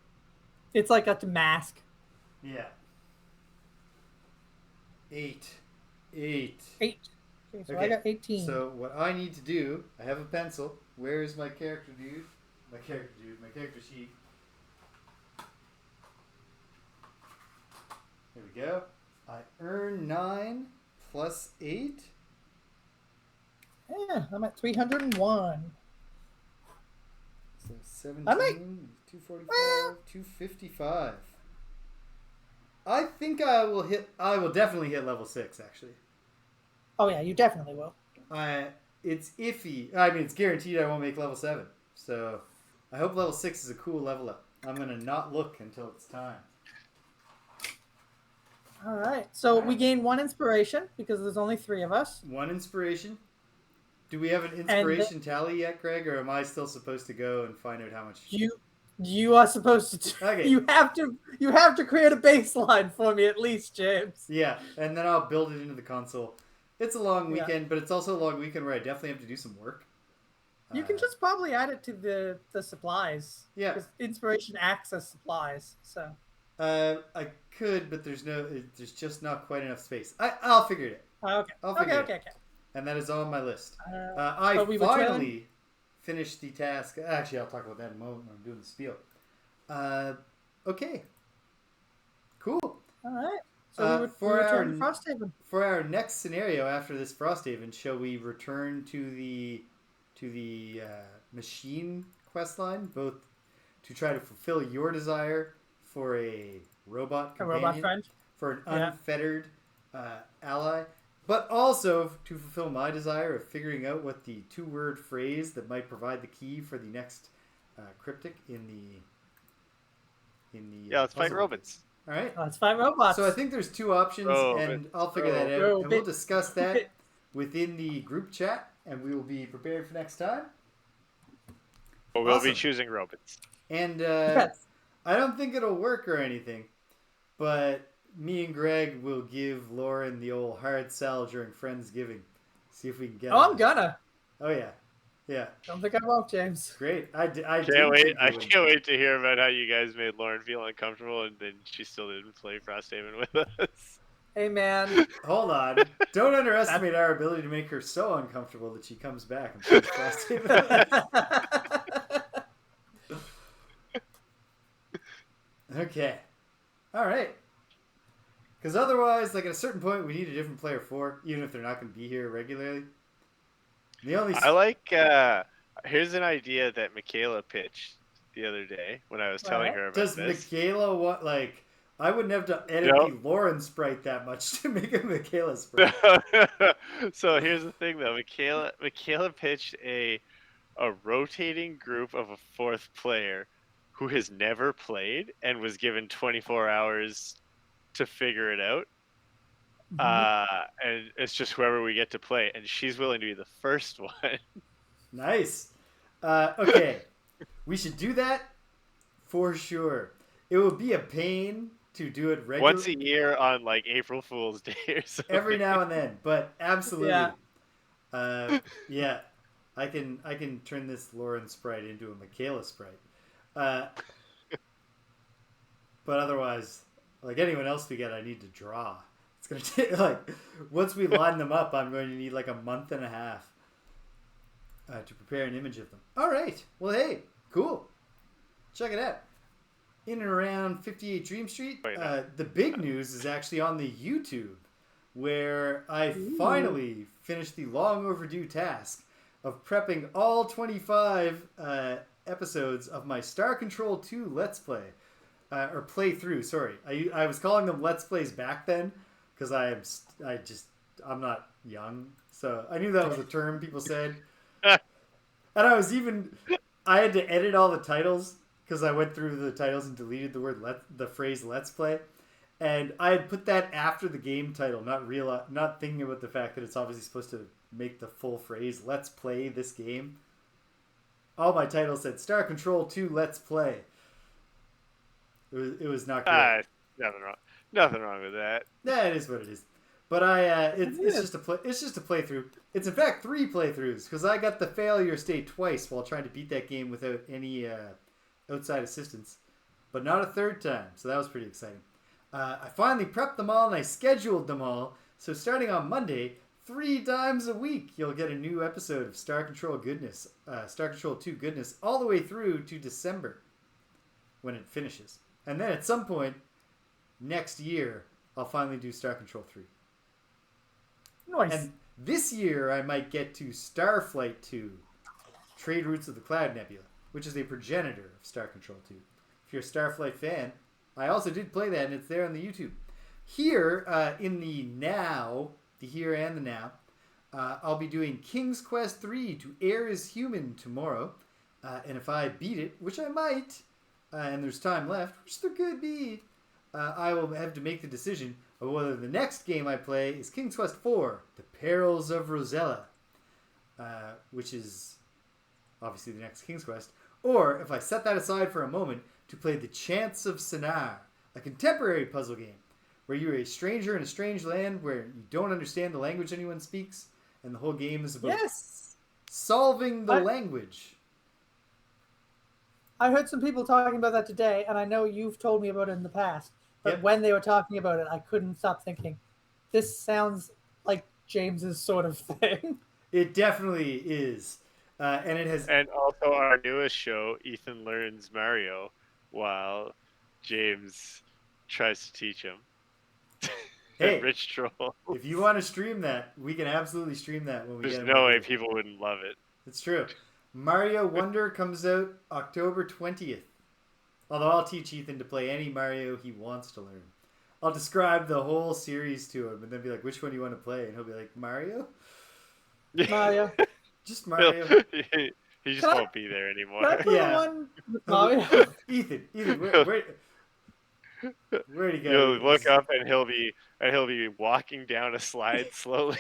It's like a mask. Yeah. 8. 8. Okay, so I Okay, got 18. So what I need to do, I have a pencil. Where is my character dude? My character sheet. There we go. I earn 9 plus 8. Yeah, I'm at 301. So 17, I might- 245, 255. I think I will hit. I will definitely hit level 6. Actually, Oh yeah, you definitely will. it's iffy. I mean, it's guaranteed I won't make level 7. So, I hope level 6 is a cool level up. I'm gonna not look until it's time. All right. So we gain 1 inspiration because there's only 3 of us. 1 inspiration. Do we have an And inspiration tally yet, Greg, or am I still supposed to go and find out how much? you are supposed to. Okay. You have to create a baseline for me at least, James. Yeah, and then I'll build it into the console. It's a long Yeah. weekend, but it's also a long weekend where I definitely have to do some work. You can just probably add it to the supplies. Yeah. Because inspiration acts as supplies. So. I could, but there's just not quite enough space. I'll figure it out. Okay. I'll figure it out. Okay. And that is on my list. But I we were finally finished the task. Actually, I'll talk about that in a moment when I'm doing the spiel. Okay. Cool. All right. So we return to Frosthaven. For our next scenario after this Frosthaven, shall we return to the machine quest line, both to try to fulfill your desire for a robot companion, robot friend, for an unfettered ally, but also to fulfill my desire of figuring out what the 2-word phrase that might provide the key for the next cryptic in the let's fight robots. All right. Let's fight robots. So I think there's 2 options, and I'll figure that out, and we'll discuss that within the group chat, and we will be prepared for next time. Well, we'll be choosing robots. And I don't think it'll work or anything, but me and Greg will give Lauren the old hard sell during Friendsgiving. See if we can get. Oh, I'm gonna. Oh yeah. Don't think I won't, James. Great. I can't wait. I can't wait to hear about how you guys made Lauren feel uncomfortable, and then she still didn't play Frosthaven with us. Hey man. Hold on. Don't underestimate our ability to make her so uncomfortable that she comes back and plays Frosthaven. Okay. All right. Because otherwise, like at a certain point, we need a different player 4, even if they're not going to be here regularly. I like. Here's an idea that Michaela pitched the other day when I was telling her about this. Does Michaela want like? I wouldn't have to edit the Lauren sprite that much to make a Michaela sprite. So here's the thing, though. Michaela pitched a rotating group of a 4th player who has never played and was given 24 hours to figure it out. And it's just whoever we get to play, and she's willing to be the first one. Nice. Okay, we should do that for sure. It would be a pain to do it regularly. Once a year on like April Fool's Day or something. Every now and then, but absolutely. Yeah. I can turn this Lauren sprite into a Michaela sprite. But otherwise, like anyone else we get, I need to draw. It's going to take, like, once we line them up, I'm going to need like a month and a half to prepare an image of them. All right. Well, hey, cool. Check it out. In and around 58 Dream Street, the big news is actually on the YouTube, where I finally finished the long overdue task of prepping all 25 episodes of my Star Control 2 Let's Play. Or playthrough, sorry. I was calling them Let's Plays back then, because I'm not young, so I knew that was a term people said. And I had to edit all the titles, because I went through the titles and deleted the phrase Let's Play. And I had put that after the game title, not thinking about the fact that it's obviously supposed to make the full phrase, Let's Play this game. All my titles said Star Control 2 Let's Play. It was not good. Nothing wrong with that. Yeah, it is what it is. But it's just a playthrough. It's in fact 3 playthroughs, because I got the failure state twice while trying to beat that game without any outside assistance, but not a 3rd time. So that was pretty exciting. I finally prepped them all and I scheduled them all. So starting on Monday, 3 times a week, you'll get a new episode of Star Control goodness, Star Control 2 goodness, all the way through to December when it finishes. And then at some point next year, I'll finally do Star Control 3. Nice. And this year, I might get to Starflight 2, Trade Routes of the Cloud Nebula, which is a progenitor of Star Control 2. If you're a Starflight fan, I also did play that, and it's there on the YouTube. Here, in the now, the here and the now, I'll be doing King's Quest 3 to Air is Human tomorrow. And if I beat it, which I might, and there's time left, which there could be, I will have to make the decision of whether the next game I play is King's Quest 4, The Perils of Rosella, which is obviously the next King's Quest, or if I set that aside for a moment to play The Chants of Sennaar, a contemporary puzzle game where you're a stranger in a strange land where you don't understand the language anyone speaks, and the whole game is about solving the language. I heard some people talking about that today, and I know you've told me about it in the past, but when they were talking about it, I couldn't stop thinking, this sounds like James's sort of thing. It definitely is. And it has... And also our newest show, Ethan learns Mario, while James tries to teach him. Hey, Rich troll. If you want to stream that, we can absolutely stream that when we There's get no way people wouldn't love it. It's true. Mario Wonder comes out October 20th. Although I'll teach Ethan to play any Mario he wants to learn. I'll describe the whole series to him and then be like, which one do you want to play? And he'll be like, Mario? Mario. Just Mario. He just won't be there anymore. Can I play the one with Mario? Ethan, where'd he go? You'll look up and he'll be walking down a slide slowly.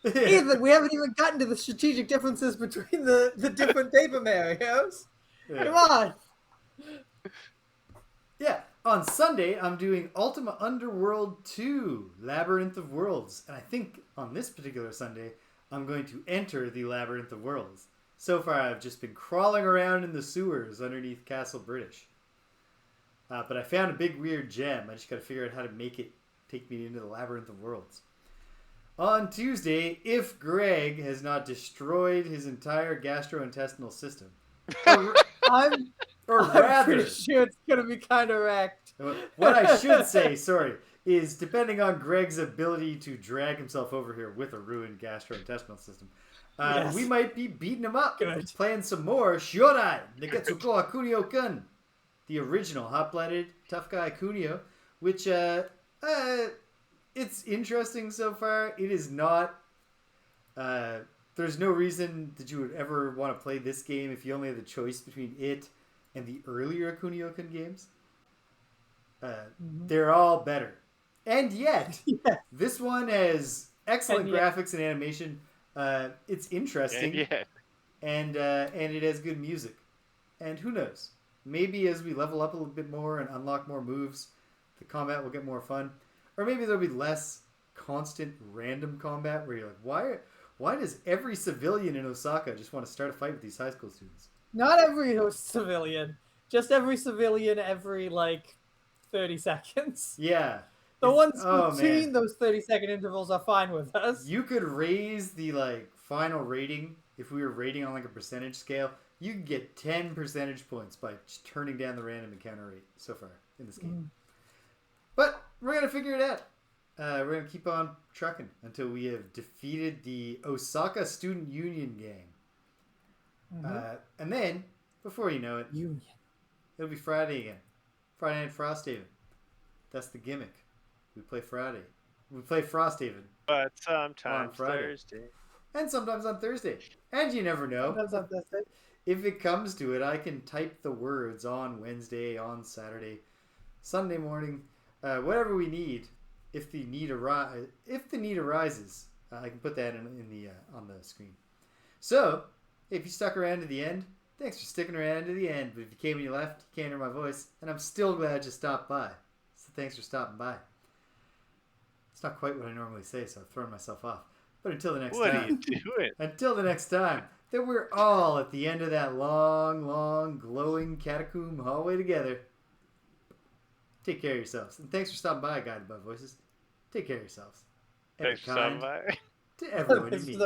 Ethan, we haven't even gotten to the strategic differences between the different Paper Marios. Yeah. Come on. Yeah, on Sunday, I'm doing Ultima Underworld 2, Labyrinth of Worlds. And I think on this particular Sunday, I'm going to enter the Labyrinth of Worlds. So far, I've just been crawling around in the sewers underneath Castle British. But I found a big weird gem. I just got to figure out how to make it take me into the Labyrinth of Worlds. On Tuesday, if Greg has not destroyed his entire gastrointestinal system. I'm pretty sure it's going to be kind of wrecked. What I should say, is depending on Greg's ability to drag himself over here with a ruined gastrointestinal system, we might be beating him up. Playing some more Shorai Negetsuko Kunio-kun, the original hot-blooded tough guy Kunio, which it's interesting so far. It is not... there's no reason that you would ever want to play this game if you only had the choice between it and the earlier Kunio-kun games. They're all better. And yet, this one has excellent graphics and animation. It's interesting. And it has good music. And who knows? Maybe as we level up a little bit more and unlock more moves, the combat will get more fun. Or maybe there'll be less constant random combat where you're like, why does every civilian in Osaka just want to start a fight with these high school students? Not every civilian. Just every civilian every, 30 seconds. Yeah. The ones between those 30-second intervals are fine with us. You could raise the, final rating, if we were rating on, a percentage scale. You can get 10 percentage points by just turning down the random encounter rate so far in this game. But we're going to figure it out. We're going to keep on trucking until we have defeated the Osaka Student Union gang. And then, before you know it, it'll be Friday again. Friday Night Frosthaven. That's the gimmick. We play Friday. We play Frosthaven. But sometimes on Friday. Thursday. And sometimes on Thursday. And you never know. Sometimes on Thursday. If it comes to it, I can type the words on Wednesday, on Saturday, Sunday morning, whatever we need. If the need arises, I can put that in the on the screen. So, if you stuck around to the end, thanks for sticking around to the end. But if you came and you left, you can't hear my voice, and I'm still glad you stopped by. So thanks for stopping by. It's not quite what I normally say, so I've thrown myself off. But until the next time. What are you doing? Until the next time, that we're all at the end of that long, long, glowing catacomb hallway together. Take care of yourselves. And thanks for stopping by, Guided by Voices. Take care of yourselves. Thanks for stopping by. To everyone you meet.